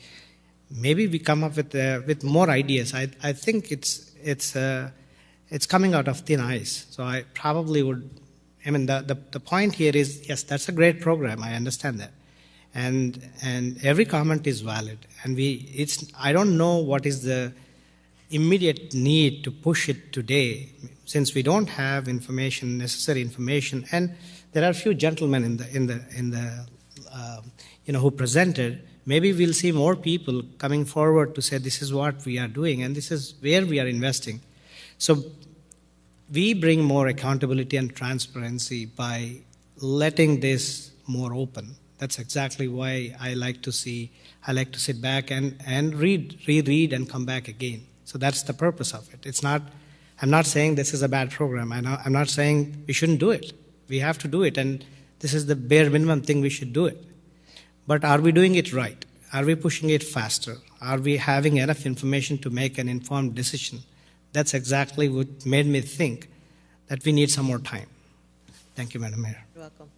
Maybe we come up with more ideas. I think it's coming out of thin ice. So I probably would. The point here is, yes, that's a great program. I understand that, and every comment is valid. And I don't know what is the immediate need to push it today, since we don't have necessary information. And there are a few gentlemen in the who presented. Maybe we'll see more people coming forward to say this is what we are doing and this is where we are investing. So we bring more accountability and transparency by letting this more open. That's exactly why I like to sit back and reread and come back again. So that's the purpose of it. I'm not saying this is a bad program. I'm not saying we shouldn't do it. We have to do it, and this is the bare minimum thing we should do it. But are we doing it right? Are we pushing it faster? Are we having enough information to make an informed decision? That's exactly what made me think that we need some more time. Thank you, Madam Mayor.
You're welcome.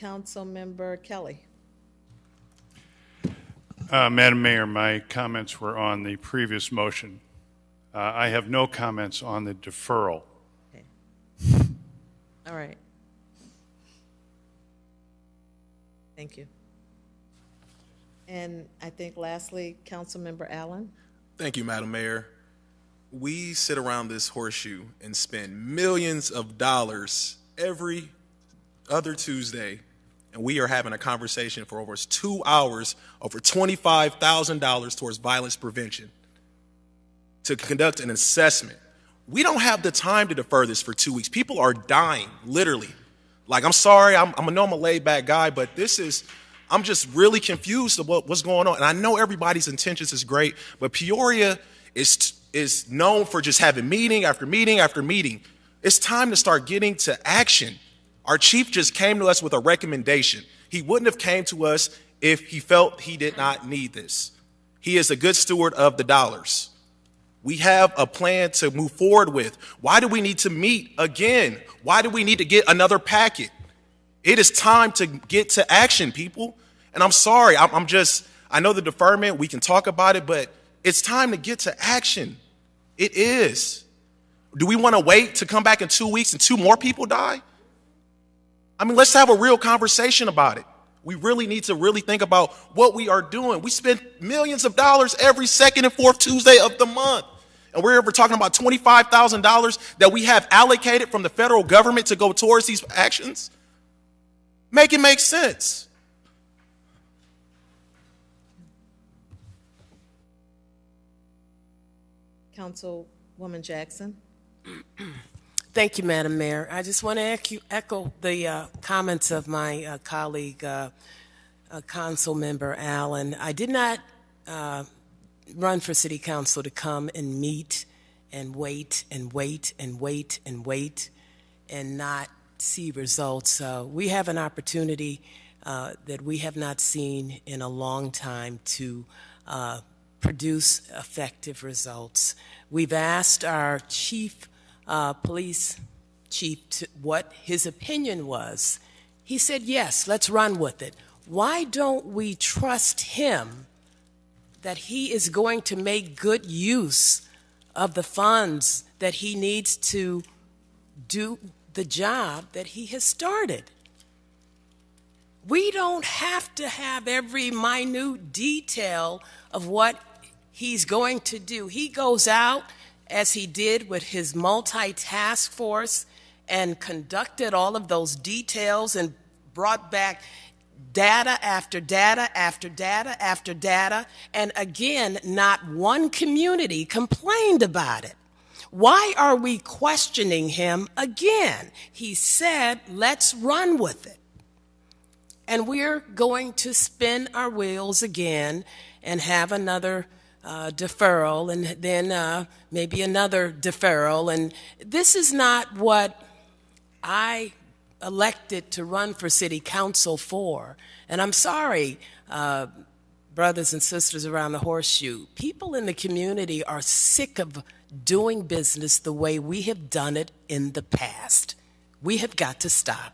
Councilmember Kelly.
Madam Mayor, my comments were on the previous motion. I have no comments on the deferral.
Okay. All right. Thank you. And I think lastly, Councilmember Allen.
Thank you, Madam Mayor. We sit around this horseshoe and spend millions of dollars every other Tuesday, and we are having a conversation for over 2 hours over $25,000 towards violence prevention to conduct an assessment. We don't have the time to defer this for 2 weeks. People are dying, literally. Like, I'm sorry, I know I'm a laid-back guy, but I'm just really confused about what's going on. And I know everybody's intentions is great, but Peoria is known for just having meeting after meeting after meeting. It's time to start getting to action. Our chief just came to us with a recommendation. He wouldn't have came to us if he felt he did not need this. He is a good steward of the dollars. We have a plan to move forward with. Why do we need to meet again? Why do we need to get another packet? It is time to get to action, people. And I'm sorry, I know the deferment, we can talk about it, but it's time to get to action. It is. Do we want to wait to come back in 2 weeks and 2 more people die? Let's have a real conversation about it. We really need to really think about what we are doing. We spend millions of dollars every second and fourth Tuesday of the month. And we're talking about $25,000 that we have allocated from the federal government to go towards these actions. Make it make sense.
Councilwoman Jackson.
Thank you, Madam Mayor. I just want to echo the comments of my colleague, Council Member Allen. I did not run for City Council to come and meet and wait and wait and wait and wait and not see results. We have an opportunity that we have not seen in a long time to produce effective results. We've asked our police chief what his opinion was. He said, yes, let's run with it. Why don't we trust him that he is going to make good use of the funds that he needs to do the job that he has started? We don't have to have every minute detail of what he's going to do. He goes out, as he did with his multi-task force, and conducted all of those details and brought back data after data after data after data, and again, not one community complained about it. Why are we questioning him again? He said, let's run with it. And we're going to spin our wheels again and have another deferral, and then maybe another deferral. And this is not what I elected to run for city council for. And I'm sorry, brothers and sisters around the horseshoe, people in the community are sick of doing business the way we have done it in the past. We have got to stop.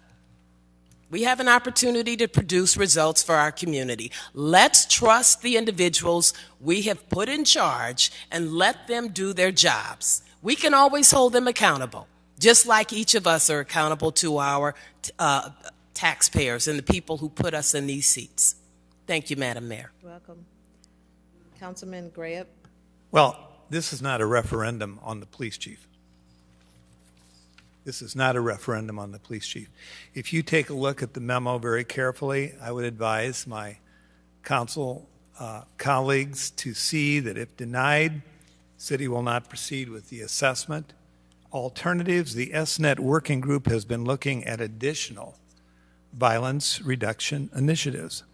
We have an opportunity to produce results for our community. Let's trust the individuals we have put in charge and let them do their jobs. We can always hold them accountable, just like each of us are accountable to our taxpayers and the people who put us in these seats. Thank you, Madam Mayor.
Welcome. Councilman Graham.
Well, this is not a referendum on the police chief. This is not a referendum on the police chief. If you take a look at the memo very carefully, I would advise my council colleagues to see that if denied, city will not proceed with the assessment. Alternatives, the SNET working group has been looking at additional violence reduction initiatives.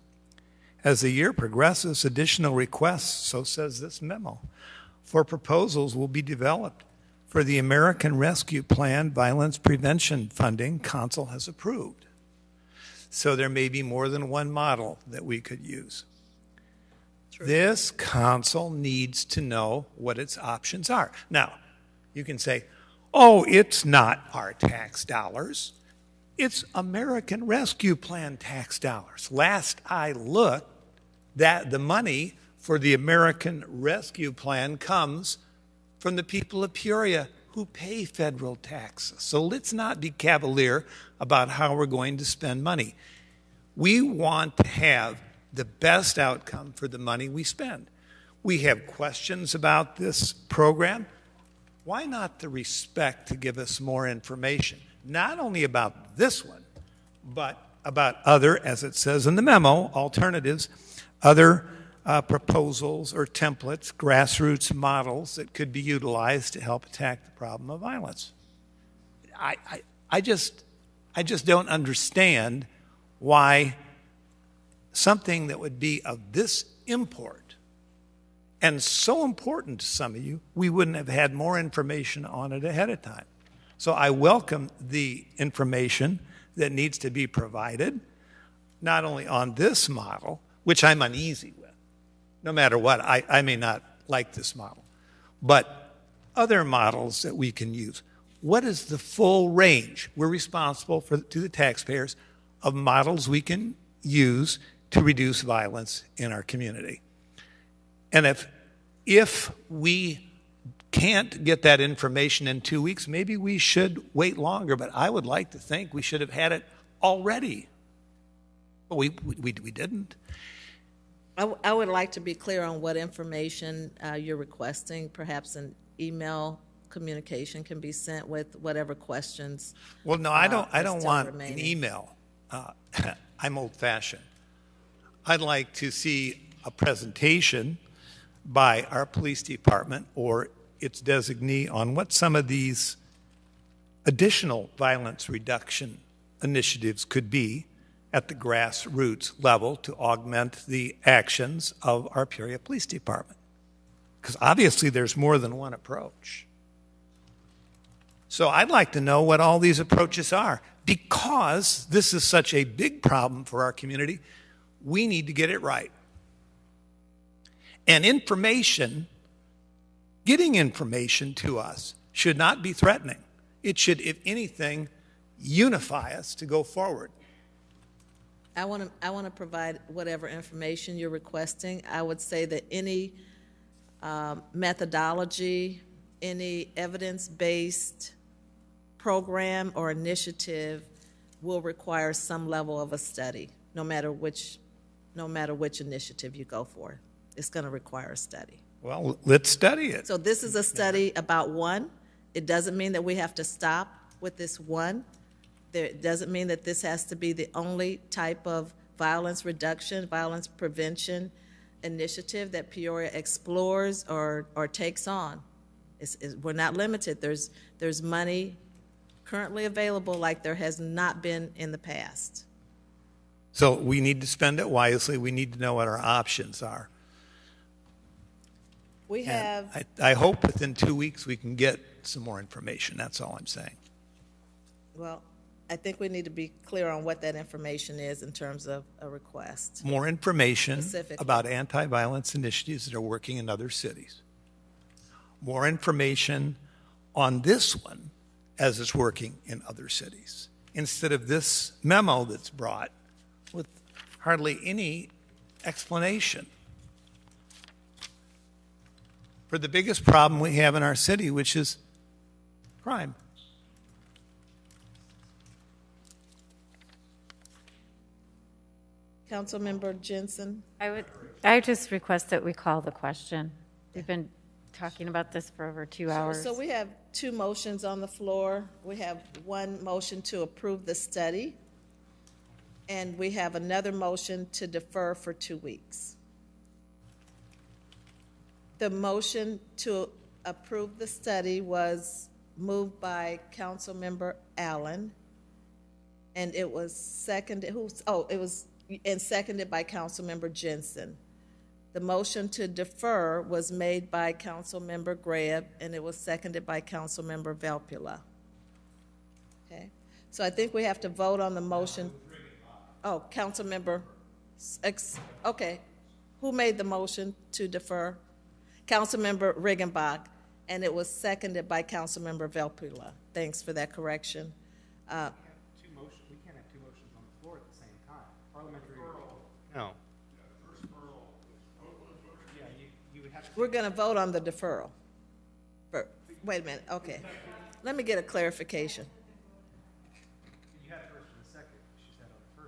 As the year progresses, additional requests, so says this memo, for proposals will be developed for the American Rescue Plan violence prevention funding council has approved. So there may be more than one model that we could use. True. This council needs to know what its options are. Now, you can say, oh, it's not our tax dollars. It's American Rescue Plan tax dollars. Last I looked, that the money for the American Rescue Plan comes from the people of Peoria who pay federal taxes. So let's not be cavalier about how we're going to spend money. We want to have the best outcome for the money we spend. We have questions about this program. Why not the respect to give us more information, not only about this one, but about other, as it says in the memo, alternatives, other proposals or templates, grassroots models that could be utilized to help attack the problem of violence. I just don't understand why something that would be of this import and so important to some of you, we wouldn't have had more information on it ahead of time. So I welcome the information that needs to be provided, not only on this model, which I'm uneasy with. No matter what, I may not like this model, but other models that we can use. What is the full range? We're responsible to the taxpayers of models we can use to reduce violence in our community. And if we can't get that information in 2 weeks, maybe we should wait longer, but I would like to think we should have had it already. But we didn't.
I would like to be clear on what information you're requesting. Perhaps an email communication can be sent with whatever questions.
Well, no, I don't want an email. I'm old-fashioned. I'd like to see a presentation by our police department or its designee on what some of these additional violence reduction initiatives could be at the grassroots level to augment the actions of our Peoria Police Department. Because obviously there's more than one approach. So I'd like to know what all these approaches are. because this is such a big problem for our community, we need to get it right. And getting information to us should not be threatening. It should, if anything, unify us to go forward.
I want to provide whatever information you're requesting. I would say that any methodology, any evidence-based program or initiative will require some level of a study, no matter which initiative you go for. It's going to require a study.
Well, let's study it.
So this is a study about one. It doesn't mean that we have to stop with this one. It doesn't mean that this has to be the only type of violence reduction, violence prevention initiative that Peoria explores or takes on. We're not limited. There's money currently available like there has not been in the past.
So we need to spend it wisely. We need to know what our options are.
We have.
I hope within 2 weeks we can get some more information. That's all I'm saying.
Well, I think we need to be clear on what that information is in terms of a request.
More information
Specifically.
about anti-violence initiatives that are working in other cities. More information on this one as it's working in other cities. Instead of this memo that's brought with hardly any explanation for the biggest problem we have in our city, which is crime.
Councilmember Jensen?
I just request that we call the question. We've been talking about this for over 2 hours.
So we have two motions on the floor. We have one motion to approve the study, and we have another motion to defer for 2 weeks. The motion to approve the study was moved by Councilmember Allen, and it was seconded, seconded by Councilmember Jensen. The motion to defer was made by Councilmember Greb, and it was seconded by Councilmember Velpula. Okay, so I think we have to vote on the motion. Oh, Councilmember, okay. Who made the motion to defer? Councilmember Riggenbach, and it was seconded by Councilmember Velpula. Thanks for that correction.
We can't have two motions on the floor at the same time. Parliamentary. No.
We're going to vote on the deferral. Wait a minute, okay. Let me get a clarification.
You had first and second. She said on the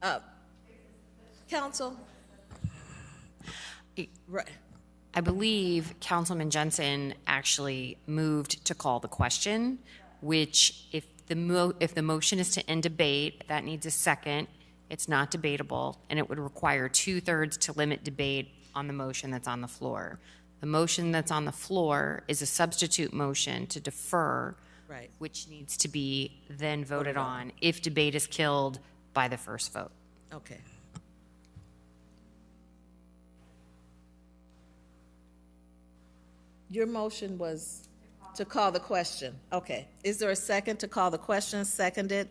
first.
Council? Right.
I believe Councilman Jensen actually moved to call the question, which if the motion is to end debate, that needs a second. It's not debatable, and it would require 2/3 to limit debate on the motion that's on the floor. The motion that's on the floor is a substitute motion to defer,
right,
which needs to be then voted on if debate is killed by the first vote.
Okay. Your motion was to call the question. Okay. Is there a second to call the question? Seconded.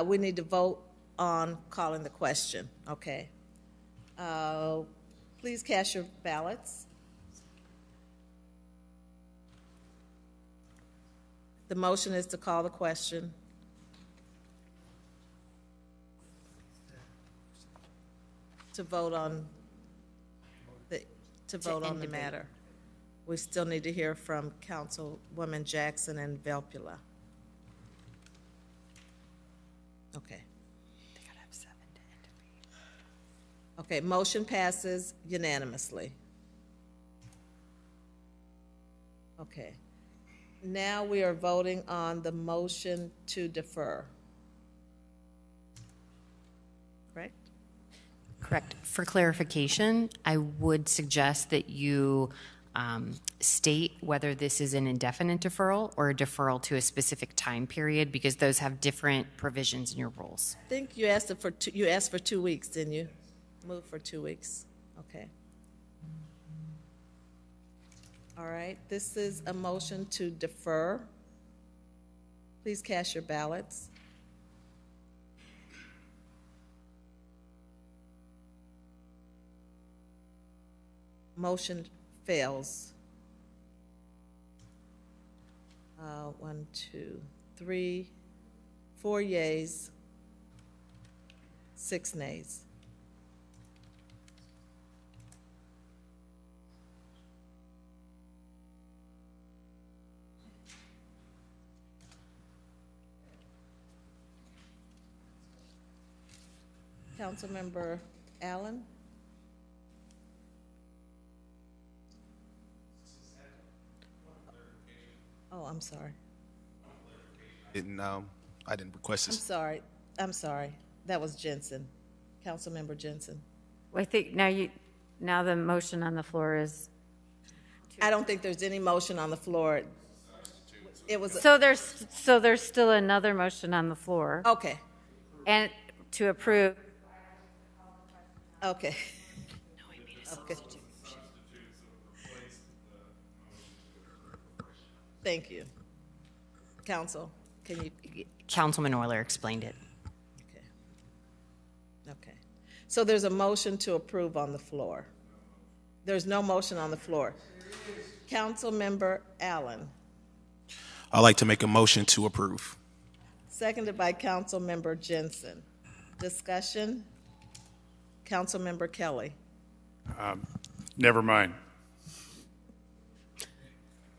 We need to vote on calling the question. Okay. Please cast your ballots. The motion is to call the question. To vote on the matter. We still need to hear from Councilwoman Jackson and Velpula. Okay.
They gotta have 7 to end debate.
Okay, motion passes unanimously. Okay. Now we are voting on the motion to defer. Correct?
Correct. For clarification, I would suggest that you state whether this is an indefinite deferral or a deferral to a specific time period, because those have different provisions in your rules.
I think you asked for 2 weeks, didn't you? Move for 2 weeks. Okay. All right. This is a motion to defer. Please cast your ballots. Motion fails. 1, 2, 3, 4 yeas, 6 nays. Councilmember Allen? Oh, I'm sorry.
I didn't request
I'm
this.
sorry. I'm sorry. That was Jensen. Councilmember Jensen.
Well, I think now the motion on the floor is.
I don't think there's any motion on the floor. It was.
So there's still another motion on the floor.
Okay.
And to approve.
Okay. Okay. Thank you. Council, can you?
Councilman Euler explained it.
Okay. So there's a motion to approve on the floor. There's no motion on the floor. Councilmember Allen.
I'd like to make a motion to approve.
Seconded by Councilmember Jensen. Discussion? Councilmember Kelly.
Never mind.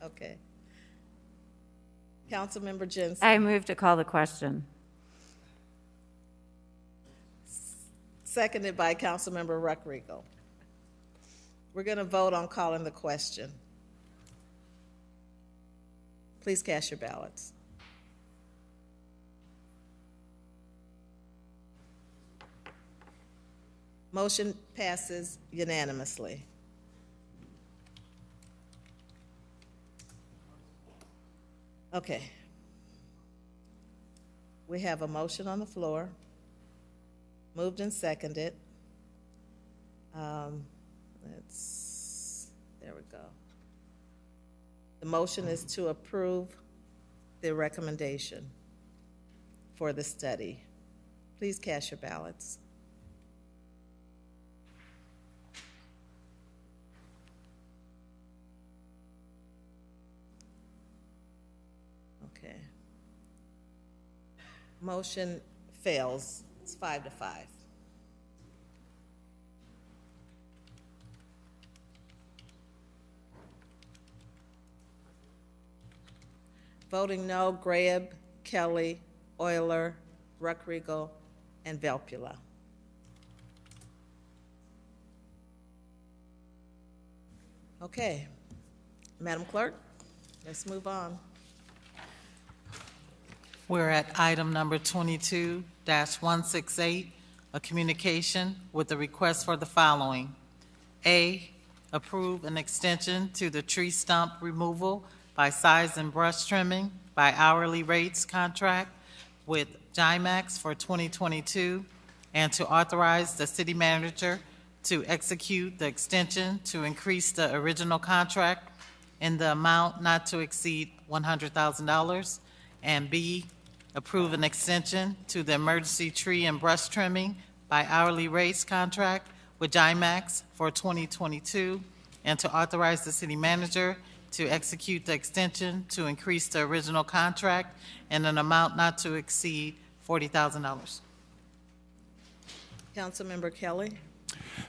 Okay. Councilmember Jensen.
I move to call the question.
Seconded by Councilmember Ruckriegel. We're going to vote on calling the question. Please cast your ballots. Motion passes unanimously. Okay. We have a motion on the floor, moved and seconded. There we go. The motion is to approve the recommendation for the study. Please cast your ballots. Okay. Motion fails. It's 5-5. Voting no, Greb, Kelly, Euler, Ruckriegel, and Velpula. Okay. Madam Clerk, let's move on.
We're at item number 22-168, a communication with a request for the following. A, approve an extension to the tree stump removal by size and brush trimming by hourly rates contract with JIMAX for 2022, and to authorize the city manager to execute the extension to increase the original contract in the amount not to exceed $100,000. And B, approve an extension to the emergency tree and brush trimming by hourly rates contract with JIMAX for 2022, and to authorize the city manager to execute the extension to increase the original contract in an amount not to exceed $40,000.
Councilmember Kelly.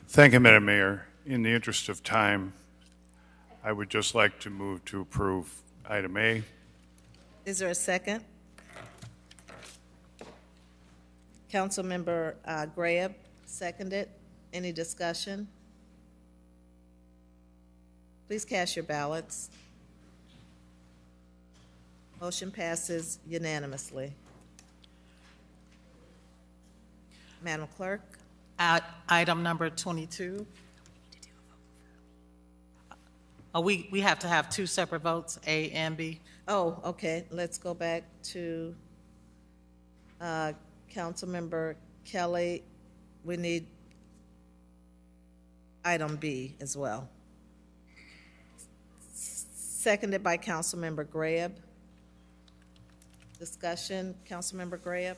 Thank you, Madam Mayor. In the interest of time, I would just like to move to approve item A.
Is there a second? Councilmember Graham, seconded. Any discussion? Please cast your ballots. Motion passes unanimously. Madam Clerk.
At item number 22. We have to have two separate votes, A and B.
Oh, okay. Let's go back to Councilmember Kelly. We need item B as well. Seconded by Councilmember Graham. Discussion, Councilmember Graham?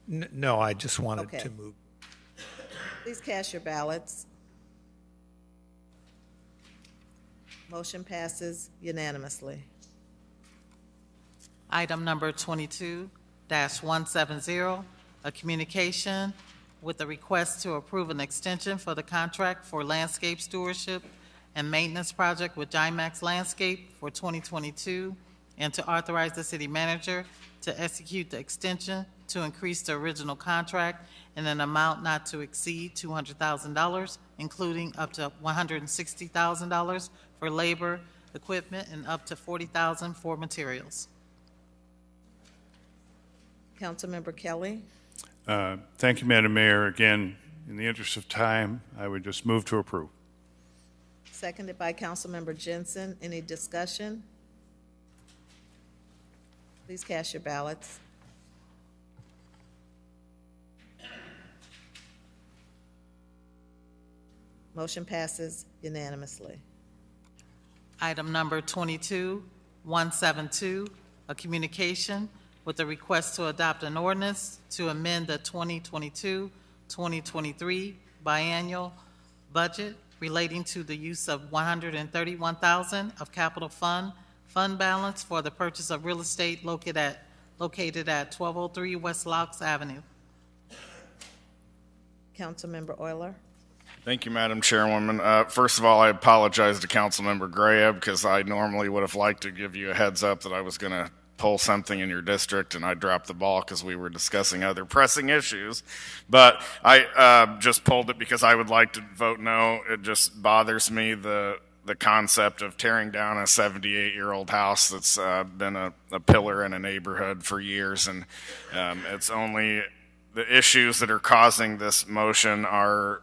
No, I just wanted
Okay.
to move.
Please cast your ballots. Motion passes unanimously.
Item number 22-170, a communication with a request to approve an extension for the contract for landscape stewardship and maintenance project with Jimax Landscape for 2022, and to authorize the city manager to execute the extension to increase the original contract in an amount not to exceed $200,000, including up to $160,000 for labor, equipment, and up to $40,000 for materials.
Councilmember Kelly?
Thank you, Madam Mayor. Again, in the interest of time, I would just move to approve.
Seconded by Councilmember Jensen. Any discussion? Please cast your ballots. Motion passes unanimously.
Item number 22-172, a communication with a request to adopt an ordinance to amend the 2022-2023 biannual budget relating to the use of $131,000 of capital fund balance for the purchase of real estate located at 1203 West Locks Avenue.
Councilmember Euler?
Thank you, Madam Chairwoman. First of all, I apologize to Councilmember Graham because I normally would have liked to give you a heads up that I was going to pull something in your district, and I dropped the ball because we were discussing other pressing issues. But I just pulled it because I would like to vote no. It just bothers me, the concept of tearing down a 78-year-old house that's been a pillar in a neighborhood for years. And it's only the issues that are causing this motion are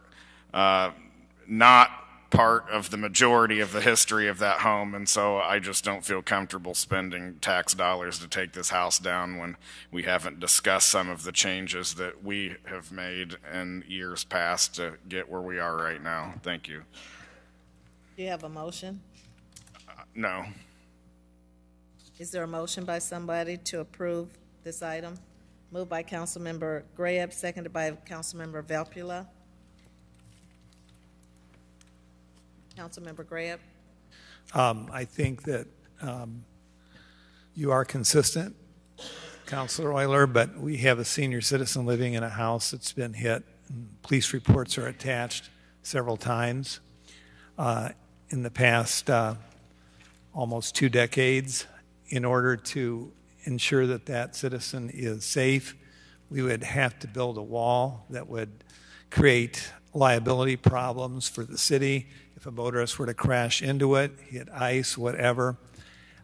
not part of the majority of the history of that home, and so I just don't feel comfortable spending tax dollars to take this house down when we haven't discussed some of the changes that we have made in years past to get where we are right now. Thank you.
Do you have a motion?
No.
Is there a motion by somebody to approve this item? Moved by Councilmember Graham, seconded by Councilmember Valpula. Councilmember Graham?
I think that you are consistent, Councilor Euler, but we have a senior citizen living in a house that's been hit. Police reports are attached several times in the past almost 2 decades. In order to ensure that that citizen is safe, we would have to build a wall that would create liability problems for the city. If a motorist were to crash into it, hit ice, whatever.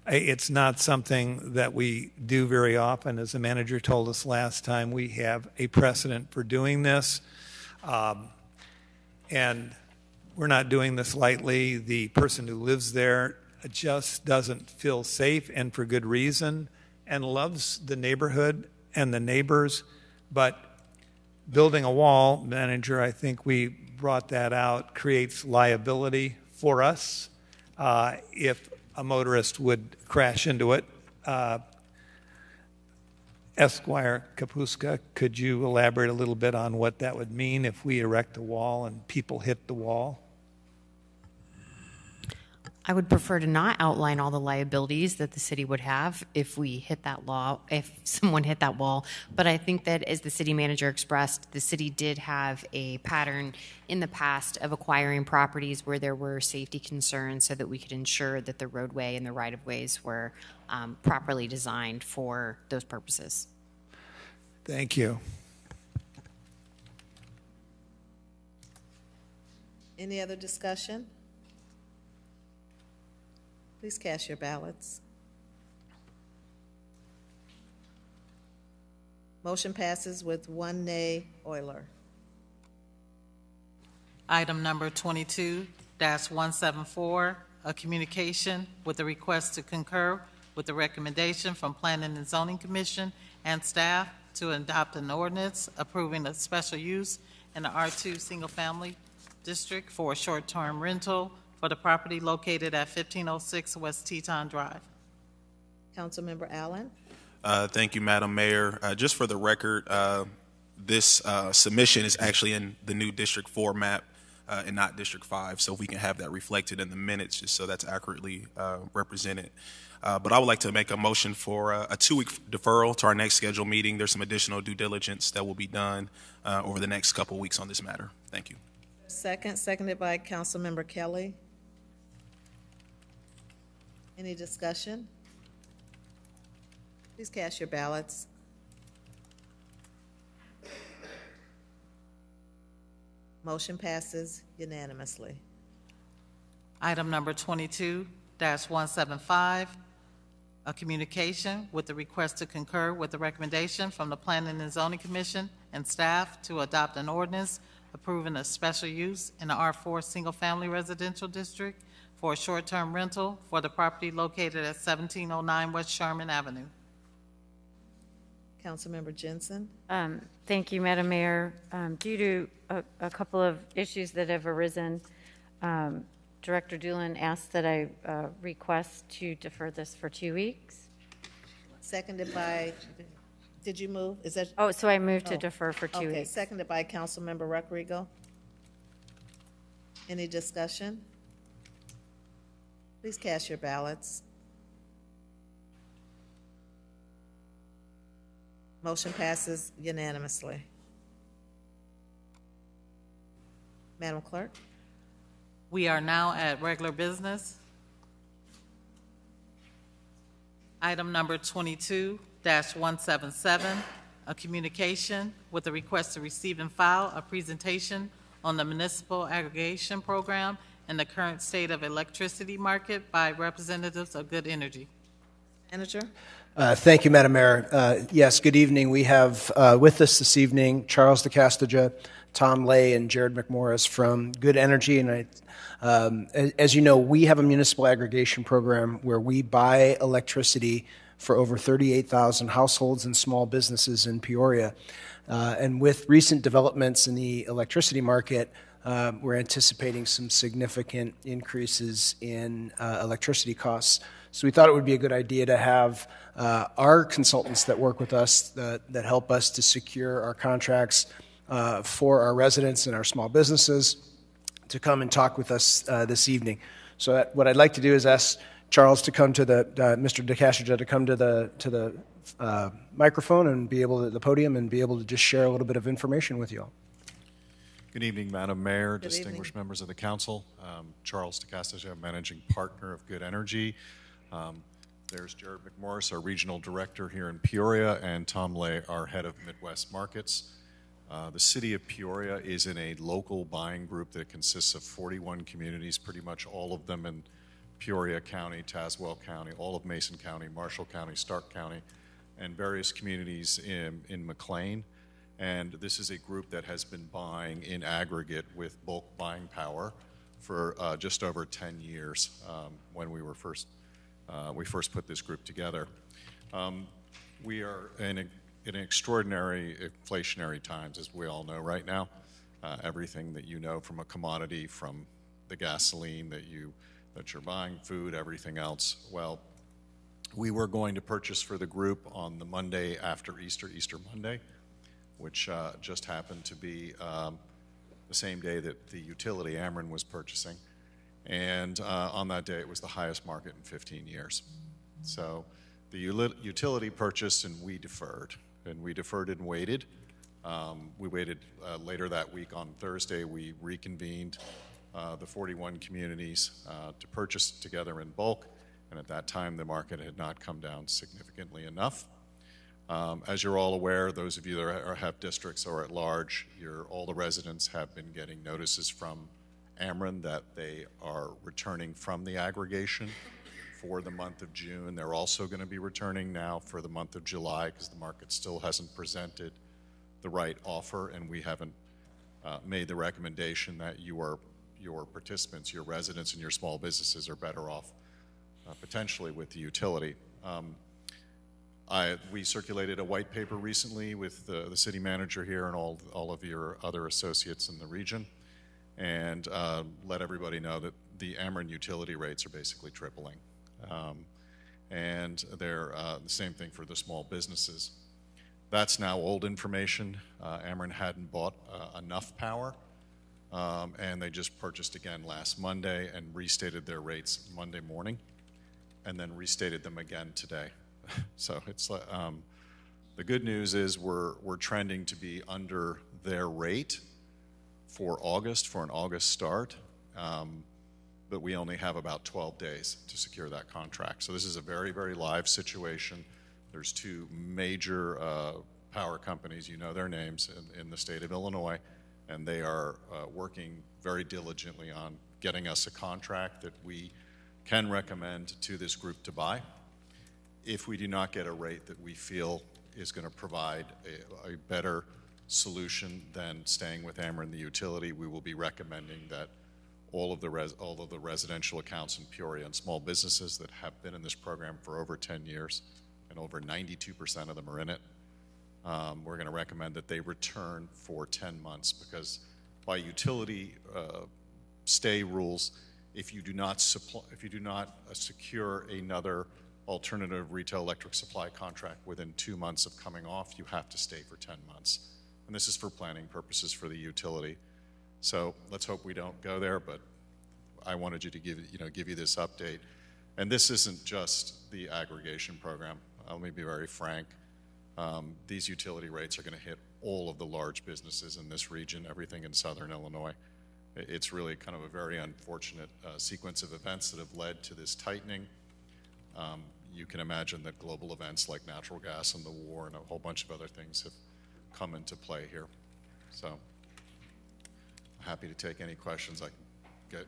It's not something that we do very often. As the manager told us last time, we have a precedent for doing this. And we're not doing this lightly. The person who lives there just doesn't feel safe, and for good reason, and loves the neighborhood and the neighbors. But building a wall, manager, I think we brought that out, creates liability for us if a motorist would crash into it. Esquire Kapuska, could you elaborate a little bit on what that would mean if we erect a wall and people hit the wall?
I would prefer to not outline all the liabilities that the city would have if we hit that law, if someone hit that wall. But I think that, as the city manager expressed, the city did have a pattern in the past of acquiring properties where there were safety concerns so that we could ensure that the roadway and the right-of-ways were properly designed for those purposes.
Thank you.
Any other discussion? Please cast your ballots. Motion passes with 1 nay. Euler.
Item number 22-174, a communication with a request to concur with the recommendation from Planning and Zoning Commission and staff to adopt an ordinance approving a special use in the R2 Single Family District for a short-term rental for the property located at 1506 West Teton Drive.
Councilmember Allen?
Thank you, Madam Mayor. Just for the record, this submission is actually in the new District 4 map and not District 5, so we can have that reflected in the minutes just so that's accurately represented. But I would like to make a motion for a 2-week deferral to our next scheduled meeting. There's some additional due diligence that will be done over the next couple of weeks on this matter. Thank you.
Seconded by Councilmember Kelly. Any discussion? Please cast your ballots. Motion passes unanimously.
Item number 22-175, a communication with the request to concur with the recommendation from the Planning and Zoning Commission and staff to adopt an ordinance approving a special use in the R4 Single Family Residential District for a short-term rental for the property located at 1709 West Sherman Avenue.
Councilmember Jensen.
Thank you, Madam Mayor. Due to a couple of issues that have arisen, Director Doolin asked that I request to defer this for 2 weeks.
Seconded by, did you move? Is that?
Oh, so I moved to defer for 2
Okay,
weeks.
seconded by Councilmember Rodrigo. Any discussion? Please cast your ballots. Motion passes unanimously. Madam Clerk?
We are now at regular business. Item number 22-177, a communication with a request to receive and file a presentation on the municipal aggregation program and the current state of electricity market by representatives of Good Energy.
Manager?
Thank you, Madam Mayor. Yes, good evening. We have with us this evening Charles DeCastaja, Tom Lay, and Jared McMorris from Good Energy. And as you know, we have a municipal aggregation program where we buy electricity for over 38,000 households and small businesses in Peoria. And with recent developments in the electricity market, we're anticipating some significant increases in electricity costs. So we thought it would be a good idea to have our consultants that work with us that help us to secure our contracts for our residents and our small businesses to come and talk with us this evening. So what I'd like to do is ask Charles to come to Mr. DeCastaja to come to the microphone and be able to the podium and be able to just share a little bit of information with you all.
Good evening, Madam Mayor,
Good
distinguished
evening.
members of the council. Charles DeCastaja, managing partner of Good Energy. There's Jared McMorris, our regional director here in Peoria, and Tom Lay, our head of Midwest Markets. The city of Peoria is in a local buying group that consists of 41 communities, pretty much all of them in Peoria County, Tazewell County, all of Mason County, Marshall County, Stark County, and various communities in McLean. And this is a group that has been buying in aggregate with bulk buying power for just over 10 years when we first put this group together. We are in extraordinary inflationary times, as we all know right now. Everything that you know from a commodity, from the gasoline that you're buying, food, everything else. Well, we were going to purchase for the group on the Monday after Easter, Easter Monday, which just happened to be the same day that the utility, Ameren, was purchasing. And on that day, it was the highest market in 15 years. So the utility purchased and we deferred. And we deferred and waited. We waited later that week on Thursday. We reconvened the 41 communities to purchase together in bulk. And at that time, the market had not come down significantly enough. As you're all aware, those of you that have districts or at large, all the residents have been getting notices from Ameren that they are returning from the aggregation for the month of June. They're also going to be returning now for the month of July because the market still hasn't presented the right offer, and we haven't made the recommendation that your participants, your residents, and your small businesses are better off potentially with the utility. We circulated a white paper recently with the city manager here and all of your other associates in the region, and let everybody know that the Ameren utility rates are basically tripling. and they're the same thing for the small businesses. That's now old information. Ameren hadn't bought enough power, and they just purchased again last Monday and restated their rates Monday morning, and then restated them again today. So it's the good news is we're trending to be under their rate for August, for an August start, but we only have about 12 days to secure that contract. So this is a very, very live situation. There's two major power companies, you know their names, in the state of Illinois, and they are working very diligently on getting us a contract that we can recommend to this group to buy. If we do not get a rate that we feel is going to provide a better solution than staying with Ameren, the utility, we will be recommending that all of the residential accounts in Peoria and small businesses that have been in this program for over 10 years, and over 92% of them are in it, we're going to recommend that they return for 10 months, because by utility stay rules, if you do not secure another alternative retail electric supply contract within 2 months of coming off, you have to stay for 10 months. And this is for planning purposes for the utility. So let's hope we don't go there, but I wanted you to give you this update. And this isn't just the aggregation program. Let me be very frank. These utility rates are going to hit all of the large businesses in this region, everything in southern Illinois. It's really kind of a very unfortunate sequence of events that have led to this tightening. You can imagine that global events like natural gas and the war and a whole bunch of other things have come into play here. So I'm happy to take any questions. I can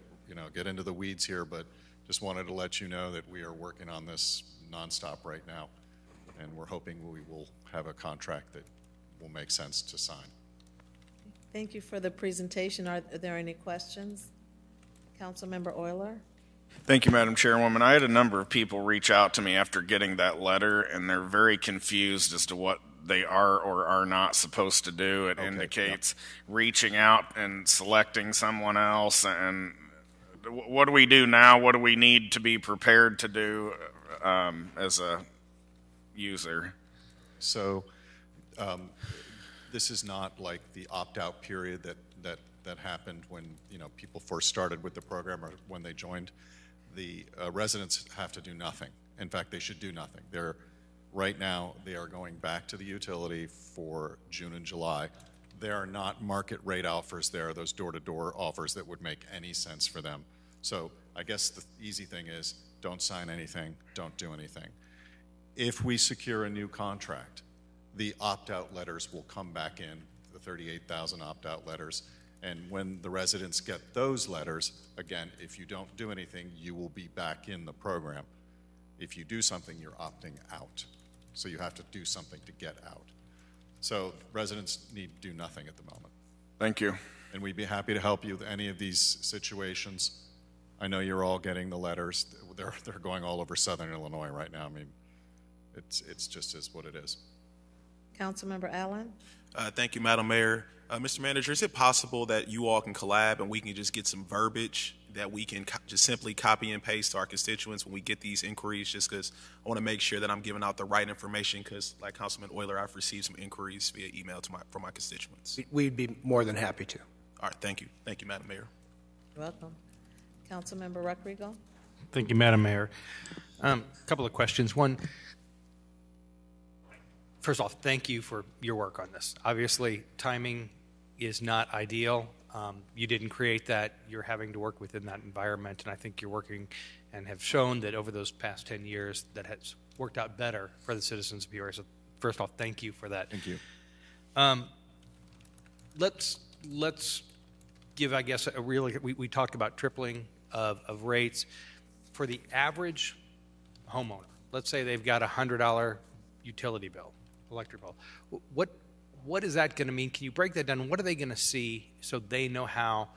get into the weeds here, but just wanted to let you know that we are working on this nonstop right now, and we're hoping we will have a contract that will make sense to sign.
Thank you for the presentation. Are there any questions? Councilmember Euler?
Thank you, Madam Chairwoman. I had a number of people reach out to me after getting that letter, and they're very confused as to what they are or are not supposed to do. It indicates reaching out and selecting someone else. And what do we do now? What do we need to be prepared to do as a user?
So this is not like the opt-out period that happened when people first started with the program or when they joined. The residents have to do nothing. In fact, they should do nothing. Right now, they are going back to the utility for June and July. There are not market rate offers there, those door-to-door offers that would make any sense for them. So I guess the easy thing is don't sign anything, don't do anything. If we secure a new contract, the opt-out letters will come back in, the 38,000 opt-out letters. And when the residents get those letters, again, if you don't do anything, you will be back in the program. If you do something, you're opting out. So you have to do something to get out. So residents need to do nothing at the moment.
Thank you.
And we'd be happy to help you with any of these situations. I know you're all getting the letters. They're going all over southern Illinois right now. I mean, it's just is what it is.
Councilmember Allen?
Thank you, Madam Mayor. Mr. Manager, is it possible that you all can collab and we can just get some verbiage that we can just simply copy and paste to our constituents when we get these inquiries, just because I want to make sure that I'm giving out the right information, because like Councilman Euler, I've received some inquiries via email from my constituents.
We'd be more than happy to.
All right, thank you. Thank you, Madam Mayor.
You're welcome. Councilmember Ruckriegel?
Thank you, Madam Mayor. A couple of questions. One, first off, thank you for your work on this. Obviously, timing is not ideal. You didn't create that. You're having to work within that environment, and I think you're working and have shown that over those past 10 years that has worked out better for the citizens of Peoria. So first off, thank you for that.
Thank you.
Let's give, I guess, a really, we talked about tripling of rates. For the average homeowner, let's say they've got a $100 utility bill, electric bill. What is that going to mean? Can you break that down? What are they going to see so they know how,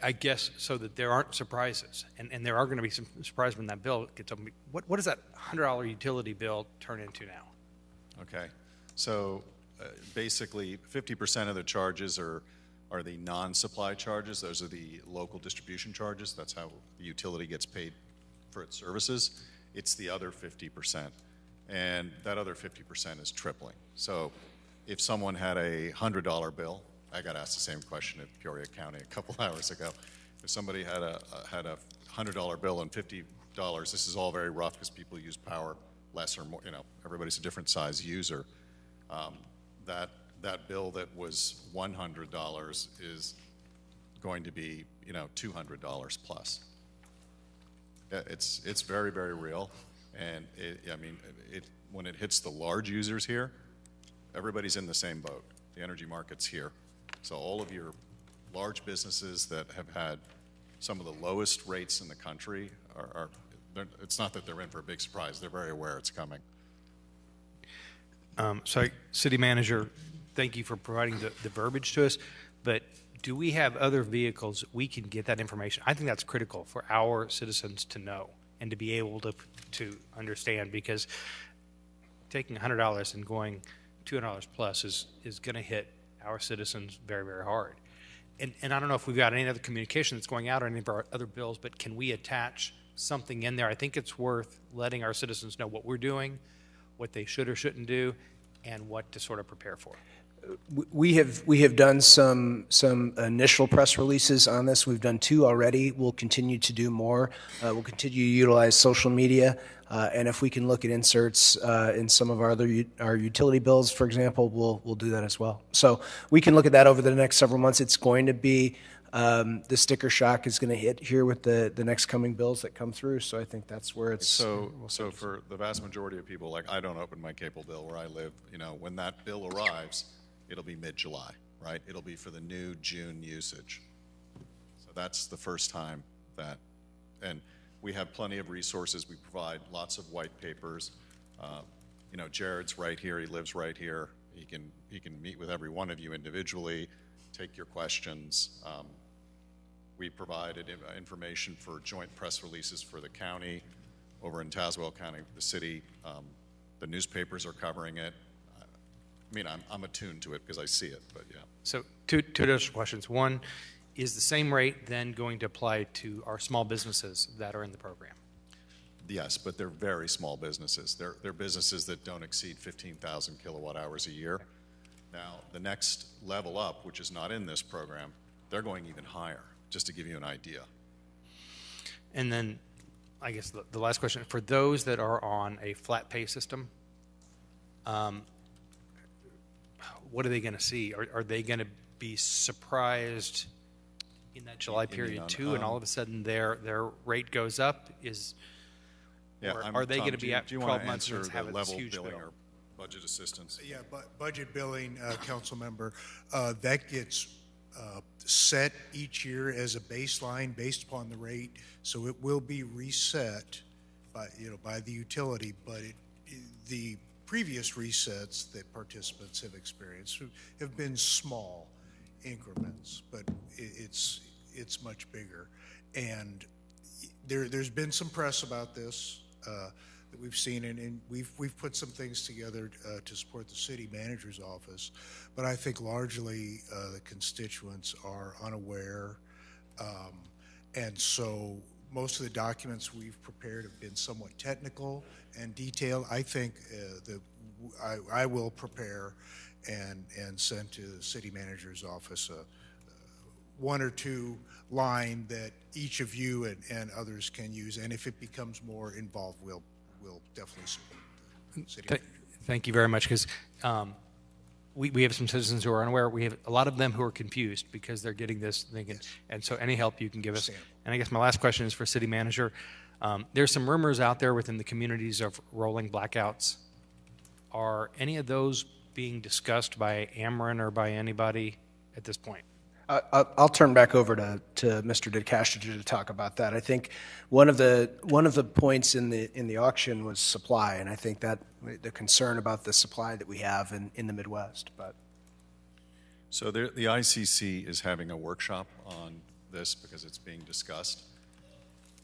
I guess, so that there aren't surprises? And there are going to be some surprises when that bill gets up. What does that $100 utility bill turn into now?
Okay. So basically, 50% of the charges are the non-supply charges. Those are the local distribution charges. That's how the utility gets paid for its services. It's the other 50%. And that other 50% is tripling. So if someone had a $100 bill, I got asked the same question at Peoria County a couple hours ago. If somebody had a $100 bill and $50, this is all very rough because people use power less or more, everybody's a different size user. That bill that was $100 is going to be, $200 plus. It's very, very real. And when it hits the large users here, everybody's in the same boat. The energy market's here. So all of your large businesses that have had some of the lowest rates in the country it's not that they're in for a big surprise. They're very aware it's coming.
So, City Manager, thank you for providing the verbiage to us, but do we have other vehicles we can get that information? I think that's critical for our citizens to know and to be able to understand, because taking $100 and going $200 plus is going to hit our citizens very, very hard. And I don't know if we've got any other communication that's going out or any of our other bills, but can we attach something in there? I think it's worth letting our citizens know what we're doing, what they should or shouldn't do, and what to sort of prepare for.
We have done some initial press releases on this. We've done 2 already. We'll continue to do more. We'll continue to utilize social media, and if we can look at inserts in some of our utility bills, for example, we'll do that as well. So we can look at that over the next several months. It's going to be the sticker shock is going to hit here with the next coming bills that come through. So I think that's where it's.
So for the vast majority of people, like I don't open my cable bill where I live. When that bill arrives, it'll be mid-July, right? It'll be for the new June usage. So that's the first time that, and we have plenty of resources. We provide lots of white papers. Jared's right here. He lives right here. He can meet with every one of you individually, take your questions. We provided information for joint press releases for the county over in Tazewell County, the city. The newspapers are covering it. I'm attuned to it because I see it, but yeah.
So two additional questions. One, is the same rate then going to apply to our small businesses that are in the program?
Yes, but they're very small businesses. They're businesses that don't exceed 15,000 kilowatt hours a year. Now, the next level up, which is not in this program, they're going even higher, just to give you an idea.
And then, I guess the last question, for those that are on a flat pay system, what are they going to see? Are they going to be surprised in that July period too, and all of a sudden their rate goes up? Are they going to be at 12 months and have a
level
huge
billing
bill?
or budget assistance?
Yeah, budget billing, council member, that gets set each year as a baseline based upon the rate, so it will be reset by the utility, but the previous resets that participants have experienced have been small increments, but it's much bigger. And there's been some press about this that we've seen, and we've put some things together to support the city manager's office, but I think largely the constituents are unaware, and so most of the documents we've prepared have been somewhat technical and detailed. I think that I will prepare and send to the city manager's office a 1 or 2 line that each of you and others can use, and if it becomes more involved, we'll definitely support the city manager.
Thank you very much, because we have some citizens who are unaware. We have a lot of them who are confused because they're getting this thinking, yes. And so any help you can give us. And I guess my last question is for city manager. There's some rumors out there within the communities of rolling blackouts. Are any of those being discussed by Ameren or by anybody at this point?
I'll turn back over to Mr. DeCastro to talk about that. I think one of the points in the auction was supply, and I think that the concern about the supply that we have in the Midwest. But
so the ICC is having a workshop on this because it's being discussed.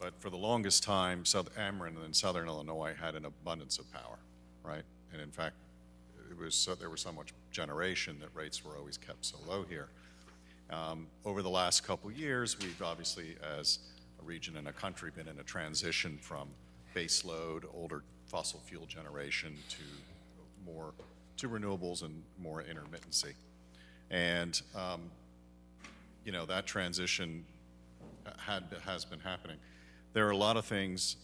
But for the longest time, Ameren and Southern Illinois had an abundance of power, right? And in fact, there was so much generation that rates were always kept so low here. Over the last couple years, we've obviously, as a region and a country, been in a transition from base load, older fossil fuel generation to renewables and more intermittency. And, that transition has been happening. There are a lot of things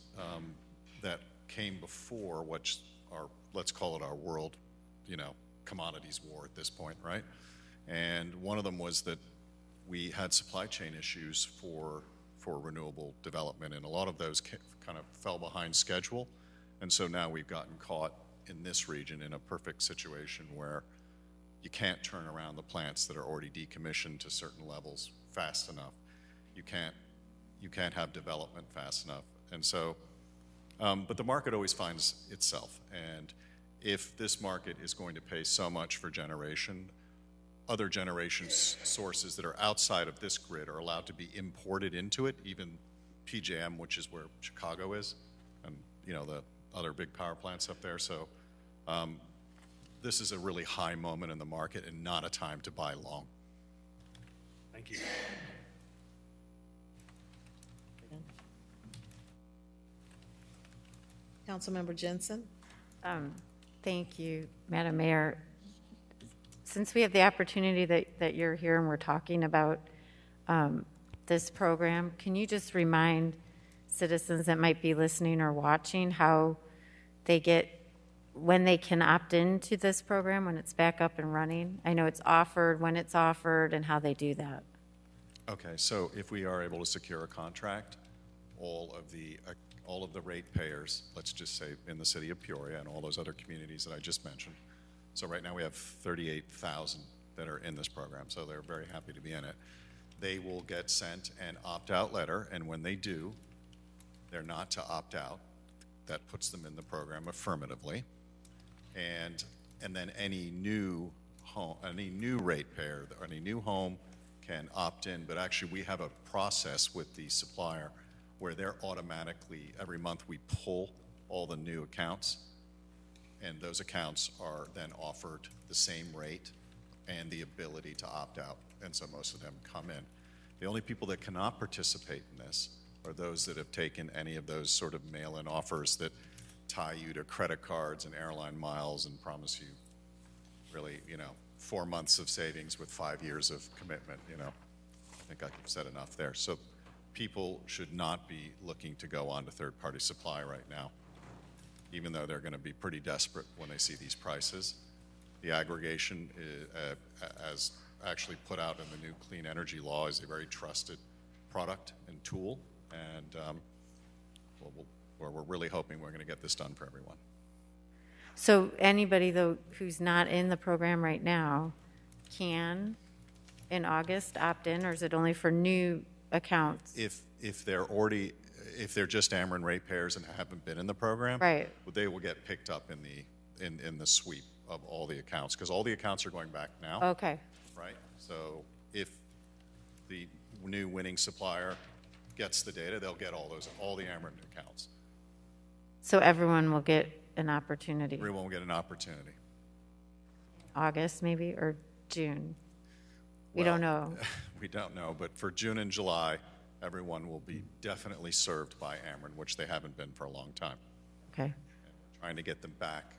that came before, which are, let's call it our world, commodities war at this point, right? And one of them was that we had supply chain issues for renewable development, and a lot of those kind of fell behind schedule. And so now we've gotten caught in this region in a perfect situation where you can't turn around the plants that are already decommissioned to certain levels fast enough. You can't have development fast enough. And so, but the market always finds itself. And if this market is going to pay so much for generation, other generation sources that are outside of this grid are allowed to be imported into it, even PJM, which is where Chicago is, and the other big power plants up there. So this is a really high moment in the market and not a time to buy long.
Thank you.
Councilmember Jensen.
Thank you, Madam Mayor. Since we have the opportunity that you're here and we're talking about this program, can you just remind citizens that might be listening or watching how when they can opt into this program when it's back up and running? I know it's offered, when it's offered, and how they do that.
Okay, so if we are able to secure a contract, all of the ratepayers, let's just say in the city of Peoria and all those other communities that I just mentioned. So right now we have 38,000 that are in this program, so they're very happy to be in it. They will get sent an opt-out letter, and when they do, they're not to opt out. That puts them in the program affirmatively. And then any new ratepayer, any new home can opt in, but actually we have a process with the supplier where they're automatically, every month we pull all the new accounts, and those accounts are then offered the same rate and the ability to opt out, and so most of them come in. The only people that cannot participate in this are those that have taken any of those sort of mail-in offers that tie you to credit cards and airline miles and promise you really, 4 months of savings with 5 years of commitment, I think I've said enough there. So people should not be looking to go on to third-party supply right now, even though they're going to be pretty desperate when they see these prices. The aggregation, as actually put out in the new clean energy law, is a very trusted product and tool, and we're really hoping we're going to get this done for everyone.
So anybody, though, who's not in the program right now can, in August, opt in, or is it only for new accounts?
If they're just Ameren ratepayers and haven't been in the program,
right,
they will get picked up in the sweep of all the accounts, because all the accounts are going back now.
Okay.
Right? So if the new winning supplier gets the data, they'll get all the Ameren accounts.
So everyone will get an opportunity.
Everyone will get an opportunity.
August, maybe, or June? We don't know.
We don't know, but for June and July, everyone will be definitely served by Ameren, which they haven't been for a long time.
Okay.
And we're trying to get them back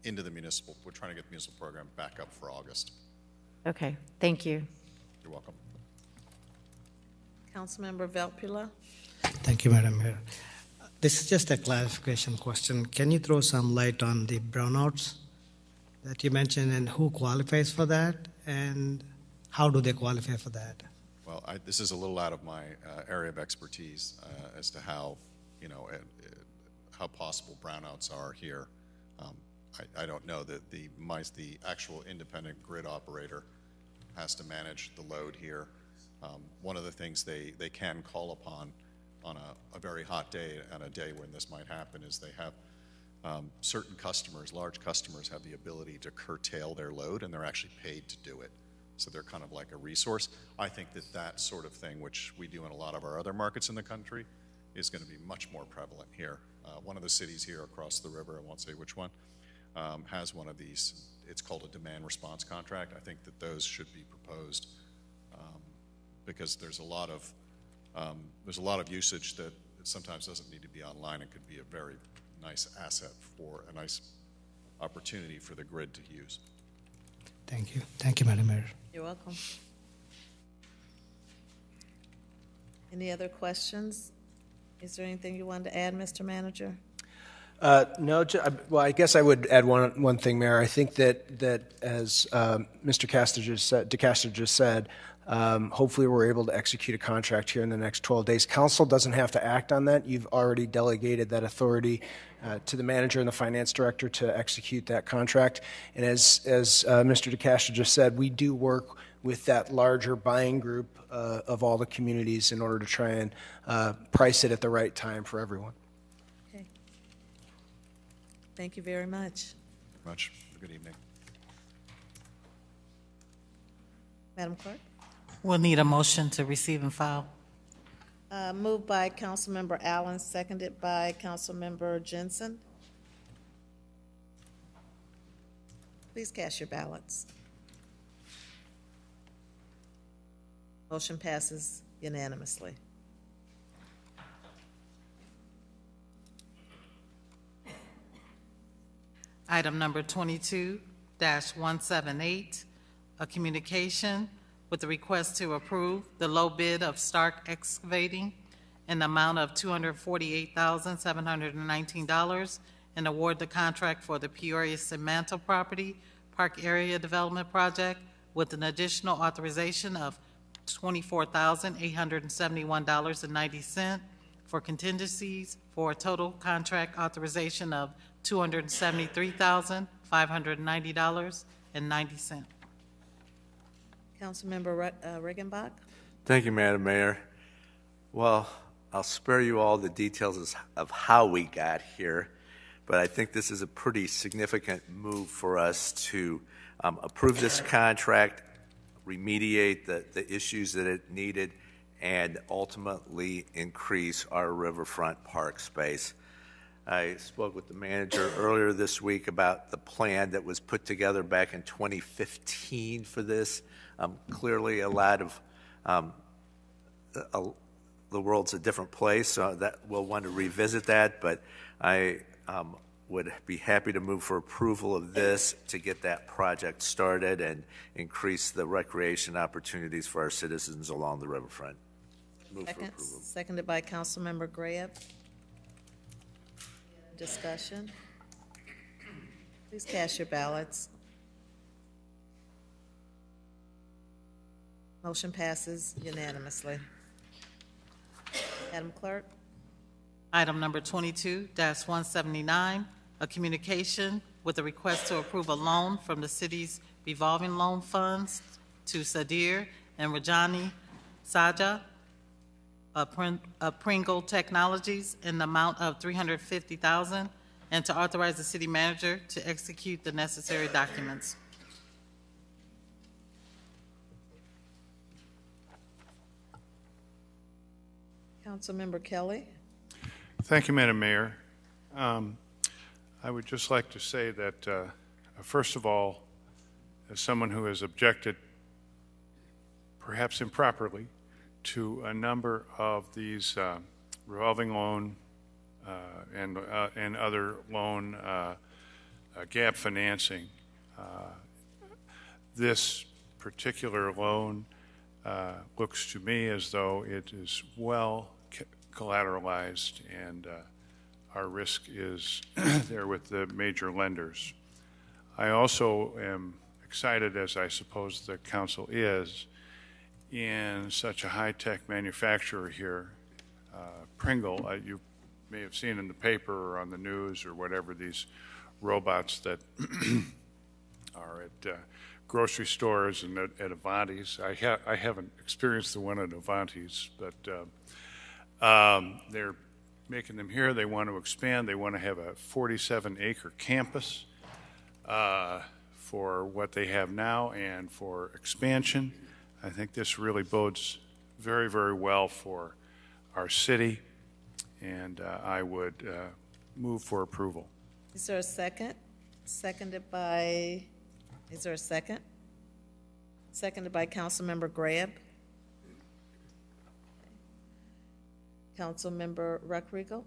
into the municipal. We're trying to get the municipal program back up for August.
Okay. Thank you.
You're welcome.
Councilmember Velpula.
Thank you, Madam Mayor. This is just a clarification question. Can you throw some light on the brownouts that you mentioned, and who qualifies for that, and how do they qualify for that?
Well, this is a little out of my area of expertise as to how, how possible brownouts are here. I don't know that the actual independent grid operator has to manage the load here. One of the things they can call upon on a very hot day, on a day when this might happen, is they have certain customers, large customers, have the ability to curtail their load, and they're actually paid to do it. So they're kind of like a resource. I think that sort of thing, which we do in a lot of our other markets in the country, is going to be much more prevalent here. One of the cities here across the river, I won't say which one, has one of these. It's called a demand response contract. I think that those should be proposed because there's a lot of usage that sometimes doesn't need to be online. It could be a very nice asset for a nice opportunity for the grid to use.
Thank you. Thank you, Madam Mayor.
You're welcome. Any other questions? Is there anything you wanted to add, Mr. Manager?
No, well, I guess I would add one thing, Mayor. I think that as Mr. DeCastro just said, hopefully we're able to execute a contract here in the next 12 days. Council doesn't have to act on that. You've already delegated that authority to the manager and the finance director to execute that contract. And as Mr. DeCastro just said, we do work with that larger buying group of all the communities in order to try and price it at the right time for everyone.
Okay. Thank you very much.
Much. Good evening.
Madam Clerk?
We'll need a motion to receive and file.
Moved by Councilmember Allen, seconded by Councilmember Jensen. Please cast your ballots. Motion passes unanimously.
Item number 22-178, a communication with the request to approve the low bid of Stark Excavating in the amount of $248,719 and award the contract for the Peoria Semantle Property Park Area Development Project with an additional authorization of $24,871.90 for contingencies for a total contract authorization of $273,590.90.
Councilmember Riggenbach?
Thank you, Madam Mayor. Well, I'll spare you all the details of how we got here, but I think this is a pretty significant move for us to approve this contract, remediate the issues that it needed, and ultimately increase our riverfront park space. I spoke with the manager earlier this week about the plan that was put together back in 2015 for this. Clearly, a lot of the world's a different place, so that we'll want to revisit that. But I would be happy to move for approval of this to get that project started and increase the recreation opportunities for our citizens along the riverfront. Move for approval.
Seconded by Councilmember Graham. Discussion. Please cast your ballots. Motion passes unanimously. Madam Clerk?
Item number 22-179, a communication with a request to approve a loan from the city's revolving loan funds to Sadir and Rajani Saja of Pringle Technologies in the amount of $350,000, and to authorize the city manager to execute the necessary documents.
Councilmember Kelly?
Thank you, Madam Mayor. I would just like to say that, first of all, as someone who has objected, perhaps improperly, to a number of these revolving loan and other loan gap financing, this particular loan looks to me as though it is well collateralized, and our risk is there with the major lenders. I also am excited, as I suppose the council is, in such a high-tech manufacturer here, Pringle. You may have seen in the paper or on the news or whatever these robots that are at grocery stores and at Avanti's. I haven't experienced the one at Avanti's, but they're making them here. They want to expand. They want to have a 47-acre campus for what they have now and for expansion. I think this really bodes very, very well for our city, and I would move for approval.
Is there a second? Seconded by, is there a second? Seconded by Councilmember Graham. Councilmember Rodrigo.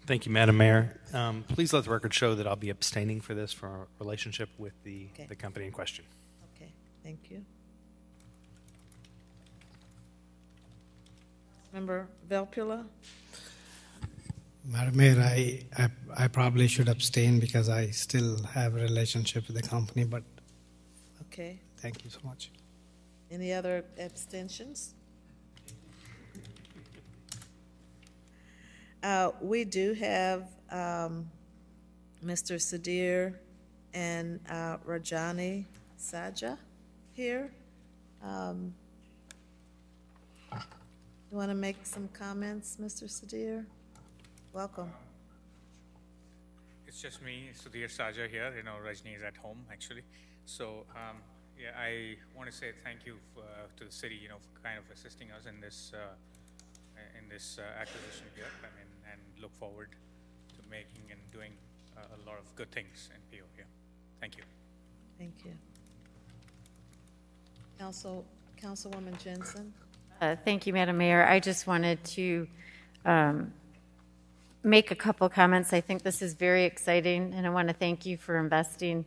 Thank you, Madam Mayor. Please let the record show that I'll be abstaining for this for our relationship with the company in question.
Okay, thank you. Member Velpula.
Madam Mayor, I probably should abstain because I still have a relationship with the company, but
Okay.
thank you so much.
Any other abstentions? We do have Mr. Sadir and Rajani Saja here. You want to make some comments, Mr. Sadir? Welcome.
It's just me, Sudhir Saja here. Rajni is at home, actually. So, yeah, I want to say thank you to the city, for kind of assisting us in this acquisition here. And look forward to making and doing a lot of good things in Peoria. Thank you.
Thank you. Councilwoman Jensen.
Thank you, Madam Mayor. I just wanted to make a couple comments. I think this is very exciting, and I want to thank you for investing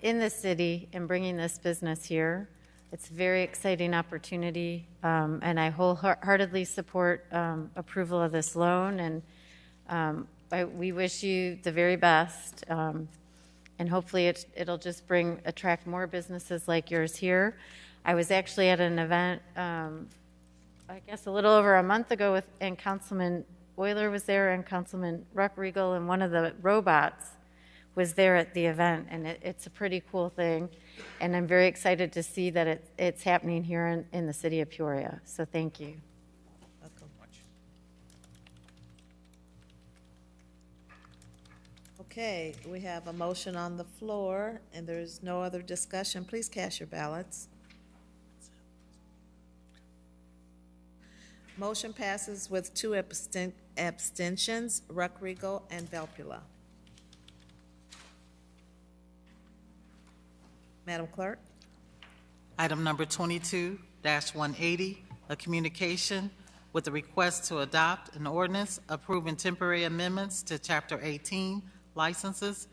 in the city and bringing this business here. It's a very exciting opportunity, and I wholeheartedly support approval of this loan, and we wish you the very best, and hopefully it'll just attract more businesses like yours here. I was actually at an event, I guess a little over a month ago, and Councilman Euler was there, and Councilman Ruckriegel, and one of the robots was there at the event, and it's a pretty cool thing, and I'm very excited to see that it's happening here in the city of Peoria. So thank you.
Welcome. Okay, we have a motion on the floor, and there's no other discussion. Please cast your ballots. Motion passes with 2 abstentions, Ruckriegel and Velpula. Madam Clerk.
Item number 22-180, a communication with a request to adopt an ordinance approving temporary amendments to Chapter 18, licenses,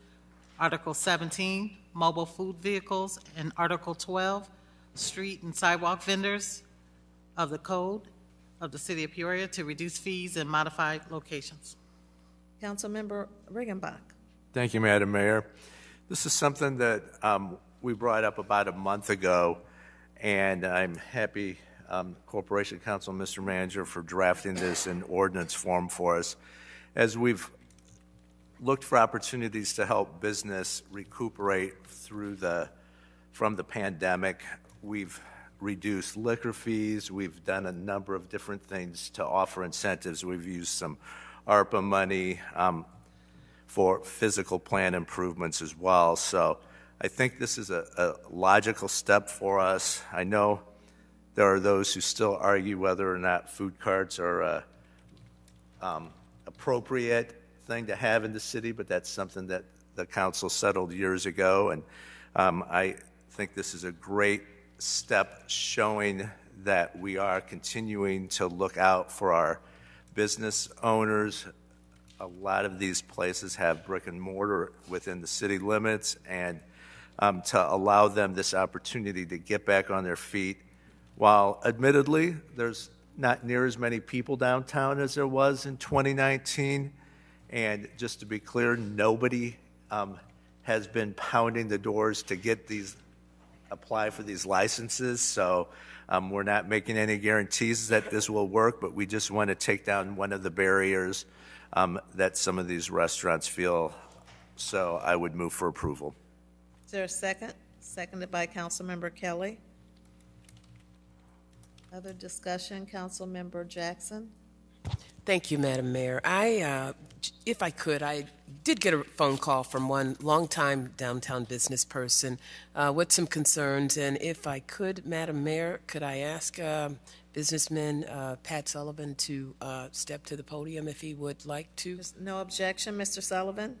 Article 17, mobile food vehicles, and Article 12, street and sidewalk vendors of the Code of the City of Peoria to reduce fees and modify locations.
Councilmember Riggenbach.
Thank you, Madam Mayor. This is something that we brought up about a month ago, and I'm happy, Corporation Council, Mr. Manager, for drafting this in ordinance form for us. As we've looked for opportunities to help business recuperate from the pandemic, we've reduced liquor fees. We've done a number of different things to offer incentives. We've used some ARPA money for physical plant improvements as well. So I think this is a logical step for us. I know there are those who still argue whether or not food carts are an appropriate thing to have in the city, but that's something that the council settled years ago. And I think this is a great step showing that we are continuing to look out for our business owners. A lot of these places have brick and mortar within the city limits, and to allow them this opportunity to get back on their feet. While admittedly, there's not near as many people downtown as there was in 2019, and just to be clear, nobody has been pounding the doors to get apply for these licenses, so we're not making any guarantees that this will work, but we just want to take down one of the barriers that some of these restaurants feel. So I would move for approval.
Is there a second? Seconded by Councilmember Kelly. Other discussion, Councilmember Jackson.
Thank you, Madam Mayor. If I could, I did get a phone call from one longtime downtown business person with some concerns, and if I could, Madam Mayor, could I ask businessman Pat Sullivan to step to the podium if he would like to?
There's no objection, Mr. Sullivan.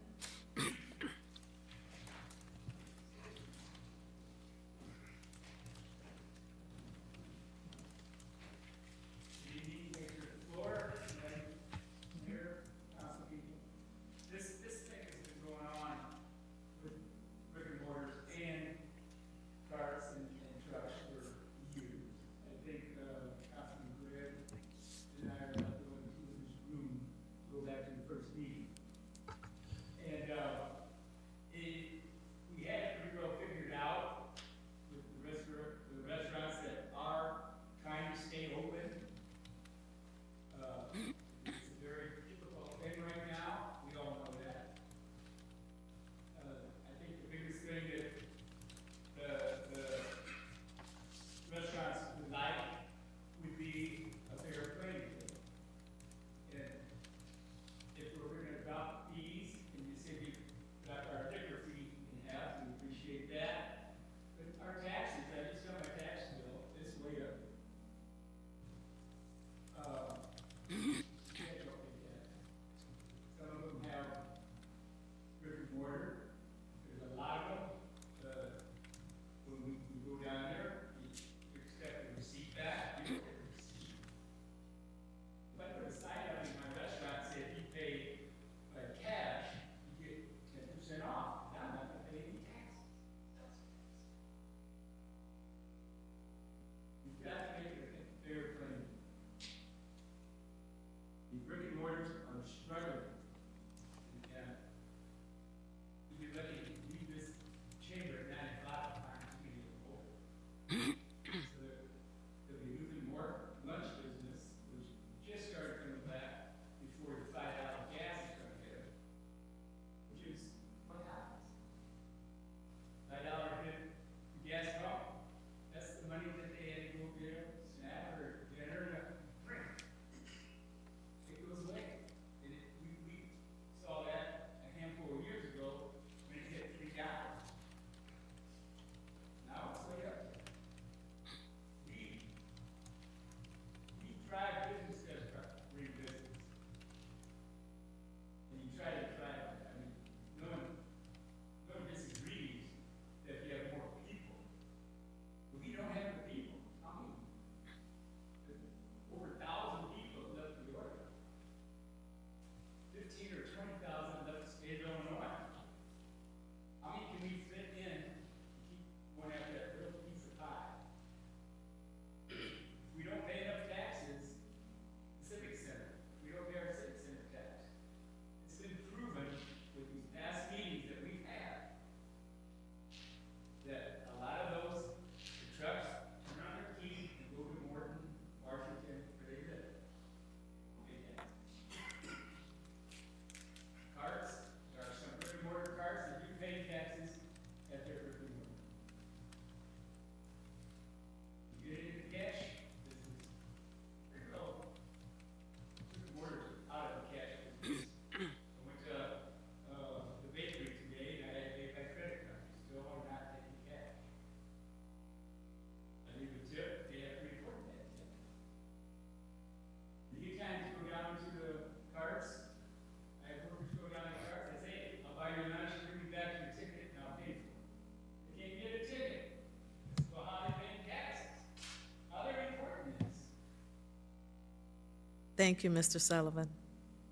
Thank you, Mr. Sullivan.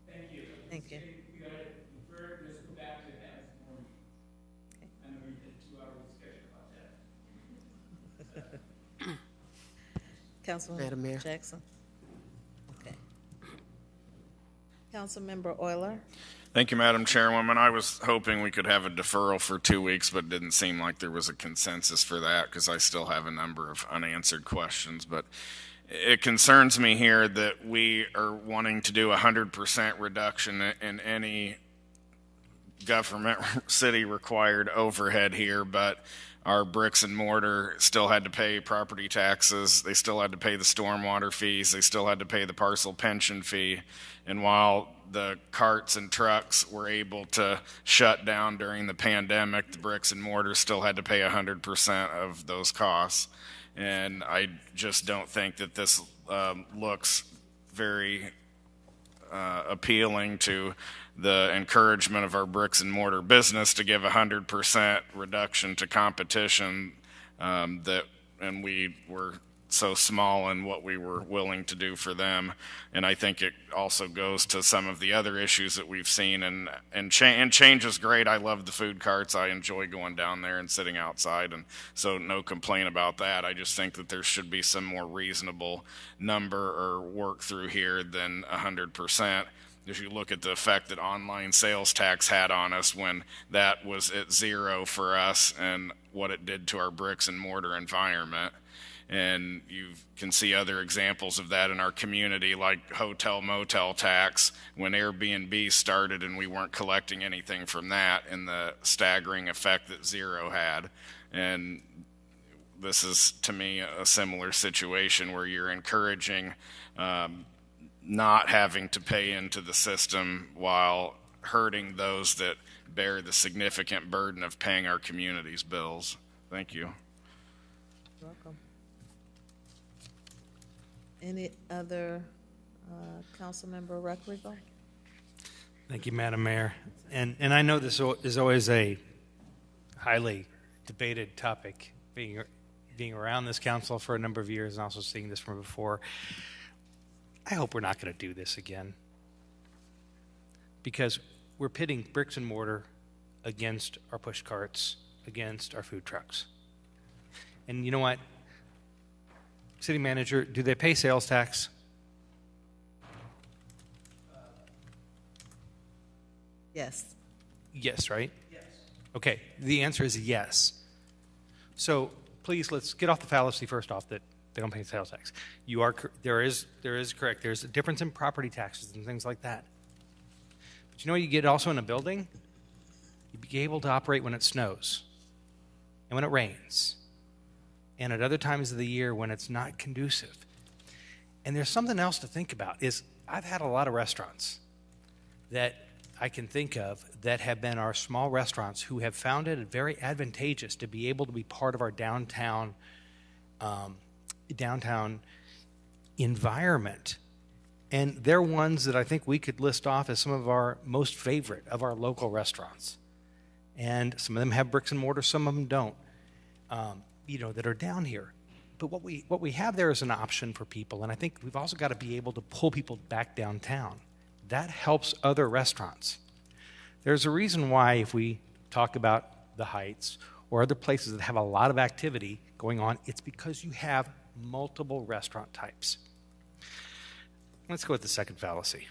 Thank you. Thank you. Councilman
Madam Mayor.
Jackson. Okay. Councilmember Euler.
Thank you, Madam Chairwoman. I was hoping we could have a deferral for 2 weeks, but it didn't seem like there was a consensus for that because I still have a number of unanswered questions. But it concerns me here that we are wanting to do 100% reduction in any government city required overhead here, but our bricks and mortar still had to pay property taxes. They still had to pay the stormwater fees. They still had to pay the parcel pension fee. And while the carts and trucks were able to shut down during the pandemic, the bricks and mortar still had to pay 100% of those costs. And I just don't think that this looks very appealing to the encouragement of our bricks and mortar business to give 100% reduction to competition, and we were so small in what we were willing to do for them. And I think it also goes to some of the other issues that we've seen, and change is great. I love the food carts. I enjoy going down there and sitting outside, and so no complaint about that. I just think that there should be some more reasonable number or work through here than 100%. If you look at the effect that online sales tax had on us when that was at zero for us and what it did to our bricks and mortar environment. And you can see other examples of that in our community, like hotel motel tax when Airbnb started and we weren't collecting anything from that, and the staggering effect that zero had. And this is, to me, a similar situation where you're encouraging not having to pay into the system while hurting those that bear the significant burden of paying our community's bills. Thank you.
Welcome. Any other council member Ruckriegel?
Thank you, Madam Mayor. And I know this is always a highly debated topic, being around this council for a number of years and also seeing this from before. I hope we're not going to do this again, because we're pitting bricks and mortar against our push carts, against our food trucks. And you know what? City manager, do they pay sales tax?
Yes.
Yes, right? Yes. Okay, the answer is yes. So please, let's get off the fallacy first off that they don't pay sales tax. There is correct. There's a difference in property taxes and things like that. But you know what you get also in a building? You be able to operate when it snows and when it rains and at other times of the year when it's not conducive. And there's something else to think about is I've had a lot of restaurants that I can think of that have been our small restaurants who have found it very advantageous to be able to be part of our downtown environment. And they're ones that I think we could list off as some of our most favorite of our local restaurants. And some of them have bricks and mortar, some of them don't, that are down here. But what we have there is an option for people, and I think we've also got to be able to pull people back downtown. That helps other restaurants. There's a reason why if we talk about the Heights or other places that have a lot of activity going on, it's because you have multiple restaurant types. Let's go with the second fallacy.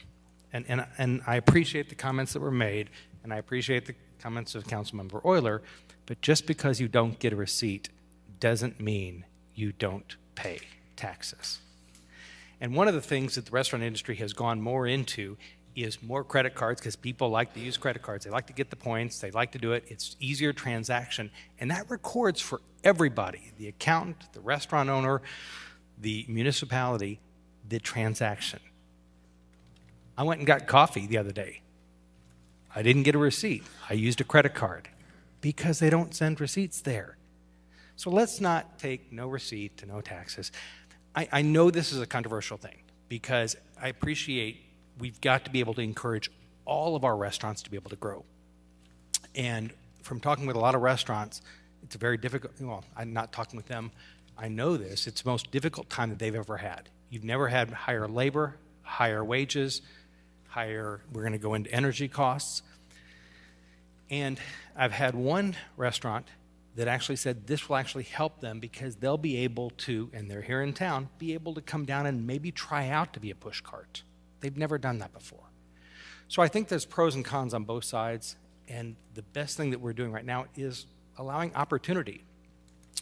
And I appreciate the comments that were made, and I appreciate the comments of Councilmember Euler, but just because you don't get a receipt doesn't mean you don't pay taxes. And one of the things that the restaurant industry has gone more into is more credit cards, because people like to use credit cards. They like to get the points. They like to do it. It's easier transaction. And that records for everybody, the accountant, the restaurant owner, the municipality, the transaction. I went and got coffee the other day. I didn't get a receipt. I used a credit card because they don't send receipts there. So let's not take no receipt to no taxes. I know this is a controversial thing because I appreciate we've got to be able to encourage all of our restaurants to be able to grow. And from talking with a lot of restaurants, it's a very difficult, well, I'm not talking with them. I know this. It's the most difficult time that they've ever had. You've never had higher labor, higher wages, we're going to go into energy costs. And I've had one restaurant that actually said this will actually help them because they'll be able to, and they're here in town, be able to come down and maybe try out to be a push cart. They've never done that before. So I think there's pros and cons on both sides, and the best thing that we're doing right now is allowing opportunity.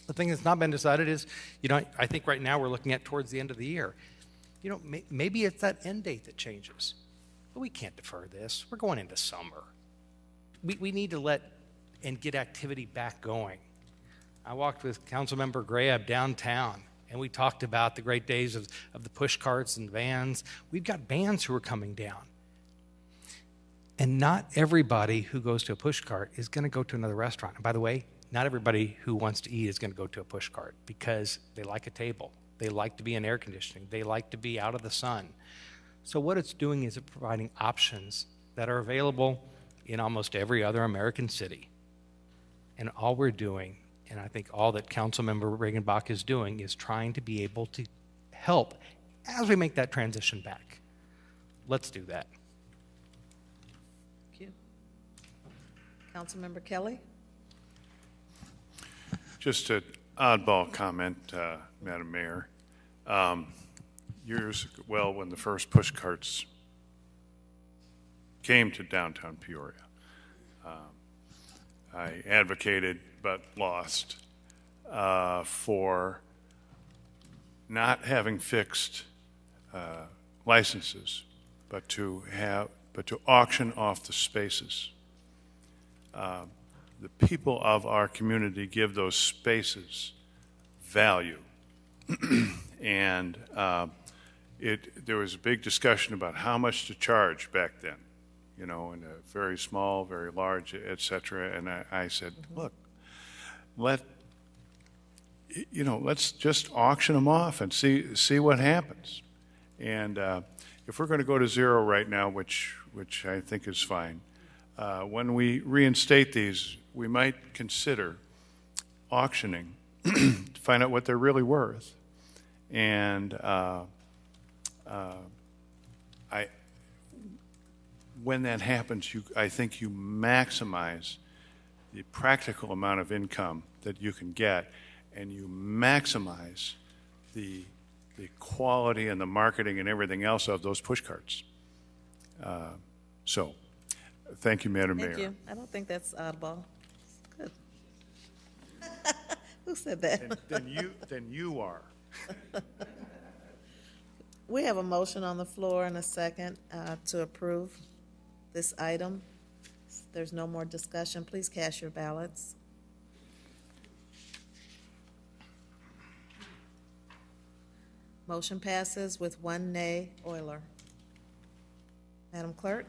The thing that's not been decided is, I think right now we're looking at towards the end of the year. Maybe it's that end date that changes. But we can't defer this. We're going into summer. We need to let and get activity back going. I walked with Councilmember Graham downtown, and we talked about the great days of the push carts and vans. We've got bands who are coming down. And not everybody who goes to a push cart is going to go to another restaurant. And by the way, not everybody who wants to eat is going to go to a push cart because they like a table. They like to be in air conditioning. They like to be out of the sun. So what it's doing is it's providing options that are available in almost every other American city. And all we're doing, and I think all that Councilmember Regenbach is doing, is trying to be able to help as we make that transition back. Let's do that.
Thank you. Councilmember Kelly?
Just an oddball comment, Madam Mayor. Years ago, when the first push carts came to downtown Peoria, I advocated but lost for not having fixed licenses, but to auction off the spaces. The people of our community give those spaces value, and there was a big discussion about how much to charge back then. In a very small, very large, et cetera. And I said, look, let's just auction them off and see what happens. And if we're going to go to zero right now, which I think is fine, when we reinstate these, we might consider auctioning to find out what they're really worth. And when that happens, I think you maximize the practical amount of income that you can get, and you maximize the quality and the marketing and everything else of those push carts. So, thank you, Madam Mayor.
Thank you. I don't think that's oddball. Good. Who said that?
Then you are.
We have a motion on the floor and a second to approve this item. There's no more discussion. Please cast your ballots. Motion passes with 1 nay. Euler. Madam Clerk?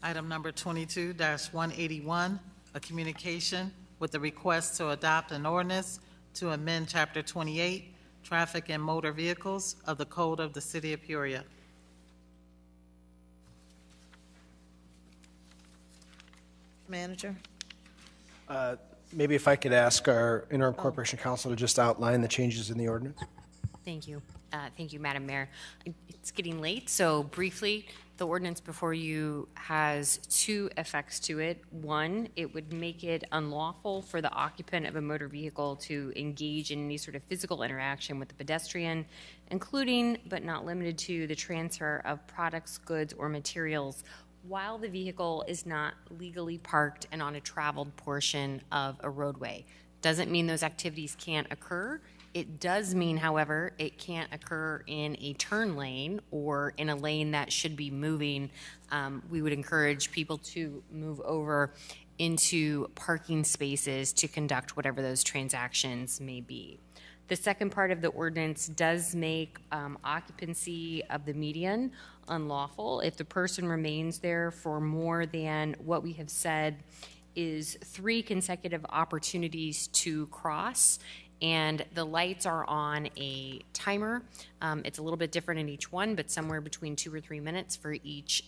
Item number 22-181, a communication with the request to adopt an ordinance to amend Chapter 28, Traffic and Motor Vehicles of the Code of the City of Peoria.
Manager?
Maybe if I could ask our interim corporation counsel to just outline the changes in the ordinance.
Thank you. Thank you, Madam Mayor. It's getting late, so briefly, the ordinance before you has two effects to it. One, it would make it unlawful for the occupant of a motor vehicle to engage in any sort of physical interaction with the pedestrian, including but not limited to the transfer of products, goods, or materials while the vehicle is not legally parked and on a traveled portion of a roadway. Doesn't mean those activities can't occur. It does mean, however, it can't occur in a turn lane or in a lane that should be moving. We would encourage people to move over into parking spaces to conduct whatever those transactions may be. The second part of the ordinance does make occupancy of the median unlawful if the person remains there for more than what we have said is 3 consecutive opportunities to cross, and the lights are on a timer. It's a little bit different in each one, but somewhere between 2 or 3 minutes for each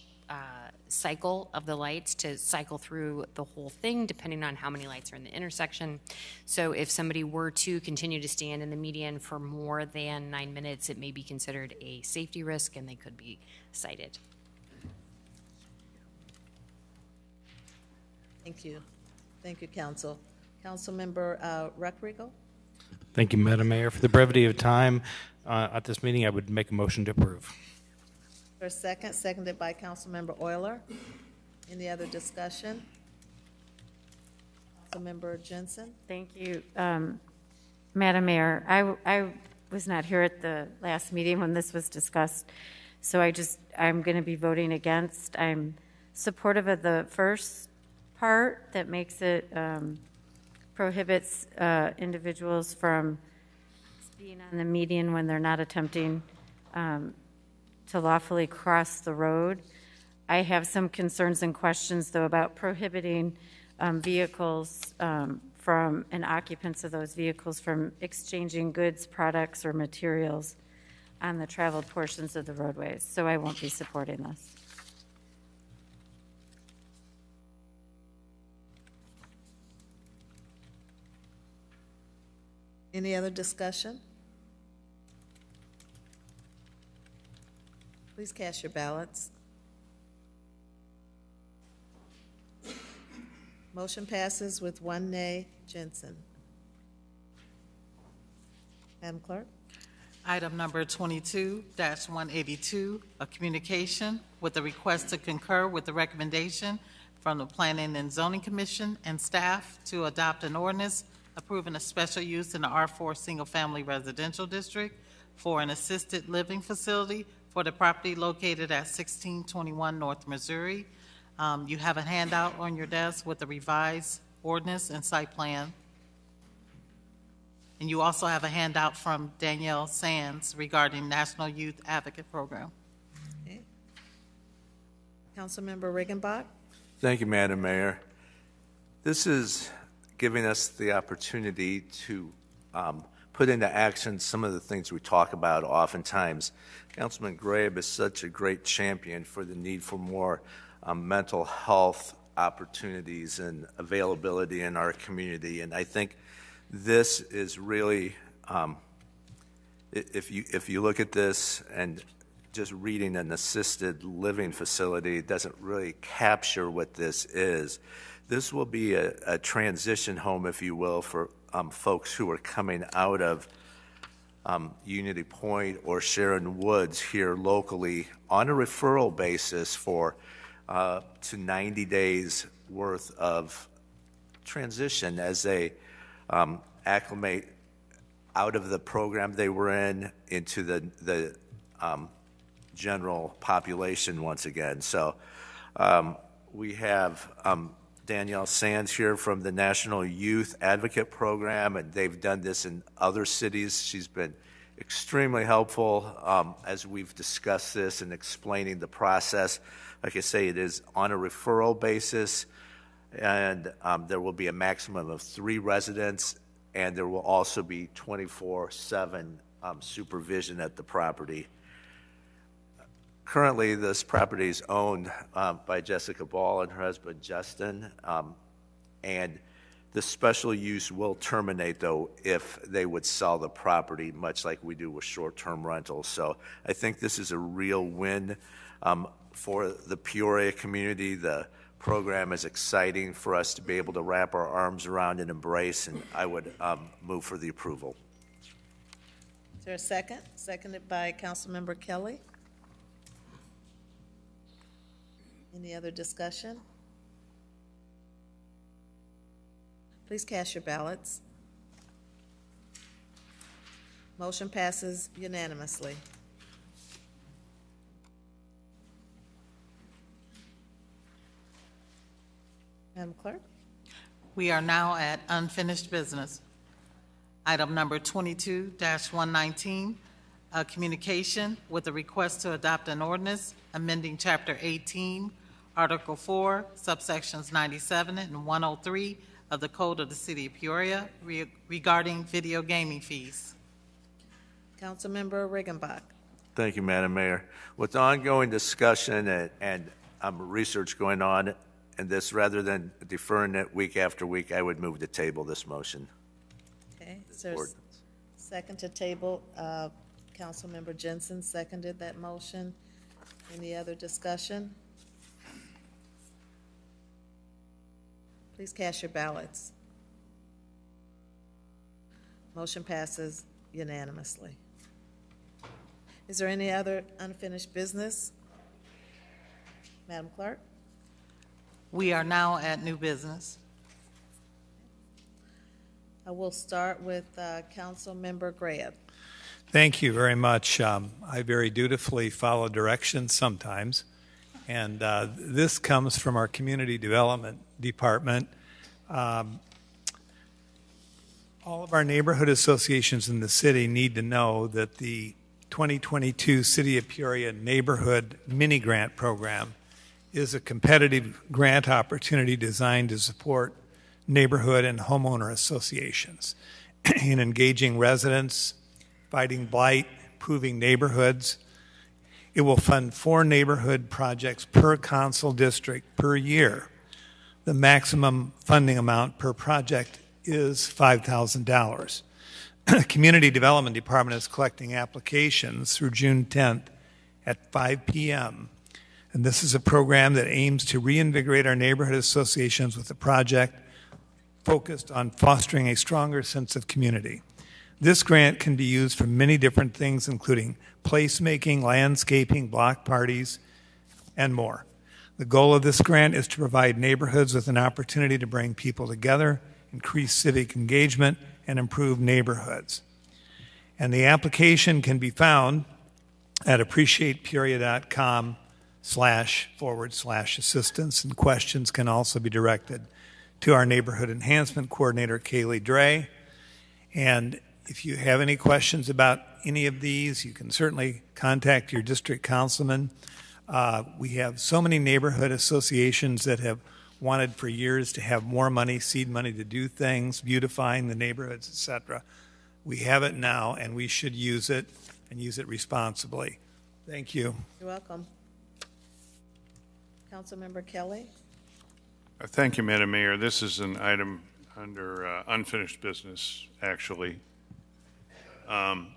cycle of the lights to cycle through the whole thing, depending on how many lights are in the intersection. So if somebody were to continue to stand in the median for more than 9 minutes, it may be considered a safety risk and they could be cited.
Thank you. Thank you, Council. Councilmember Rodrigo?
Thank you, Madam Mayor. For the brevity of time at this meeting, I would make a motion to approve.
For a second, seconded by Councilmember Euler. Any other discussion? Councilmember Jensen?
Thank you, Madam Mayor. I was not here at the last meeting when this was discussed, so I'm going to be voting against. I'm supportive of the first part that makes it prohibits individuals from being on the median when they're not attempting to lawfully cross the road. I have some concerns and questions, though, about prohibiting vehicles from and occupants of those vehicles from exchanging goods, products, or materials on the traveled portions of the roadways. So I won't be supporting this.
Any other discussion? Please cast your ballots. Motion passes with 1 nay. Jensen. Madam Clerk?
Item number 22-182, a communication with a request to concur with the recommendation from the Planning and Zoning Commission and staff to adopt an ordinance approving a special use in the R4 Single Family Residential District for an assisted living facility for the property located at 1621 North Missouri. You have a handout on your desk with the revised ordinance and site plan. And you also have a handout from Danielle Sands regarding National Youth Advocate Program.
Okay. Councilmember Riggenbach?
Thank you, Madam Mayor. This is giving us the opportunity to put into action some of the things we talk about oftentimes. Councilman Grabe is such a great champion for the need for more mental health opportunities and availability in our community, and I think this is really, if you look at this and just reading an assisted living facility, it doesn't really capture what this is. This will be a transition home, if you will, for folks who are coming out of Unity Point or Sharon Woods here locally on a referral basis for to 90 days worth of transition as they acclimate out of the program they were in into the general population once again. So we have Danielle Sands here from the National Youth Advocate Program, and they've done this in other cities. She's been extremely helpful as we've discussed this and explaining the process. Like I say, it is on a referral basis, and there will be a maximum of 3 residents, and there will also be 24/7 supervision at the property. Currently, this property is owned by Jessica Ball and her husband, Justin, and the special use will terminate, though, if they would sell the property, much like we do with short-term rentals. So I think this is a real win for the Peoria community. The program is exciting for us to be able to wrap our arms around and embrace, and I would move for the approval.
Is there a second? Seconded by Councilmember Kelly. Any other discussion? Please cast your ballots. Motion passes unanimously. Madam Clerk?
We are now at unfinished business. Item number 22-119, a communication with a request to adopt an ordinance amending Chapter 18, Article 4, subsections 97 and 103 of the Code of the City of Peoria regarding video gaming fees.
Councilmember Riggenbach.
Thank you, Madam Mayor. With the ongoing discussion and research going on in this. Rather than deferring it week after week, I would move to table this motion.
Okay, is there a second to table? Councilmember Jensen seconded that motion. Any other discussion? Please cast your ballots. Motion passes unanimously. Is there any other unfinished business? Madam Clerk?
We are now at new business.
I will start with Councilmember Graham.
Thank you very much. I very dutifully follow directions sometimes, and this comes from our Community Development Department. All of our neighborhood associations in the city need to know that the 2022 City of Peoria Neighborhood Mini Grant Program is a competitive grant opportunity designed to support neighborhood and homeowner associations in engaging residents, fighting blight, improving neighborhoods. It will fund 4 neighborhood projects per council district per year. The maximum funding amount per project is $5,000. The Community Development Department is collecting applications through June 10th at 5 p.m. And this is a program that aims to reinvigorate our neighborhood associations with a project focused on fostering a stronger sense of community. This grant can be used for many different things, including placemaking, landscaping, block parties, and more. The goal of this grant is to provide neighborhoods with an opportunity to bring people together, increase civic engagement, and improve neighborhoods. And the application can be found at appreciatepeoria.com/assistance, and questions can also be directed to our Neighborhood Enhancement Coordinator, Kaylee Dre. And if you have any questions about any of these, you can certainly contact your district councilman. We have so many neighborhood associations that have wanted for years to have more money, seed money to do things, beautifying the neighborhoods, etc. We have it now, and we should use it and use it responsibly. Thank you.
You're welcome. Councilmember Kelly?
Thank you, Madam Mayor. This is an item under unfinished business, actually. I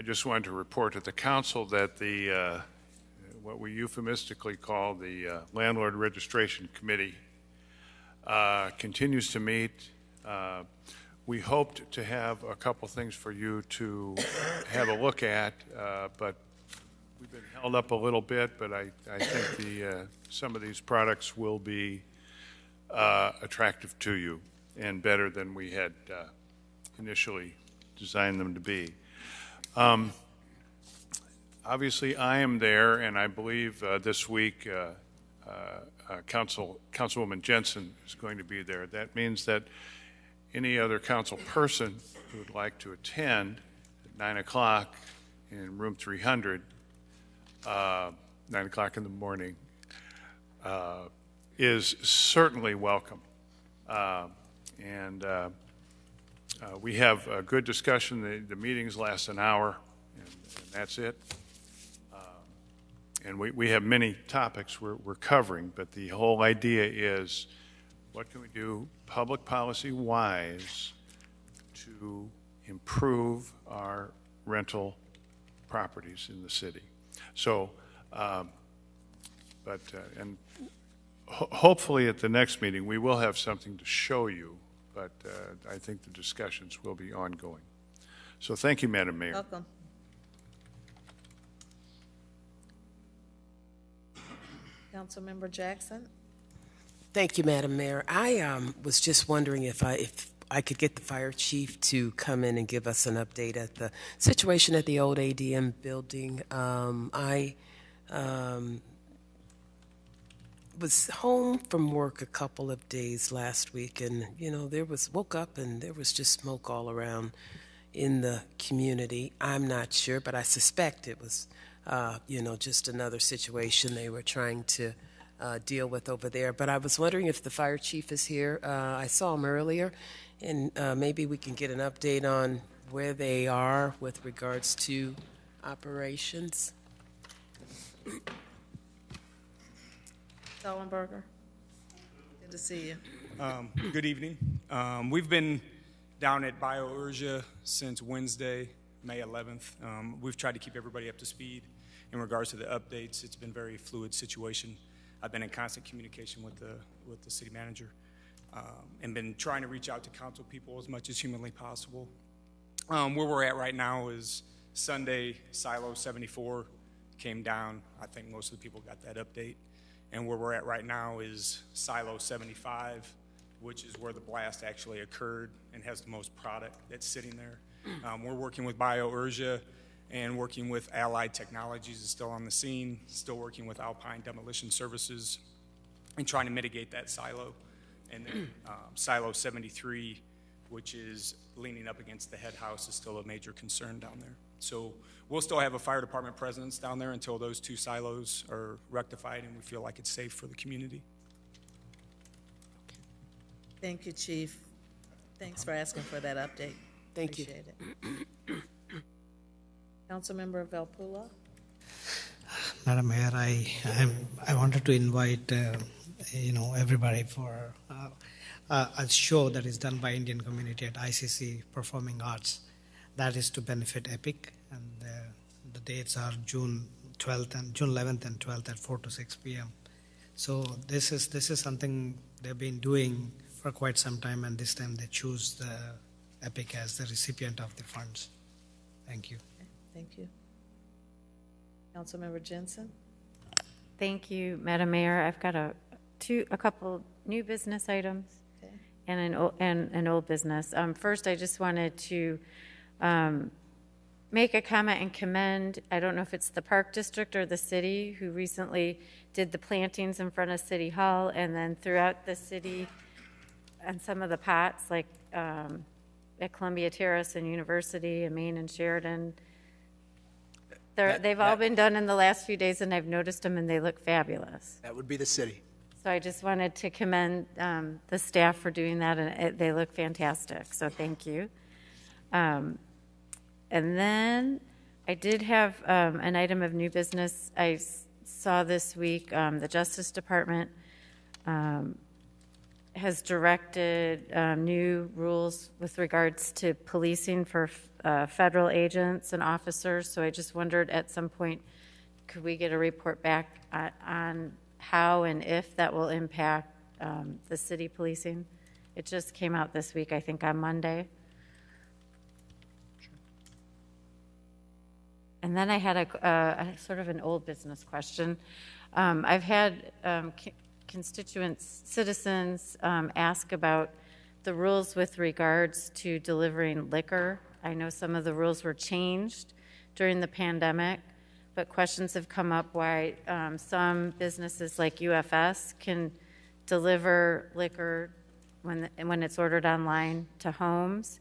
just wanted to report to the council that the what we euphemistically call the Landlord Registration Committee continues to meet. We hoped to have a couple things for you to have a look at, but we've been held up a little bit, but I think some of these products will be attractive to you and better than we had initially designed them to be. Obviously, I am there, and I believe this week Councilwoman Jensen is going to be there. That means that any other council person who would like to attend at 9 o'clock in room 300, 9 o'clock in the morning, is certainly welcome. We have a good discussion. The meetings last an hour, and that's it. And we have many topics we're covering, but the whole idea is, what can we do public policy-wise to improve our rental properties in the city? So, hopefully at the next meeting, we will have something to show you, but I think the discussions will be ongoing. So thank you, Madam Mayor.
Welcome. Councilmember Jackson?
Thank you, Madam Mayor. I was just wondering if I could get the fire chief to come in and give us an update at the situation at the old ADM building. I was home from work a couple of days last week, and woke up and there was just smoke all around in the community. I'm not sure, but I suspect it was just another situation they were trying to deal with over there. But I was wondering if the fire chief is here. I saw him earlier, and maybe we can get an update on where they are with regards to operations.
Sullenberger. Good to see you.
Good evening. We've been down at Peoria since Wednesday, May 11th. We've tried to keep everybody up to speed in regards to the updates. It's been a very fluid situation. I've been in constant communication with the city manager and been trying to reach out to council people as much as humanly possible. Where we're at right now is Sunday, Silo 74 came down. I think most of the people got that update. And where we're at right now is Silo 75, which is where the blast actually occurred and has the most product that's sitting there. We're working with Peoria and working with Allied Technologies is still on the scene, still working with Alpine Demolition Services and trying to mitigate that silo. And then Silo 73, which is leaning up against the head house, is still a major concern down there. So we'll still have a fire department presence down there until those two silos are rectified and we feel like it's safe for the community.
Thank you, Chief. Thanks for asking for that update.
Thank you.
Appreciate it. Councilmember Velpula.
Madam Mayor, I wanted to invite everybody for a show that is done by Indian community at ICC Performing Arts. That is to benefit EPIC, and the dates are June 11th and 12th at 4 to 6 p.m. So this is something they've been doing for quite some time, and this time they choose the EPIC as the recipient of the funds. Thank you.
Okay, thank you. Councilmember Jensen.
Thank you, Madam Mayor. I've got a couple new business items and an old business. First, I just wanted to make a comment and commend, I don't know if it's the Park District or the city, who recently did the plantings in front of City Hall and then throughout the city and some of the pots, like at Columbia Terrace and University and Main and Sheridan. They've all been done in the last few days, and I've noticed them, and they look fabulous.
That would be the city.
So I just wanted to commend the staff for doing that, and they look fantastic, so thank you. And then I did have an item of new business. I saw this week the Justice Department has directed new rules with regards to policing for federal agents and officers. So I just wondered at some point, could we get a report back on how and if that will impact the city policing? It just came out this week, I think on Monday. And then I had a sort of an old business question. I've had constituents, citizens ask about the rules with regards to delivering liquor. I know some of the rules were changed during the pandemic, but questions have come up why some businesses like UFS can deliver liquor when it's ordered online to homes,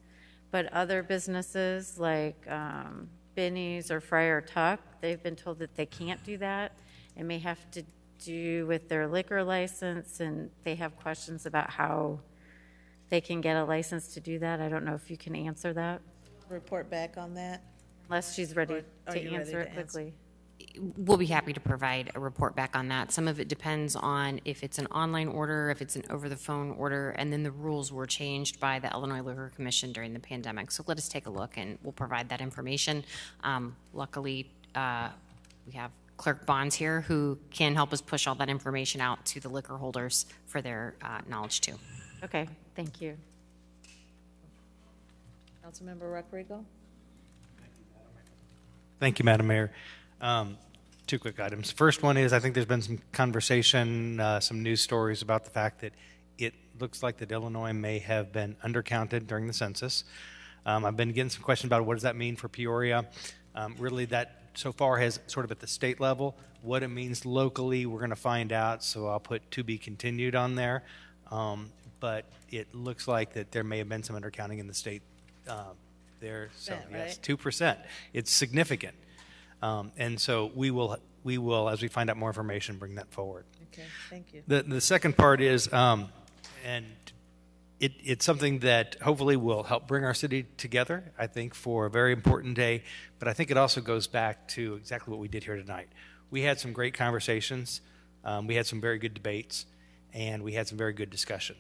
but other businesses like Binny's or Friar Tuck, they've been told that they can't do that. It may have to do with their liquor license, and they have questions about how they can get a license to do that. I don't know if you can answer that.
Report back on that.
Unless she's ready
Or are
to
you ready
answer
to
it quickly.
We'll be happy to provide a report back on that. Some of it depends on if it's an online order, if it's an over-the-phone order, and then the rules were changed by the Illinois Liquor Commission during the pandemic. So let us take a look, and we'll provide that information. Luckily, we have Clerk Bonds here who can help us push all that information out to the liquor holders for their knowledge too.
Okay, thank you.
Councilmember Rodrigo.
Thank you, Madam Mayor. Two quick items. First one is I think there's been some conversation, some news stories about the fact that it looks like that Illinois may have been undercounted during the census. I've been getting some questions about what does that mean for Peoria. Really that so far has sort of at the state level. What it means locally, we're going to find out, so I'll put to be continued on there. But it looks like that there may have been some undercounting in the state there. So yes, 2%. It's significant. And so we will, as we find out more information, bring that forward.
Okay, thank you.
The second part is, and it's something that hopefully will help bring our city together, I think, for a very important day. But I think it also goes back to exactly what we did here tonight. We had some great conversations We had some very good debates, and we had some very good discussion.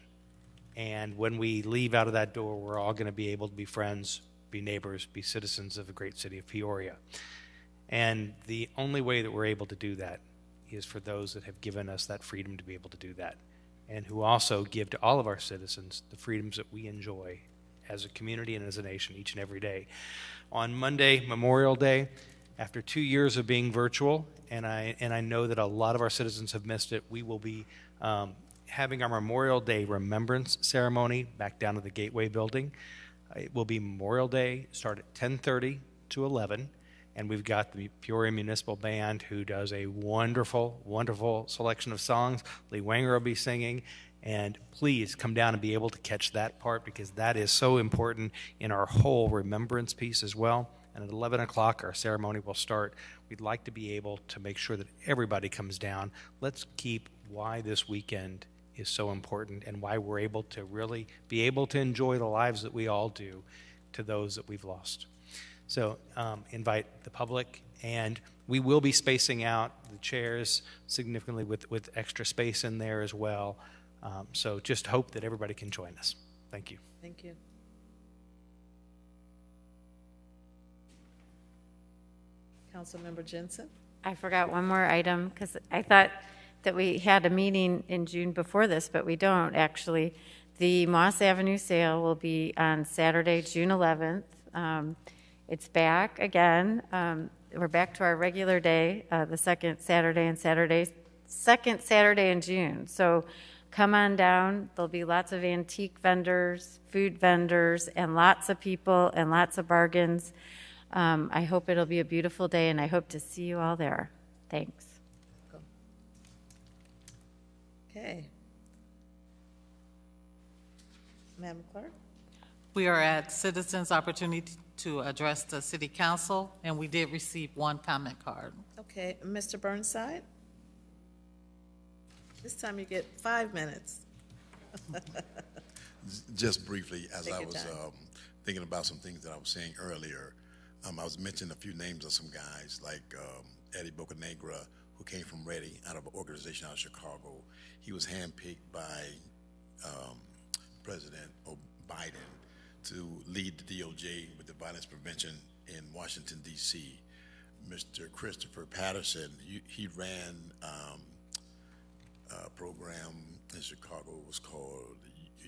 And when we leave out of that door, we're all going to be able to be friends, be neighbors, be citizens of the great city of Peoria. And the only way that we're able to do that is for those that have given us that freedom to be able to do that, and who also give to all of our citizens the freedoms that we enjoy as a community and as a nation each and every day. On Monday, Memorial Day, after 2 years of being virtual, and I know that a lot of our citizens have missed it, we will be having our Memorial Day Remembrance Ceremony back down to the Gateway Building. It will be Memorial Day, start at 10:30 to 11, and we've got the Peoria Municipal Band, who does a wonderful, wonderful selection of songs. Lee Wanger will be singing, and please come down and be able to catch that part, because that is so important in our whole remembrance piece as well. And at 11 o'clock, our ceremony will start. We'd like to be able to make sure that everybody comes down. Let's keep why this weekend is so important and why we're able to really be able to enjoy the lives that we all do to those that we've lost. So invite the public, and we will be spacing out the chairs significantly with extra space in there as well. So just hope that everybody can join us. Thank you.
Thank you. Councilmember Jensen?
I forgot one more item, because I thought that we had a meeting in June before this, but we don't, actually. The Moss Avenue sale will be on Saturday, June 11th. It's back again. We're back to our regular day, the second Saturday in June. So come on down. There'll be lots of antique vendors, food vendors, and lots of people and lots of bargains. I hope it'll be a beautiful day, and I hope to see you all there. Thanks.
Okay. Madam Clerk?
We are at citizens' opportunity to address the city council, and we did receive one comment card.
Okay, Mr. Burnside? This time you get 5 minutes.
Just briefly, as
Take
I
your
was
time.
thinking about some things that I was saying earlier, I was mentioning a few names of some guys like Eddie Bocanegra, who came from Ready, out of an organization out of Chicago. He was handpicked by President Biden to lead the DOJ with the violence prevention in Washington, D.C. Mr. Christopher Patterson, he ran a program in Chicago. It was called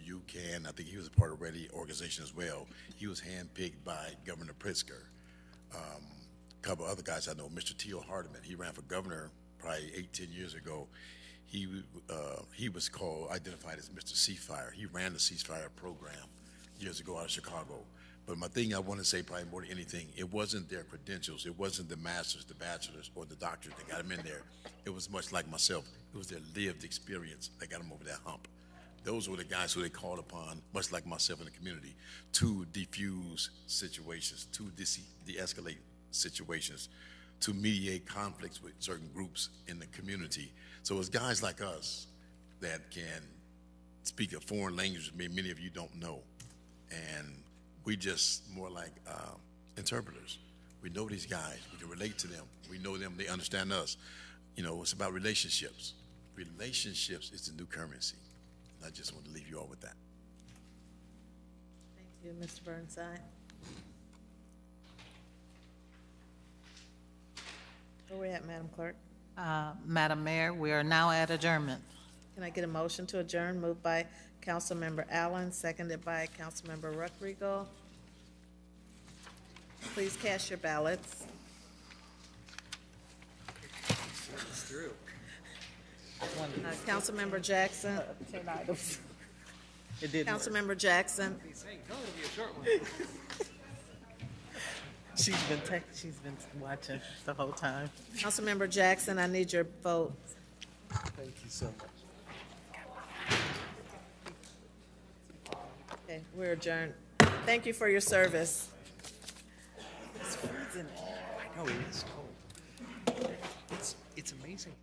You Can. I think he was a part of Ready organization as well. He was handpicked by Governor Pritzker. A couple other guys I know, Mr. Teal Hardeman, he ran for governor probably 8-10 years ago. He was identified as Mr. Ceasefire. He ran the Ceasefire program years ago out of Chicago. But my thing I want to say, probably more than anything, it wasn't their credentials, it wasn't the masters, the bachelors, or the doctors that got them in there. It was much like myself. It was their lived experience that got them over that hump. Those were the guys who they called upon, much like myself in the community, to defuse situations, to de-escalate situations, to mediate conflicts with certain groups in the community. So it's guys like us that can speak a foreign language that many of you don't know. And we just more like interpreters. We know these guys. We can relate to them. We know them. They understand us. You know, it's about relationships. Relationships is the new currency. And I just want to leave you all with that.
Thank you, Mr. Burnside. Where are we at, Madam Clerk?
Madam Mayor, we are now at adjournment.
Can I get a motion to adjourn? Moved by Councilmember Allen, seconded by Councilmember Ruckriegel. Please cast your ballots. Councilmember Jackson.
10 items.
Councilmember Jackson.
She's been watching the whole time.
Councilmember Jackson, I need your vote.
Thank you so much.
Okay, we're adjourned. Thank you for your service.
I know it is cold. It's amazing.